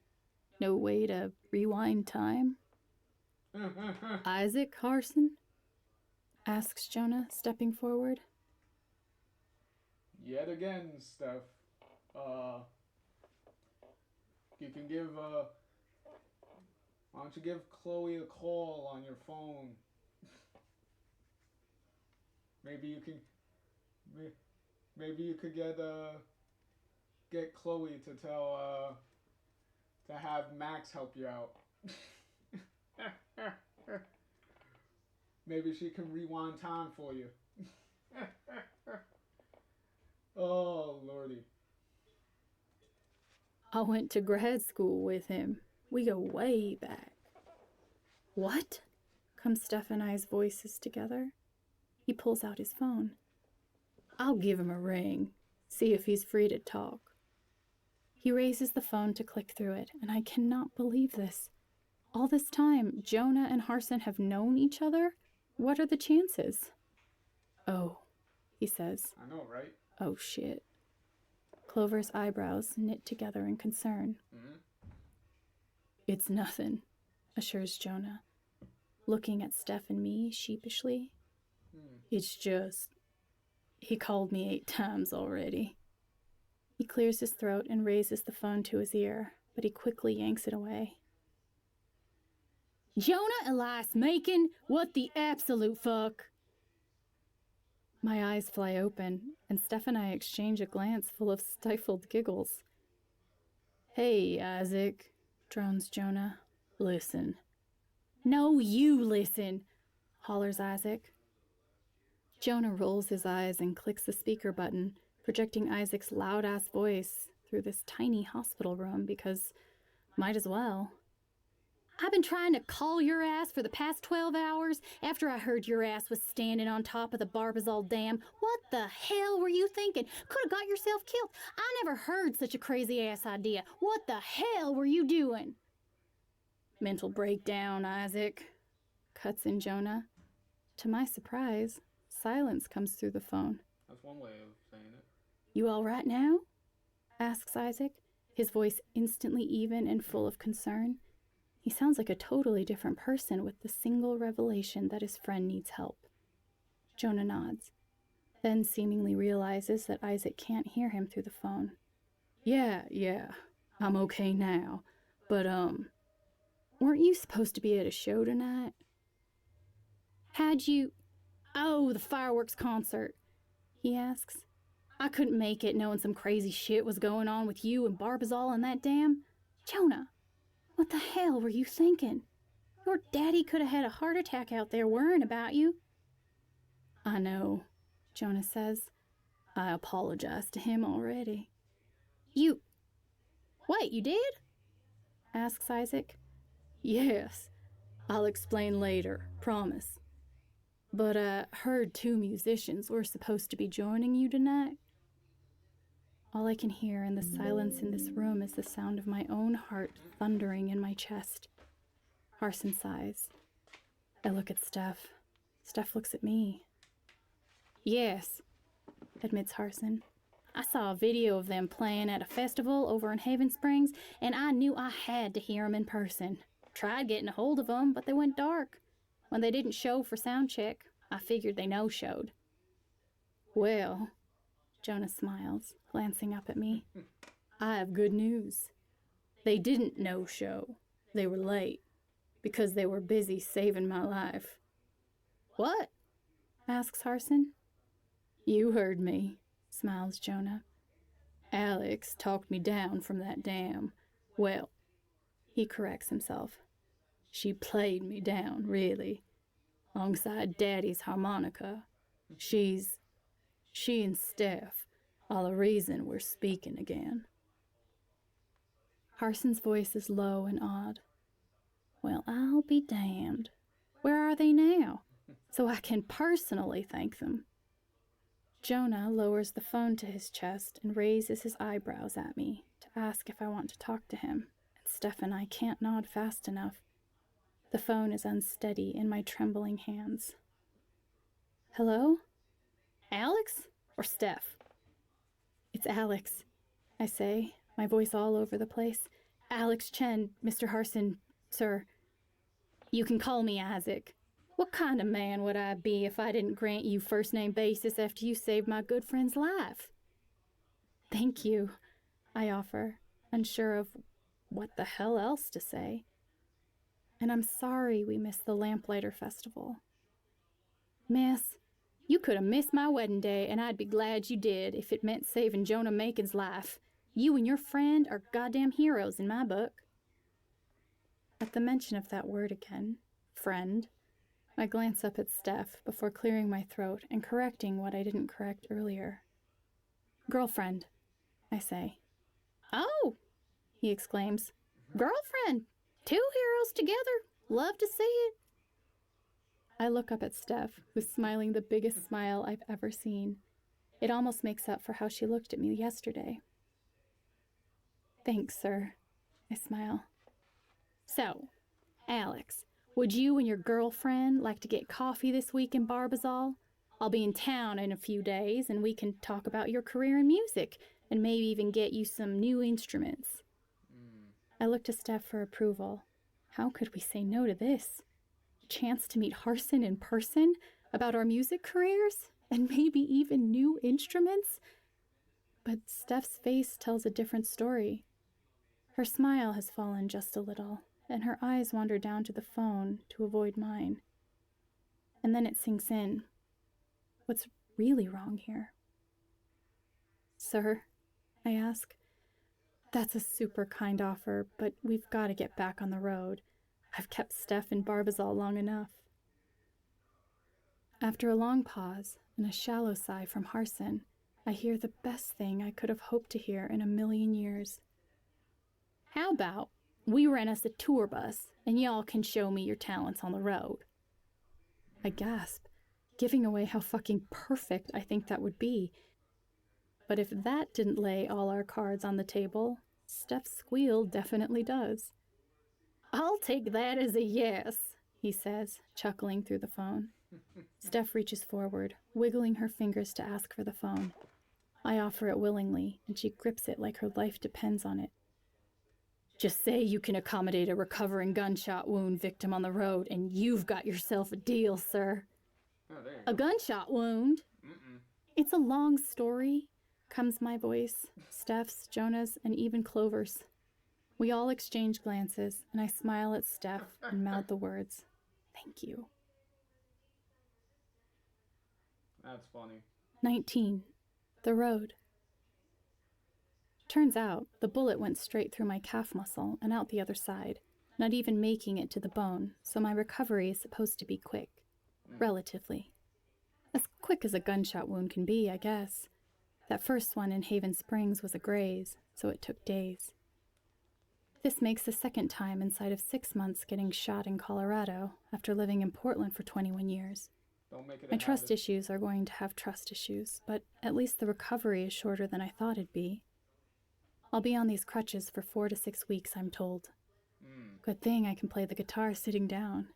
no way to rewind time. Isaac Harson? Asks Jonah, stepping forward. Yet again, Steph. You can give, why don't you give Chloe a call on your phone? Maybe you can, maybe you could get Chloe to tell, to have Max help you out. Maybe she can rewind time for you. Oh, Lordy. I went to grad school with him. We go way back. What? Come Steph and I's voices together. He pulls out his phone. I'll give him a ring. See if he's free to talk. He raises the phone to click through it, and I cannot believe this. All this time, Jonah and Harson have known each other? What are the chances? Oh, he says. I know, right? Oh, shit. Clover's eyebrows knit together in concern. Mm-hmm. It's nothing, assures Jonah, looking at Steph and me sheepishly. It's just, he called me 8 times already. He clears his throat and raises the phone to his ear, but he quickly yanks it away. Jonah Elias Macon, what the absolute fuck? My eyes fly open, and Steph and I exchange a glance full of stifled giggles. Hey, Isaac, drones Jonah. Listen. No, you listen, hollers Isaac. Jonah rolls his eyes and clicks the speaker button, projecting Isaac's loud-ass voice through this tiny hospital room because might as well. I've been trying to call your ass for the past 12 hours after I heard your ass was standing on top of the Barbazal Dam. What the hell were you thinking? Could have got yourself killed. I never heard such a crazy-ass idea. What the hell were you doing? Mental breakdown, Isaac, cuts in Jonah. To my surprise, silence comes through the phone. That's one way of saying it. You all right now? Asks Isaac, his voice instantly even and full of concern. He sounds like a totally different person with the single revelation that his friend needs help. Jonah nods, then seemingly realizes that Isaac can't hear him through the phone. Yeah, I'm okay now, but weren't you supposed to be at a show tonight? How'd you... Oh, the fireworks concert, he asks. I couldn't make it knowing some crazy shit was going on with you and Barbazal and that dam. Jonah, what the hell were you thinking? Your daddy could have had a heart attack out there worrying about you. I know, Jonah says. I apologized to him already. You... Wait, you did? Asks Isaac. Yes, I'll explain later, promise. But I heard 2 musicians were supposed to be joining you tonight. All I can hear in the silence in this room is the sound of my own heart thundering in my chest. Harson sighs. I look at Steph. Steph looks at me. Yes, admits Harson. I saw a video of them playing at a festival over in Haven Springs, and I knew I had to hear them in person. Tried getting a hold of them, but they went dark. When they didn't show for sound check, I figured they no-showed. Well, Jonah smiles, glancing up at me. I have good news. They didn't no-show. They were late, because they were busy saving my life. What? Asks Harson. You heard me, smiles Jonah. Alex talked me down from that dam. Well, he corrects himself. She played me down, really. Alongside Daddy's harmonica. She and Steph are the reason we're speaking again. Harson's voice is low and odd. Well, I'll be damned. Where are they now? So I can personally thank them. Jonah lowers the phone to his chest and raises his eyebrows at me to ask if I want to talk to him, and Steph and I can't nod fast enough. The phone is unsteady in my trembling hands. Hello? Alex? Or Steph? It's Alex, I say, my voice all over the place. Alex Chen, Mr. Harson, sir. You can call me Isaac. What kind of man would I be if I didn't grant you first-name basis after you saved my good friend's life? Thank you, I offer, unsure of what the hell else to say. And I'm sorry we missed the Lamplighter Festival. Miss, you could have missed my wedding day, and I'd be glad you did if it meant saving Jonah Macon's life. You and your friend are goddamn heroes in my book. At the mention of that word again, friend, I glance up at Steph before clearing my throat and correcting what I didn't correct earlier. Girlfriend, I say. Oh, he exclaims. Girlfriend! 2 heroes together. Love to see it. I look up at Steph, who's smiling the biggest smile I've ever seen. It almost makes up for how she looked at me yesterday. Thanks, sir, I smile. So, Alex, would you and your girlfriend like to get coffee this week in Barbazal? I'll be in town in a few days, and we can talk about your career in music, and maybe even get you some new instruments. I looked to Steph for approval. How could we say no to this? A chance to meet Harson in person about our music careers and maybe even new instruments? But Steph's face tells a different story. Her smile has fallen just a little, and her eyes wander down to the phone to avoid mine. And then it sinks in. What's really wrong here? Sir, I ask. That's a super kind offer, but we've got to get back on the road. I've kept Steph in Barbazal long enough. After a long pause and a shallow sigh from Harson, I hear the best thing I could have hoped to hear in a million years. How about we rent us a tour bus and y'all can show me your talents on the road? I gasp, giving away how fucking perfect I think that would be. But if that didn't lay all our cards on the table, Steph's squeal definitely does. I'll take that as a yes, he says, chuckling through the phone. Steph reaches forward, wiggling her fingers to ask for the phone. I offer it willingly, and she grips it like her life depends on it. Just say you can accommodate a recovering gunshot wound victim on the road, and you've got yourself a deal, sir. Oh, there you A go. gunshot wound? Mm-mm. It's a long story, comes my voice, Steph's, Jonah's, and even Clover's. We all exchange glances, and I smile at Steph and mouth the words, "Thank you." That's funny. 19. The road. Turns out, the bullet went straight through my calf muscle and out the other side, not even making it to the bone, so my recovery is supposed to be quick. Relatively. As quick as a gunshot wound can be, I guess. That first one in Haven Springs was a graze, so it took days. This makes the second time inside of 6 months getting shot in Colorado after living in Portland for 21 years. Don't make it My trust issues are going to have trust issues, but at least the recovery is shorter than I thought it'd be. I'll be on these crutches for 4 to 6 weeks, I'm told. Good thing I can play the guitar sitting down.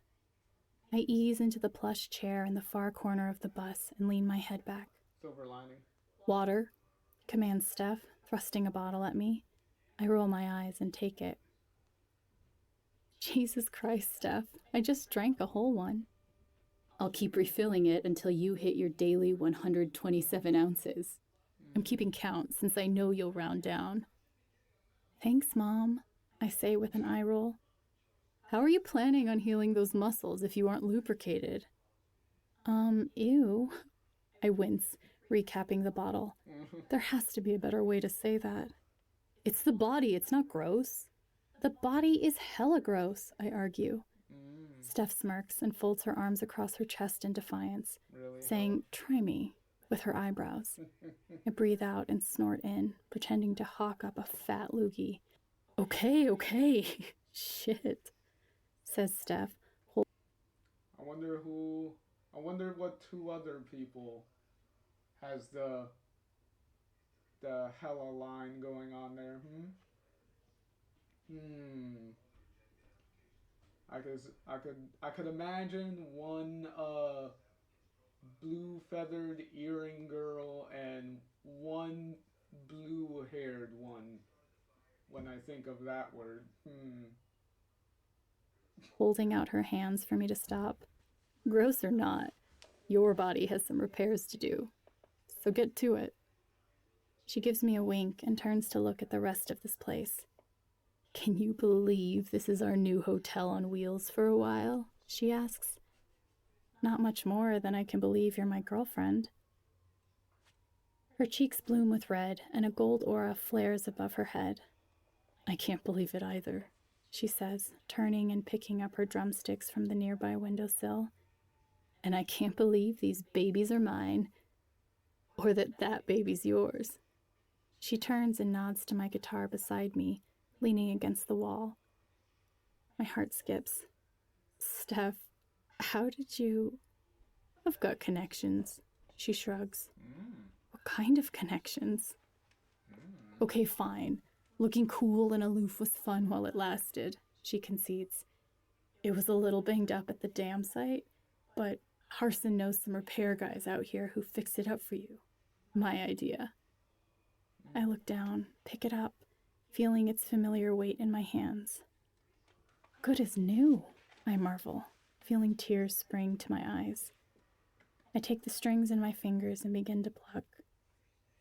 I ease into the plush chair in the far corner of the bus and lean my head back. Silver lining. Water, commands Steph, thrusting a bottle at me. I roll my eyes and take it. Jesus Christ, Steph, I just drank a whole one. I'll keep refilling it until you hit your daily 127 ounces. I'm keeping count since I know you'll round down. Thanks, Mom, I say with an eye roll. How are you planning on healing those muscles if you aren't lubricated? Ew. I wince, recapping the bottle. There has to be a better way to say that. It's the body, it's not gross. The body is hella gross, I argue. Steph smirks and folds her arms across her chest in defiance, Really? saying, "Try me," with her eyebrows. I breathe out and snort in, pretending to hawk up a fat loogie. Okay, shit, says Steph. I wonder what two other people has the hella line going on there, I could imagine one blue feathered earring girl and one blue haired one when I think of that word. Holding out her hands for me to stop. Gross or not, your body has some repairs to do, so get to it. She gives me a wink and turns to look at the rest of this place. Can you believe this is our new hotel on wheels for a while? She asks. Not much more than I can believe you're my girlfriend. Her cheeks bloom with red and a gold aura flares above her head. I can't believe it either, she says, turning and picking up her drumsticks from the nearby windowsill. And I can't believe these babies are mine, or that baby's yours. She turns and nods to my guitar beside me, leaning against the wall. My heart skips. Steph, how did you... I've got connections, she shrugs. What kind of connections? Okay, fine. Looking cool and aloof was fun while it lasted, she concedes. It was a little banged up at the dam site, but Harson knows some repair guys out here who fix it up for you. My idea. I look down, pick it up, feeling its familiar weight in my hands. Good as new, I marvel, feeling tears spring to my eyes. I take the strings in my fingers and begin to pluck,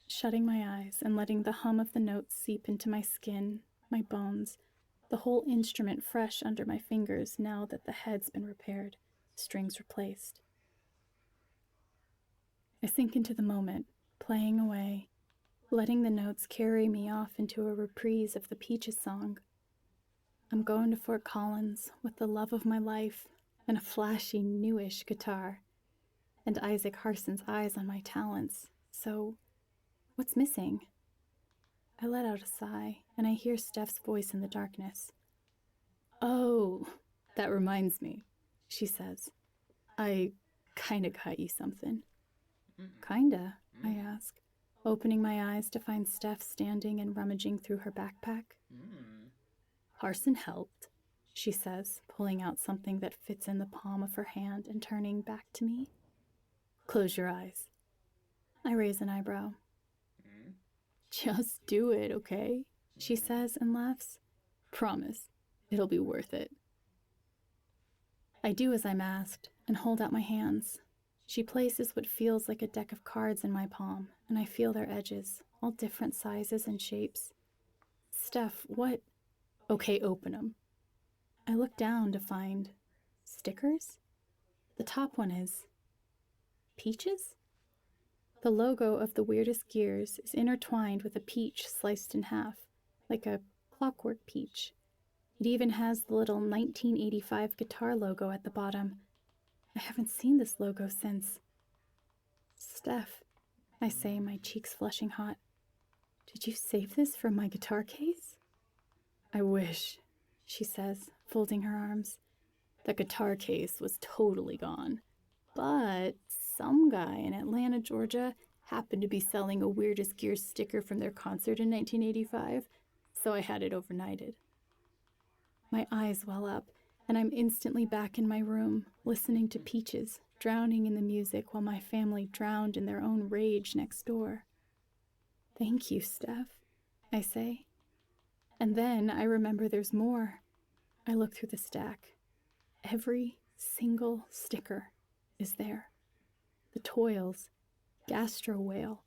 shutting my eyes and letting the hum of the notes seep into my skin, my bones, the whole instrument fresh under my fingers now that the head's been repaired, strings replaced. I sink into the moment, playing away, letting the notes carry me off into a reprise of the Peaches song. I'm going to Fort Collins with the love of my life and a flashy, newish guitar. and Isaac Harson's eyes on my talents. So, what's missing? I let out a sigh, and I hear Steph's voice in the darkness. Oh, that reminds me, she says. I kinda got you something. Kinda, I ask, opening my eyes to find Steph standing and rummaging through her backpack. Harson helped, she says, pulling out something that fits in the palm of her hand and turning back to me. Close your eyes. I raise an eyebrow. Just do it, okay? She says and laughs. Promise, it'll be worth it. I do as I'm asked and hold out my hands. She places what feels like a deck of cards in my palm, and I feel their edges, all different sizes and shapes. Steph, what? Okay, open them. I look down to find stickers. The top one is peaches? The logo of the weirdest gears is intertwined with a peach sliced in half, like a clockwork peach. It even has the little 1985 guitar logo at the bottom. I haven't seen this logo since. Steph, I say, my cheeks flushing hot. Did you save this from my guitar case? I wish, she says, folding her arms. The guitar case was totally gone. But some guy in Atlanta, Georgia, happened to be selling a Weirdest Gears sticker from their concert in 1985, so I had it overnighted. My eyes well up, and I'm instantly back in my room, listening to Peaches, drowning in the music while my family drowned in their own rage next door. Thank you, Steph, I say. And then I remember there's more. I look through the stack. Every single sticker is there. The toils, gastro whale,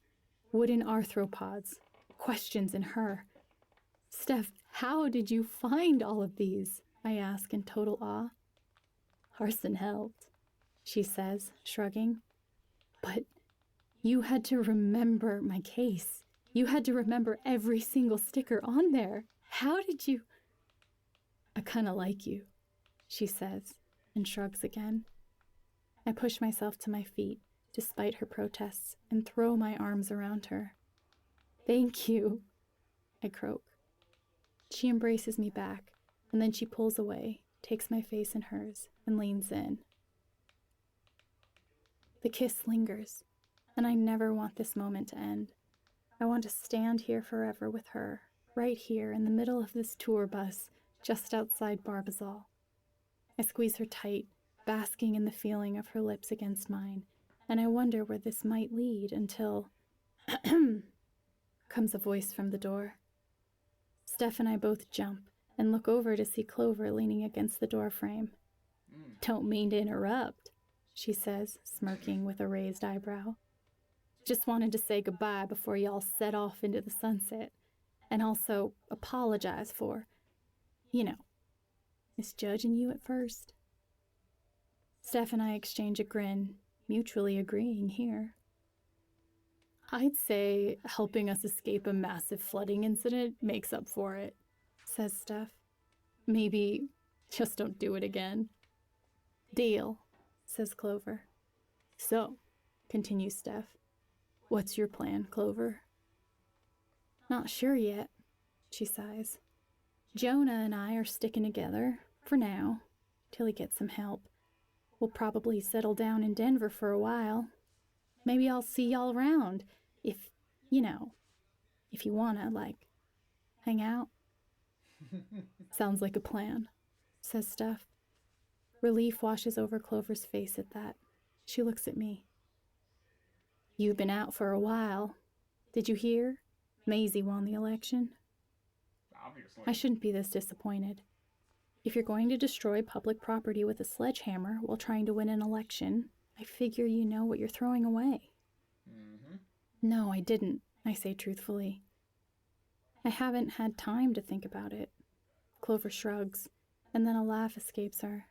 wooden arthropods, questions in her. Steph, how did you find all of these? I ask in total awe. Harson helped, she says, shrugging. But you had to remember my case. You had to remember every single sticker on there. How did you? I kinda like you, she says, and shrugs again. I push myself to my feet, despite her protests, and throw my arms around her. Thank you, I croak. She embraces me back, and then she pulls away, takes my face in hers, and leans in. The kiss lingers, and I never want this moment to end. I want to stand here forever with her, right here in the middle of this tour bus, just outside Barbazal. I squeeze her tight, basking in the feeling of her lips against mine, and I wonder where this might lead until comes a voice from the door. Steph and I both jump and look over to see Clover leaning against the doorframe. Don't mean to interrupt, she says, smirking with a raised eyebrow. Just wanted to say goodbye before y'all set off into the sunset, and also apologize for, misjudging you at first. Steph and I exchange a grin, mutually agreeing here. I'd say helping us escape a massive flooding incident makes up for it, says Steph. Maybe just don't do it again. Deal, says Clover. So, continues Steph, what's your plan, Clover? Not sure yet, she sighs. Jonah and I are sticking together, for now, till he gets some help. We'll probably settle down in Denver for a while. Maybe I'll see y'all around, if you wanna, hang out. Sounds like a plan, says Steph. Relief washes over Clover's face at that. She looks at me. You've been out for a while. Did you hear? Maisie won the election. Obviously. I shouldn't be this disappointed. If you're going to destroy public property with a sledgehammer while trying to win an election, I figure you know what you're throwing away. No, I didn't, I say truthfully. I haven't had time to think about it. Clover shrugs, and then a laugh escapes her.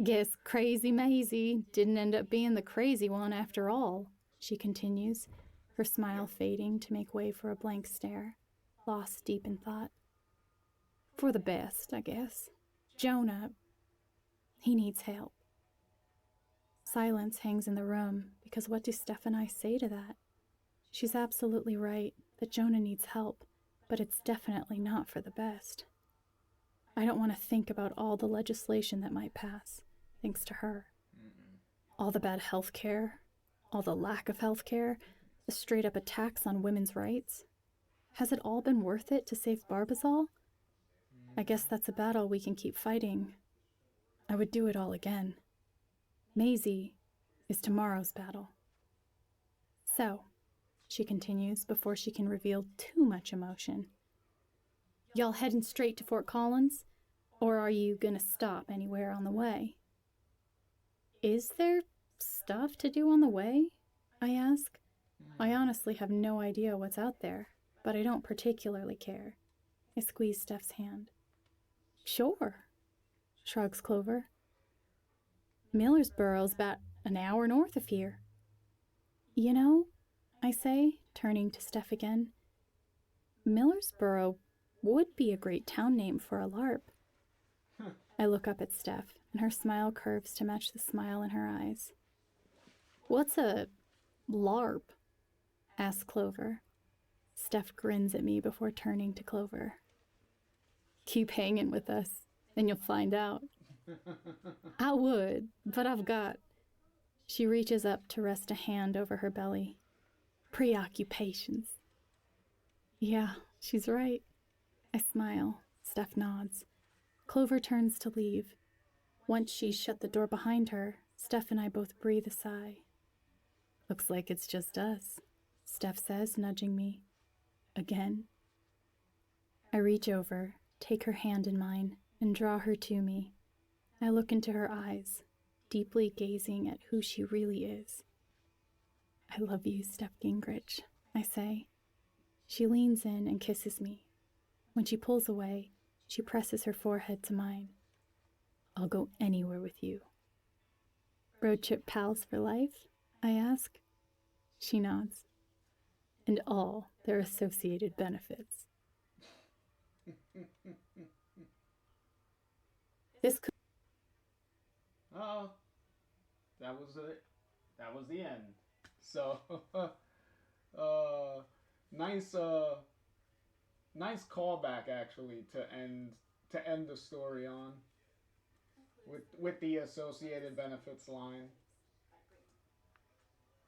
Guess crazy Maisie didn't end up being the crazy one after all, she continues, her smile fading to make way for a blank stare, lost deep in thought. For the best, I guess. Jonah, he needs help. Silence hangs in the room, because what do Steph and I say to that? She's absolutely right that Jonah needs help, but it's definitely not for the best. I don't want to think about all the legislation that might pass, thanks to her. All the bad health care, all the lack of health care, the straight-up attacks on women's rights. Has it all been worth it to save Barbazal? I guess that's a battle we can keep fighting. I would do it all again. Maisie is tomorrow's battle. So, she continues before she can reveal too much emotion. Y'all heading straight to Fort Collins? Or are you gonna stop anywhere on the way? Is there stuff to do on the way? I ask. I honestly have no idea what's out there, but I don't particularly care. I squeeze Steph's hand. Sure, shrugs Clover. Millersboro's about an hour north of here. You know, I say, turning to Steph again, Millersboro would be a great town name for a LARP. I look up at Steph, and her smile curves to match the smile in her eyes. What's a LARP? Asks Clover. Steph grins at me before turning to Clover. Keep hanging with us, and you'll find out. I would, but I've got... She reaches up to rest a hand over her belly. Preoccupations. Yeah, she's right. I smile. Steph nods. Clover turns to leave. Once she's shut the door behind her, Steph and I both breathe a sigh. Looks like it's just us, Steph says, nudging me. Again. I reach over, take her hand in mine, and draw her to me. I look into her eyes, deeply gazing at who she really is. I love you, Steph Gingrich, I say. She leans in and kisses me. When she pulls away, she presses her forehead to mine. I'll go anywhere with you. Road trip pals for life? I ask. She nods. And all their associated benefits. This could... Oh, that was it. That was the end. So, nice, nice callback actually to end the story on with the associated benefits line.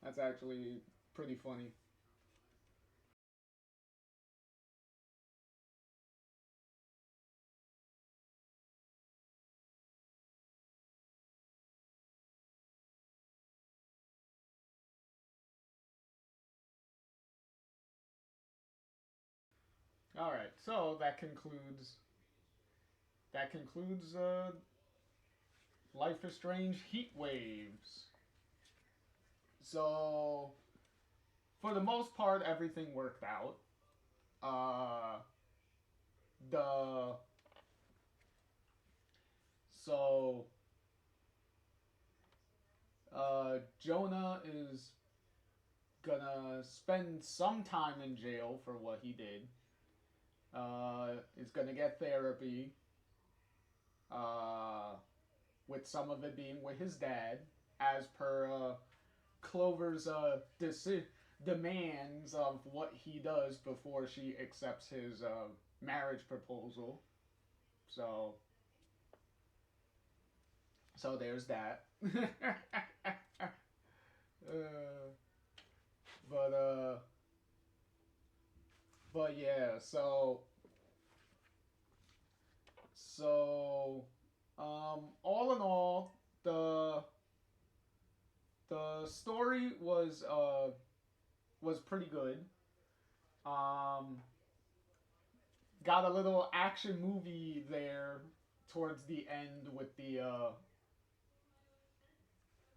That's actually pretty funny. All right, so that concludes Life is Strange Heatwaves. So for the most part, everything worked out. Uh, the so Jonah is gonna spend some time in jail for what he did. Is gonna get therapy. Uh, with some of it being with his dad, as per Clover's demands of what he does before she accepts his marriage proposal. So, so there's that. But but yeah. So all in all, the story was pretty good. Um, got a little action movie there towards the end with the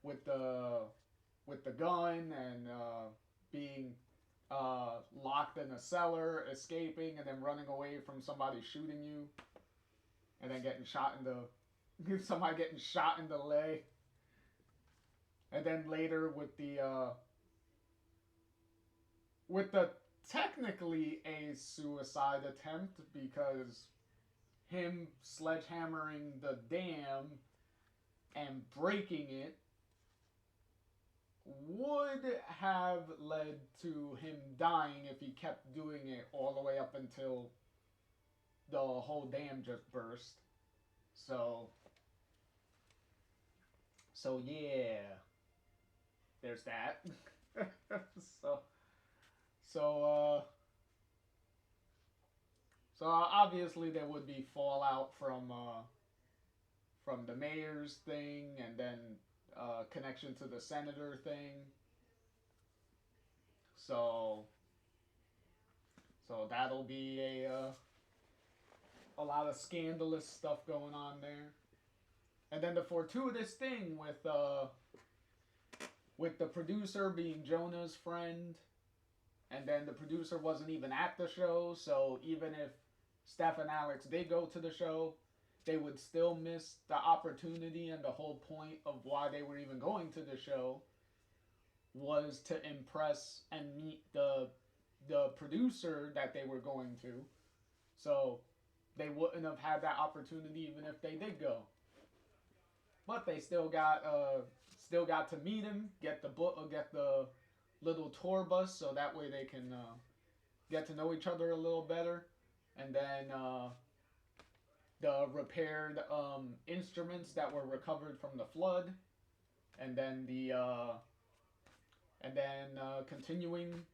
with the gun and being locked in a cellar, escaping, and then running away from somebody shooting you, and then getting shot in the somebody getting shot in the leg, and then later with the technically a suicide attempt because him sledgehammering the dam and breaking it would have led to him dying if he kept doing it all the way up until the whole dam just burst. So, so yeah, there's that. so, so, so obviously there would be fallout from the mayor's thing, and then connection to the senator thing. So, so that'll be a lot of scandalous stuff going on there. And then the fortuitous thing with the producer being Jonah's friend, and then the producer wasn't even at the show, so even if Steph and Alex did go to the show, they would still miss the opportunity, and the whole point of why they were even going to the show was to impress and meet the producer that they were going to. So they wouldn't have had that opportunity even if they did go. But they still got to meet him, get the book, get the little tour bus, so that way they can get to know each other a little better, and then the repaired instruments that were recovered from the flood, and then continuing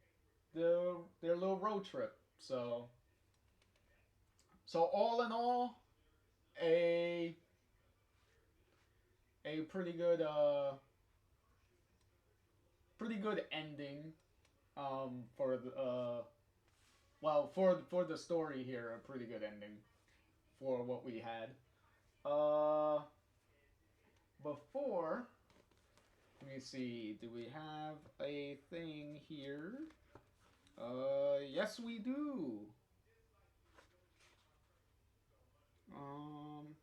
their little road trip. So all in all, a a pretty good ending for the well for the story here, a pretty good ending for what we had. Uh, Before, let me see. Do we have a thing here? Yes, we do. Um,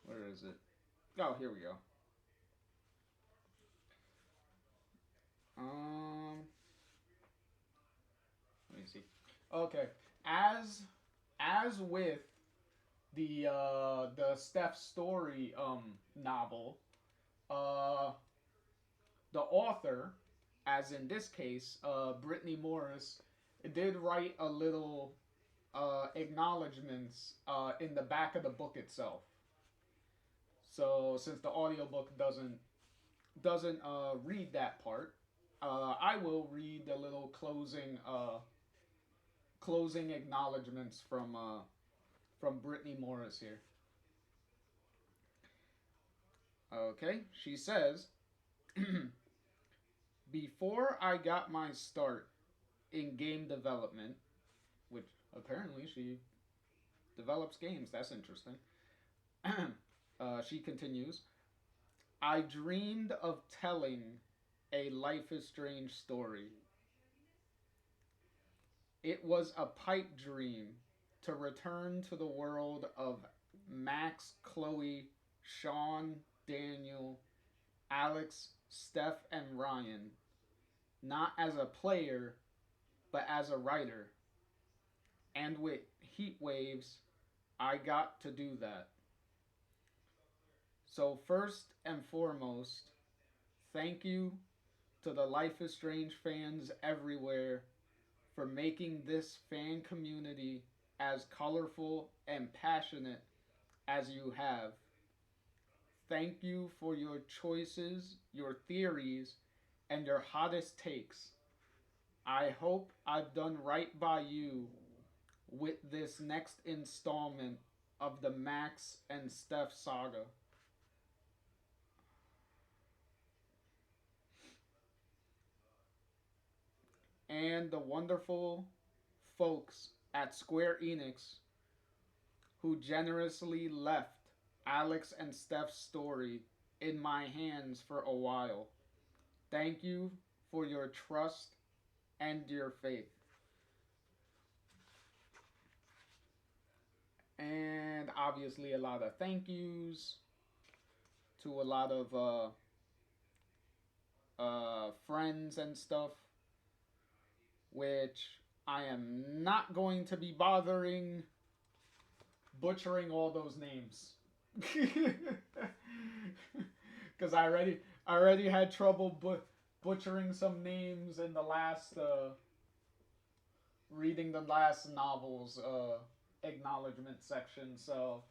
where is it? Oh, here we go. Um, let me see. Okay, as with the Steph Story novel, uh the author, as in this case, Brittany Morris, did write a little acknowledgments in the back of the book itself. So since the audiobook doesn't read that part, I will read the little closing acknowledgments from Brittany Morris here. Okay, she says, before I got my start in game development, which apparently she develops games, that's interesting. She continues, I dreamed of telling a Life is Strange story. It was a pipe dream to return to the world of Max, Chloe, Sean, Daniel, Alex, Steph, and Ryan, not as a player, but as a writer. And with Heatwaves, I got to do that. So, first and foremost, thank you to the Life is Strange fans everywhere for making this fan community as colorful and passionate as you have. Thank you for your choices, your theories, and your hottest takes. I hope I've done right by you with this next installment of the Max and Steph saga. And the wonderful folks at Square Enix who generously left Alex and Steph's story in my hands for a while. Thank you for your trust and your faith. And obviously, a lot of thank yous to a lot of friends and stuff, which I am not going to be bothering butchering all those names. Because I already had trouble butchering some names in the last reading the last novels acknowledgement section. So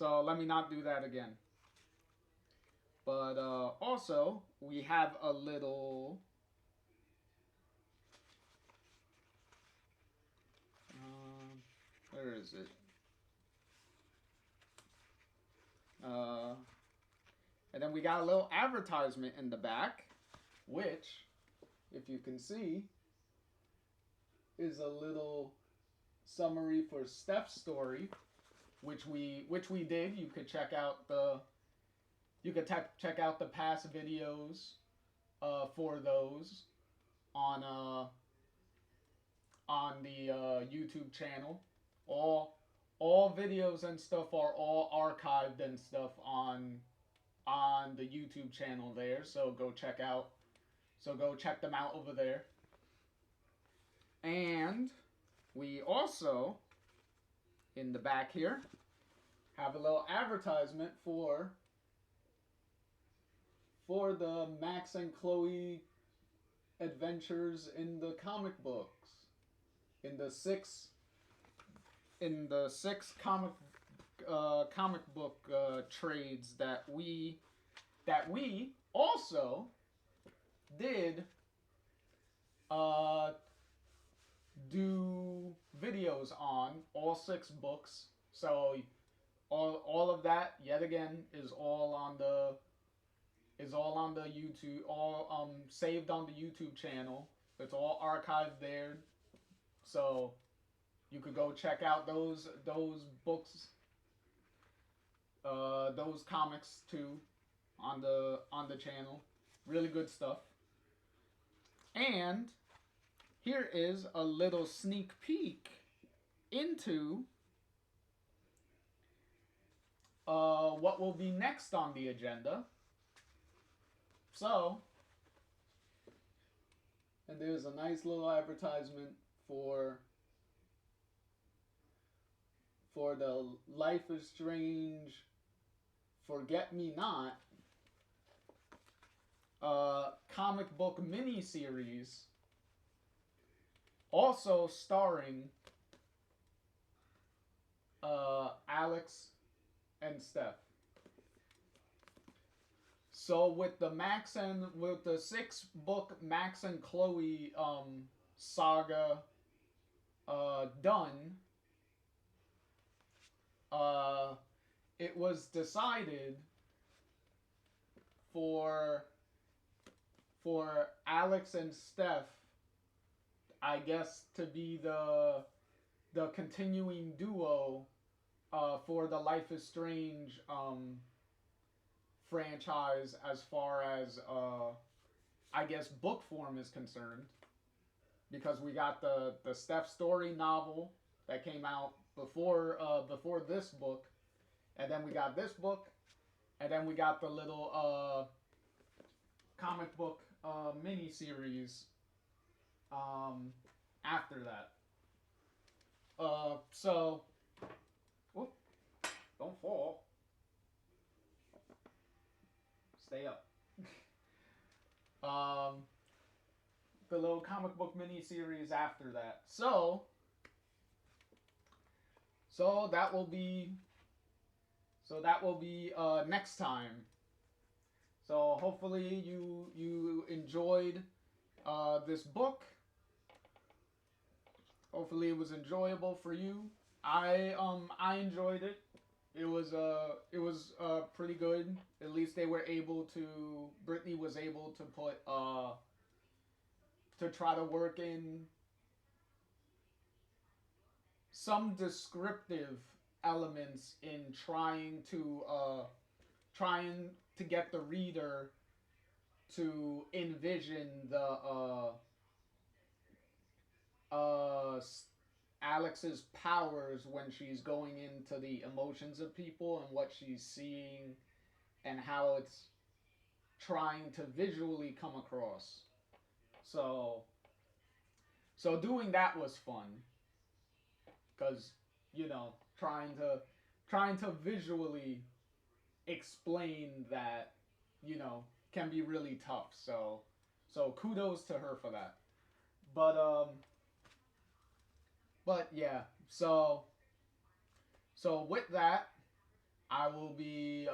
let me not do that again. But also we have a little. Where is it? And then we got a little advertisement in the back, which, if you can see, is a little summary for Steph's story, which we did. You could check out the check out the past videos for those on the YouTube channel. All videos and stuff are all archived and stuff on the YouTube channel there. So go check them out over there. And we also, in the back here, have a little advertisement for the Max and Chloe adventures in the comic books. In the six comic book trades that we also did do videos on all 6 books. So all of that yet again is all on the YouTube, all saved on the YouTube channel. It's all archived there. So you could go check out those books, those comics too, on the channel. Really good stuff. And here is a little sneak peek into what will be next on the agenda. So, and there's a nice little advertisement for the Life is Strange Forget Me Not comic book miniseries, also starring Alex and Steph. So with the 6-book Max and Chloe saga done, it was decided for Alex and Steph, I guess, to be the continuing duo for the Life is Strange franchise, as far as I guess book form is concerned, because we got the Steph story novel that came out before this book, and then we got this book, and then we got the little comic book mini series after that. So, whoop, don't fall. Stay up. The little comic book mini series after that. So that will be next time. So hopefully you enjoyed this book. Hopefully it was enjoyable for you. I enjoyed it. It was pretty good. At least they were able to. Brittany was able to put to try to work in some descriptive elements in trying to get the reader to envision the Alex's powers when she's going into the emotions of people and what she's seeing and how it's trying to visually come across. So doing that was fun, because trying to visually explain that you know, can be really tough. So kudos to her for that. But yeah. So with that, I will be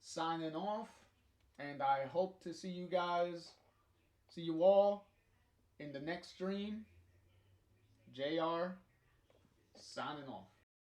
signing off, and I hope to see you all in the next stream. JR signing off.